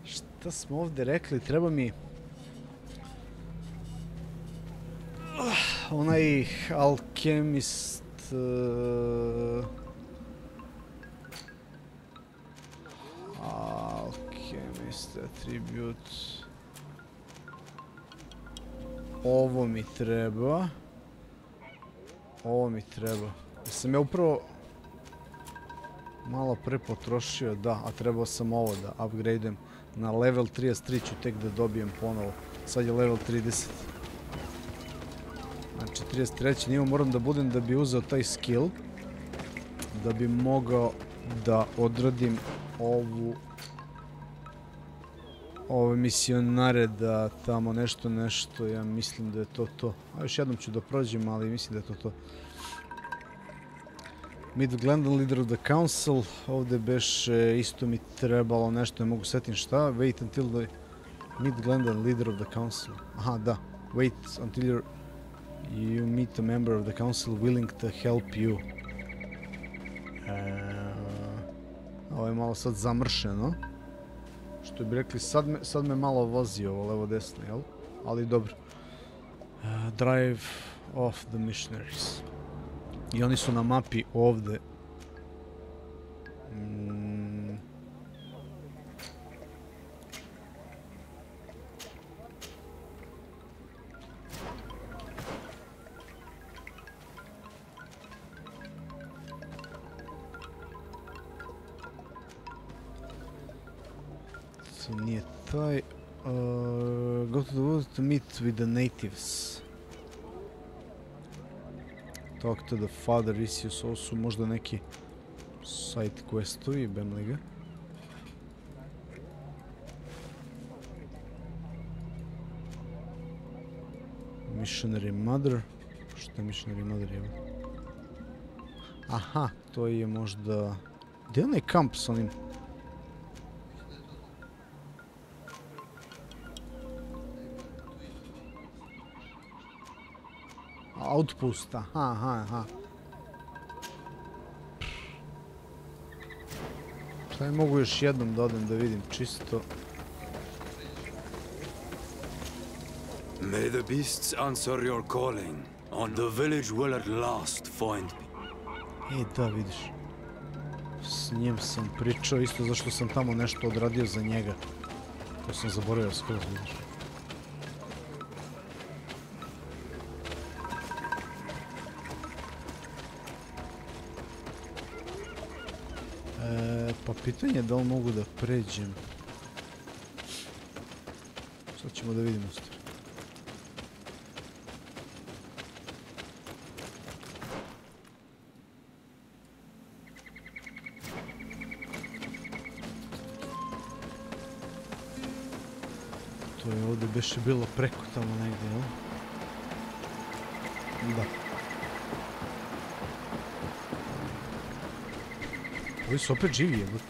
Šta smo ovdje rekli? Treba mi... onaj alkemist... Alkemist attribute... Ovo mi treba. Ovo mi treba. Sam ja upravo malo pre potrošio, da, a trebao sam ovo da upgradem na level 33 ću tek da dobijem ponovo. Sad je level 30. Znači 33. nivo moram da budem da bi uzeo taj skill. Da bi mogao da odradim ove misionare da tamo nešto, ja mislim da je to to. A još jednom ću da prođem, ali mislim da je to to. Mid Glendon, leader of the council, ovdje beše isto mi trebalo nešto, ne mogu setim šta. Wait until the Mid Glendon, leader of the council. Aha, da. Wait until you meet a member of the council willing to help you. Ovo je malo sad zamršeno. Što bi rekli, sad me malo vozi ovo levo desno, jel? Ali dobro. Drive off the missionaries. I oni su na mapi ovde. To nije taj. Go to the woods to meet with the natives. Talk to the father issues, ovo su možda neki side questovi, bem ga. Missionary mother, šta je missionary mother je? Aha, to je možda... Gdje je onaj kamp s onim? Outpost, aha. Šta mogu još jednom da odem da vidim čisto. May the beasts answer your calling. On the village will at last find me. Da, vidiš. S njim sam pričao isto zašto sam tamo nešto odradio za njega. To sam zaboravio skroz, vidiš. Pa pitanje je da li mogu da pređem. Sad ćemo da vidimo stvari. To je ovdje beše bilo preko tamo negdje, jel? Da. Ovi su opet živi, jebut.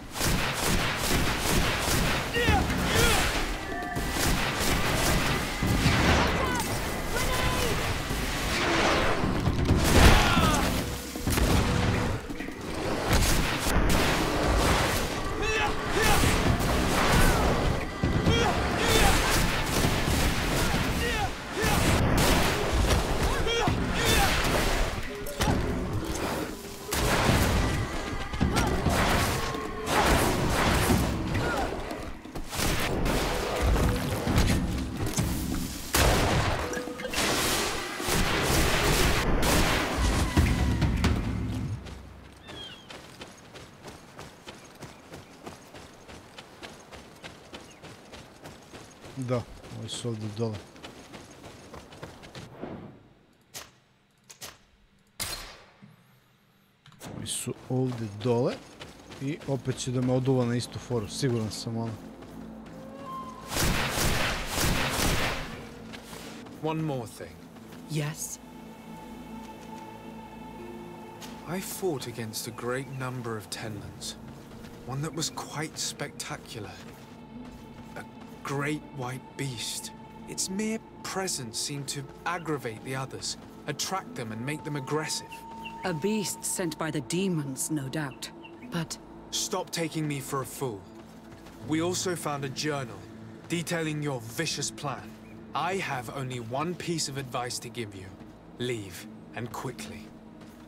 Da, ovi su ovdje dole. Ovi su ovdje dole. I opet će da me oduva na istu foru, siguran sam ono. One more thing. Yes? I fought against a great number of tenlins. One that was quite spectacular. Great white beast. Its mere presence seemed to aggravate the others, attract them and make them aggressive. A beast sent by the demons, no doubt. But... Stop taking me for a fool. We also found a journal detailing your vicious plan. I have only one piece of advice to give you. Leave, and quickly,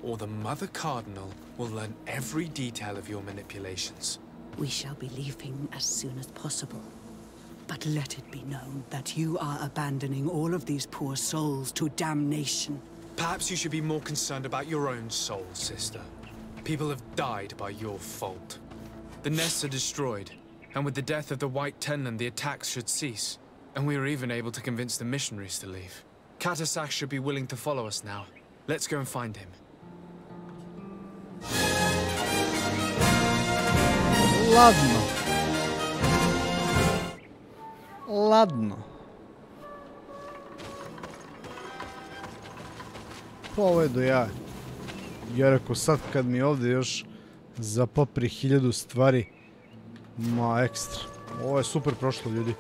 or the Mother Cardinal will learn every detail of your manipulations. We shall be leaving as soon as possible. But let it be known that you are abandoning all of these poor souls to damnation. Perhaps you should be more concerned about your own soul, sister. People have died by your fault. The nests are destroyed, and with the death of the White Tenland, the attacks should cease. And we were even able to convince the missionaries to leave. Katasak should be willing to follow us now. Let's go and find him. Ladno. Ladno. Pa ovo je do jaja. Ja rekao sad kad mi ovdje još zapopri 1000 stvari, ma ekstra. Ovo je super prošlo, ljudi.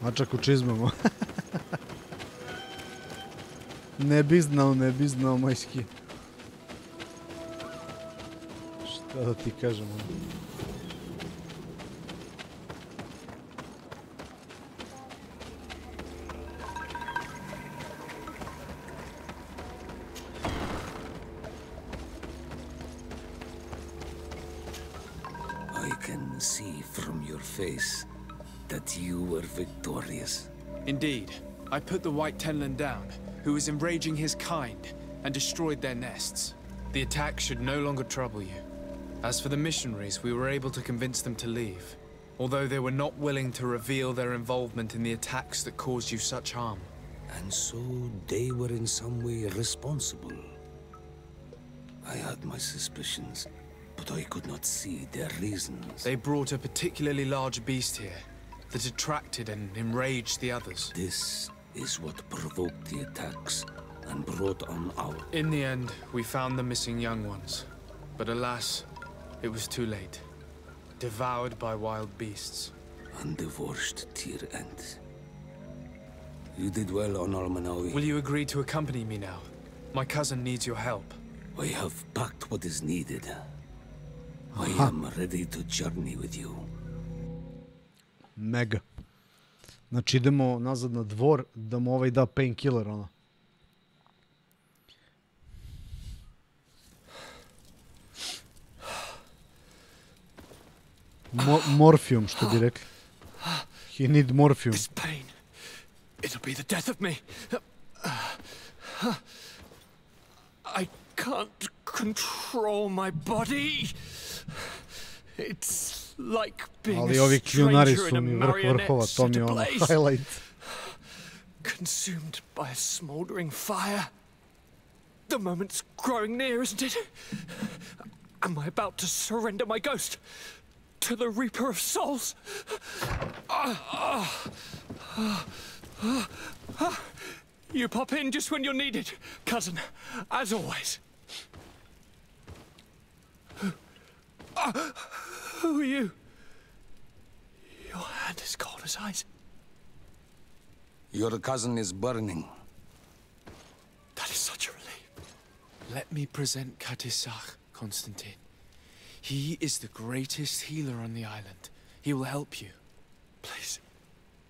Mačak u čizmama. Ne bi znao, majski. Šta da ti kažem? I can see from your face that you were victorious. Indeed. I put the White Tenland down, who was enraging his kind, and destroyed their nests. The attack should no longer trouble you. As for the missionaries, we were able to convince them to leave, although they were not willing to reveal their involvement in the attacks that caused you such harm. And so they were in some way responsible. I had my suspicions, but I could not see their reasons. They brought a particularly large beast here that attracted and enraged the others. This is what provoked the attacks and brought on our... In the end, we found the missing young ones. But alas, it was too late. Devoured by wild beasts. And divorced Tyr Ent. You did well on Almanawi. Will you agree to accompany me now? My cousin needs your help. I have packed what is needed. I am ready to journey with you. Mega. Znači idemo nazad na dvor da mu ovaj da painkiller, ono. Morfijum, što bi rekli. He need morfijum. This pain, it'll be the death of me. I can't control my body. It's like being a stranger in a marionette set ablaze. Consumed by a smoldering fire. The moment's growing near, isn't it? Am I about to surrender my ghost to the Reaper of Souls? You pop in just when you're needed, cousin, as always. Who are you? Your hand is cold as ice. Your cousin is burning. That is such a relief. Let me present Katasak, Constantine. He is the greatest healer on the island. He will help you. Please,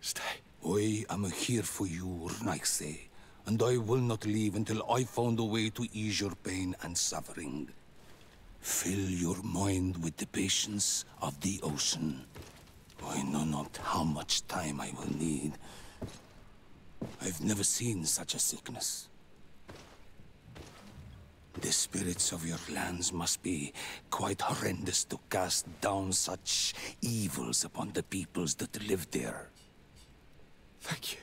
stay. I am here for you, Rnaikse, and I will not leave until I found a way to ease your pain and suffering. Fill your mind with the patience of the ocean. I know not how much time I will need. I've never seen such a sickness. The spirits of your lands must be quite horrendous to cast down such evils upon the peoples that live there. Thank you.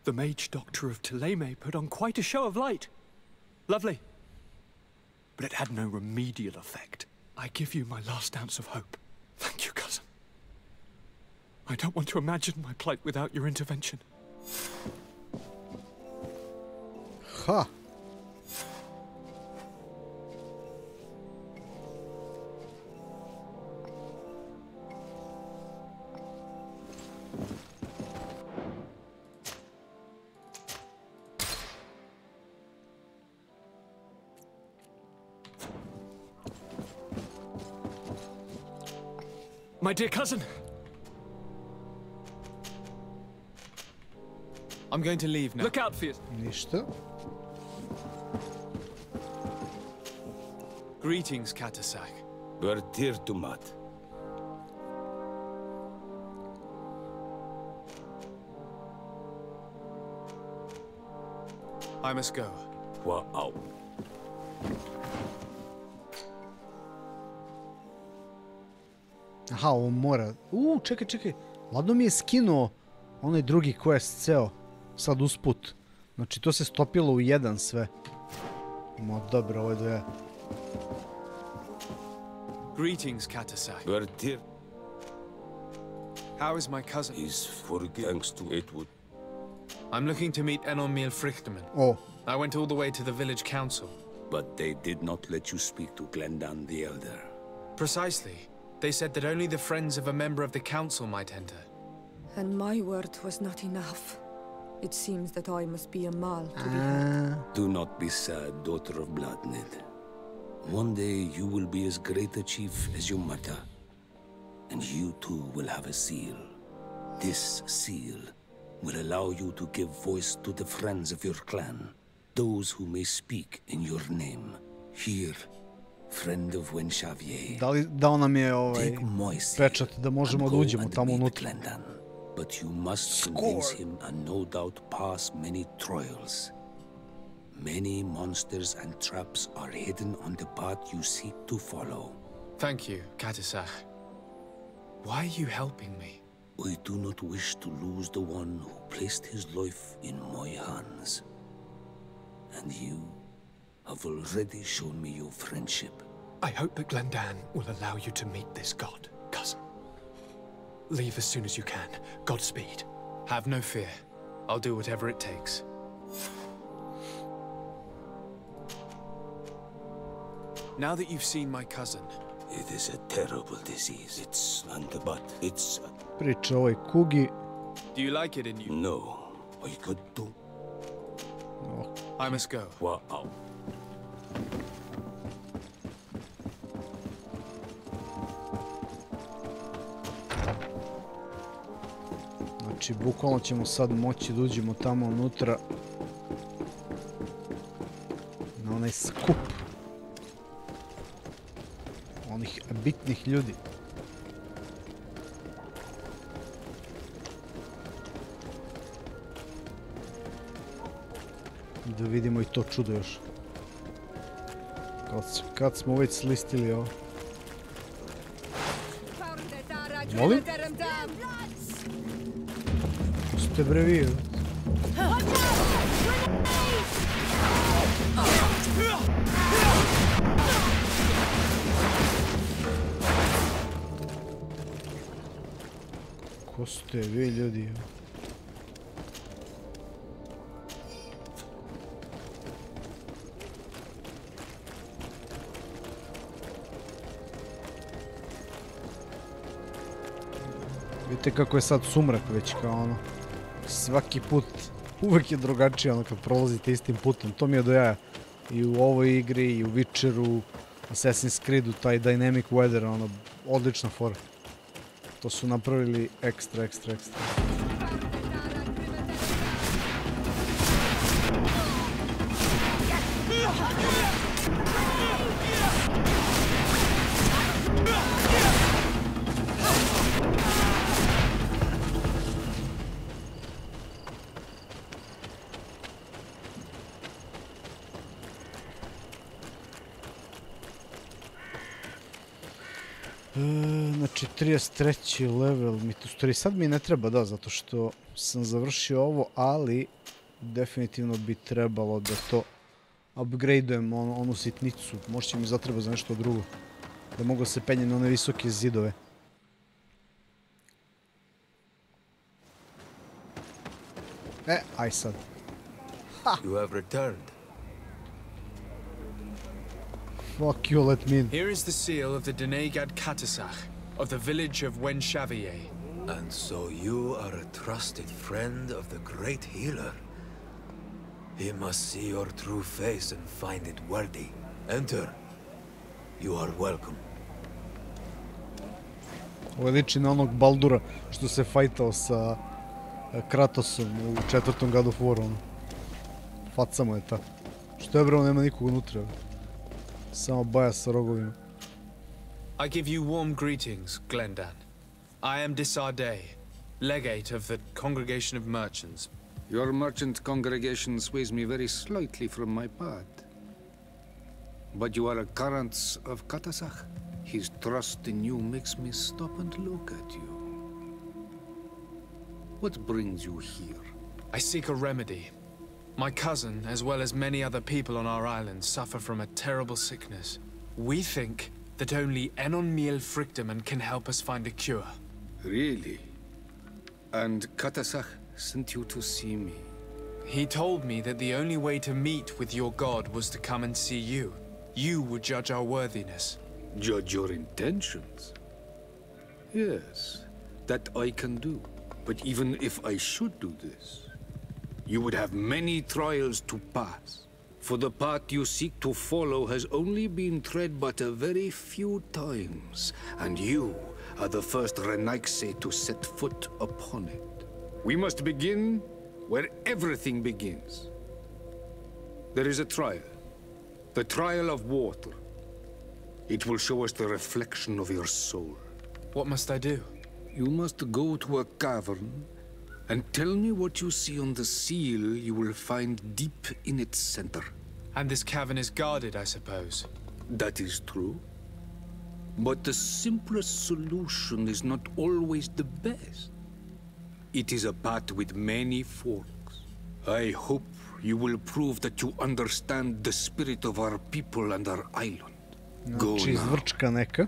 The mage doctor of Thélème put on quite a show of light. Lovely. But it had no remedial effect. I give you my last ounce of hope. Thank you, cousin. I don't want to imagine my plight without your intervention. Ha! My dear cousin! I'm going to leave now. Look out for you! Ništa. Greetings, Katasak. Bertirtumat. I must go. Wow. Aha, on mora... Čekaj. Ladno mi je skinuo onaj drugi quest ceo. Sad usput. Znači, to se stopilo u jedan sve. Ma dobro, ovo je do ja. Greetings, Katasak. Bertir. How is my cousin? He's for thanks to Edward. I'm looking to meet Enormil Frichterman. Oh. I went all the way to the village council. But they did not let you speak to Glendan the Elder. Precisely. They said that only the friends of a member of the council might enter. And my word was not enough. It seems that I must be a Mal to be heard. Do not be sad, daughter of Bloodned. One day you will be as great a chief as your mother. And you too will have a seal. This seal will allow you to give voice to the friends of your clan. Those who may speak in your name. Here, friend of Wenxavier. Dao nam je pečat da možemo da uđemo tamo unutra. But you must convince him and no doubt pass many trials. Many monsters and traps are hidden on the path you seek to follow. Thank you, Katasak. Why are you helping me? I do not wish to lose the one who placed his life in my hands. And you have already shown me your friendship. I hope that Glendan will allow you to meet this god, cousin. Leave as soon as you can. Godspeed. Have no fear. I'll do whatever it takes. Now that you've seen my cousin... It is a terrible disease. It's underbutt. It's... Priča ovoj kugi. Do you like it in you? No. I could do... No. I must go. Wow. Znači, bukvalno ćemo sad moći da uđemo tamo unutra na onaj skup onih bitnih ljudi. I da vidimo i to čudo još. Kad smo već slistili ovo. Molim? Ko ste bre vi? Ko ste vi ljudi? Vidite kako je sad sumrak već kao ono. Svaki put uvek je drugačije ono kad prolazite istim putom. To mi je do jaja. I u ovoj igri, i u Witcheru, Assassin's Creedu, taj dynamic weather, ono, odlična fora. To su napravili ekstra. Znači 33. level, sad mi ne treba, da, zato što sam završio ovo, ali definitivno bi trebalo da to upgradeujem, onu sitnicu, možda će mi zatreba za nešto drugo, da mogu da se penjem na one visoke zidove. Aj sad. You have returned. Fuck you, let me in. Here is the seal of the Denegad Katasach, of the village of Wenxavier. And so you are a trusted friend of the great healer. He must see your true face and find it worthy. Enter. You are welcome. Ovo liči na onog Baldura što se fajtao sa Kratosom u 4. God of War. Faca mu je ta. Što je, bro, nema nikog unutra. Samo baja sa rogovima. I give you warm greetings, Glendan. I am Disarday, legate of the Congregation of Merchants. Your merchant congregation sways me very slightly from my path. But you are a current of Katasach. His trust in you makes me stop and look at you. What brings you here? I seek a remedy. My cousin, as well as many other people on our island, suffer from a terrible sickness. We think that only Enon Miel Frictaman can help us find a cure. Really? And Katasach sent you to see me? He told me that the only way to meet with your god was to come and see you. You would judge our worthiness. Judge your intentions? Yes, that I can do. But even if I should do this, you would have many trials to pass. For the path you seek to follow has only been tread but a very few times, and you are the first Renaigse to set foot upon it. We must begin where everything begins. There is a trial. The trial of water. It will show us the reflection of your soul. What must I do? You must go to a cavern and tell me what you see on the seal you will find deep in its center. And this cavern is guarded, I suppose. That is true. But the simplest solution is not always the best. It is a path with many forks. I hope you will prove that you understand the spirit of our people and our island. Go now.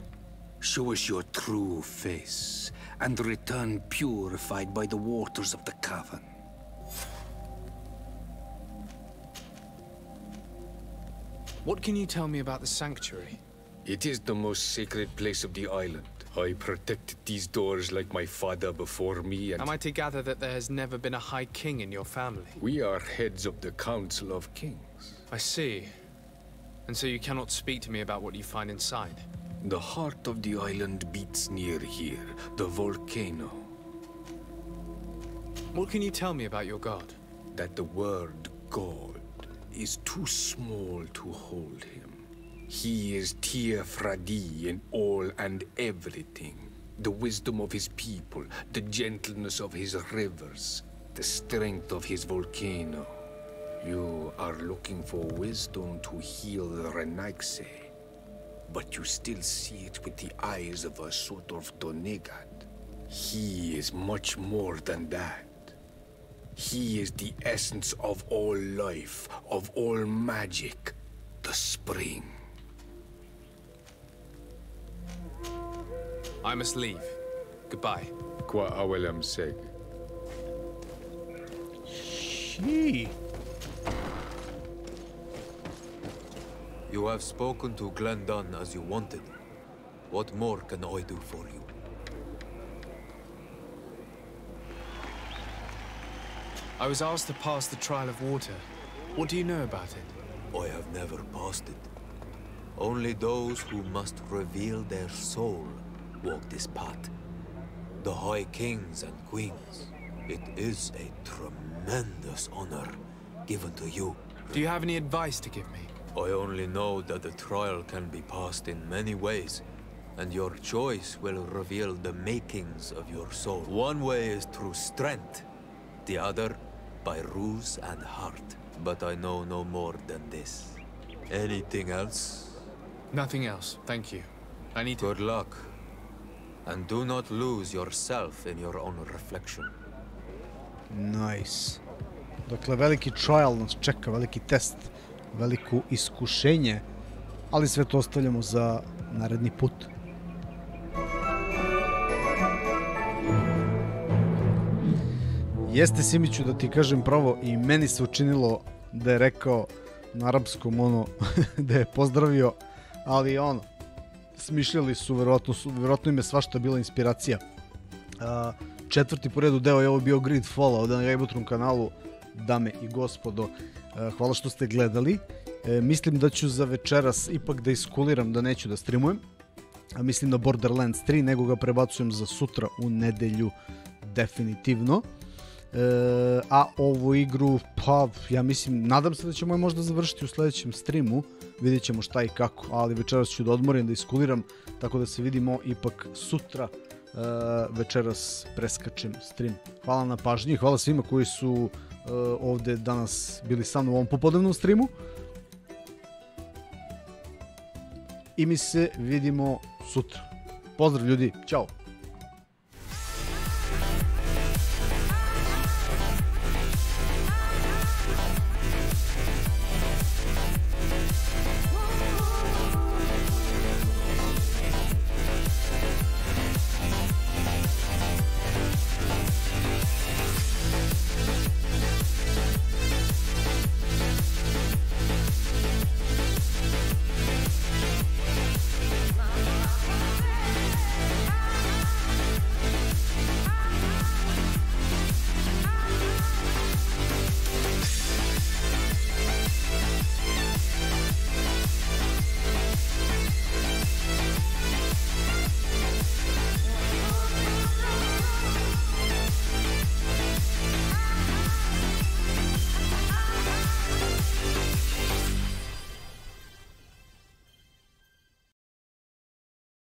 Show us your true face, and return purified by the waters of the cavern. What can you tell me about the sanctuary? It is the most sacred place of the island. I protected these doors like my father before me, and... Am I to gather that there has never been a High King in your family? We are heads of the Council of Kings. I see. And so you cannot speak to me about what you find inside? The heart of the island beats near here, the volcano. What can you tell me about your god? That the word God is too small to hold him. He is Tir Fradi in all and everything. The wisdom of his people, the gentleness of his rivers, the strength of his volcano. You are looking for wisdom to heal the Renaigse, but you still see it with the eyes of a sort of Donegat. He is much more than that. He is the essence of all life, of all magic, the spring. I must leave. Goodbye. Qua awelam seg. She. You have spoken to Glendan as you wanted. What more can I do for you? I was asked to pass the trial of water. What do you know about it? I have never passed it. Only those who must reveal their soul walk this path. The High Kings and Queens. It is a tremendous honor given to you. Do you have any advice to give me? I only know that the trial can be passed in many ways, and your choice will reveal the makings of your soul. One way is through strength, the other by ruse and heart. But I know no more than this. Anything else? Nothing else, thank you. I need to... Good luck. And do not lose yourself in your own reflection. Nice. Dakle, veliki trial nas čeka, veliki test, veliko iskušenje, ali sve to ostavljamo za naredni put. Jeste, Simiću, da ti kažem pravo, i meni se učinilo da je rekao na arapskom ono, da je pozdravio, ali ono, smišljali su, verovatno im je svašta bila inspiracija. Četvrti po redu deo je ovo bio GREEDFALL ovdje na GAJBOTRON kanalu, dame i gospodo. Hvala što ste gledali. Mislim da ću za večeras ipak da iskuliram, da neću da streamujem. mislim na Borderlands 3, nego ga prebacujem za sutra u nedelju definitivno. A ovu igru, pa ja mislim, nadam se da ćemo je možda završiti u sledećem streamu, vidjet ćemo šta i kako, ali večeras ću da odmorim, da iskuliram, tako da se vidimo ipak sutra. Večeras preskačem stream. Hvala na pažnji, hvala svima koji su ovde danas bili sa mnom u ovom popodnevnom streamu. I mi se vidimo sutra. Pozdrav ljudi, ćao!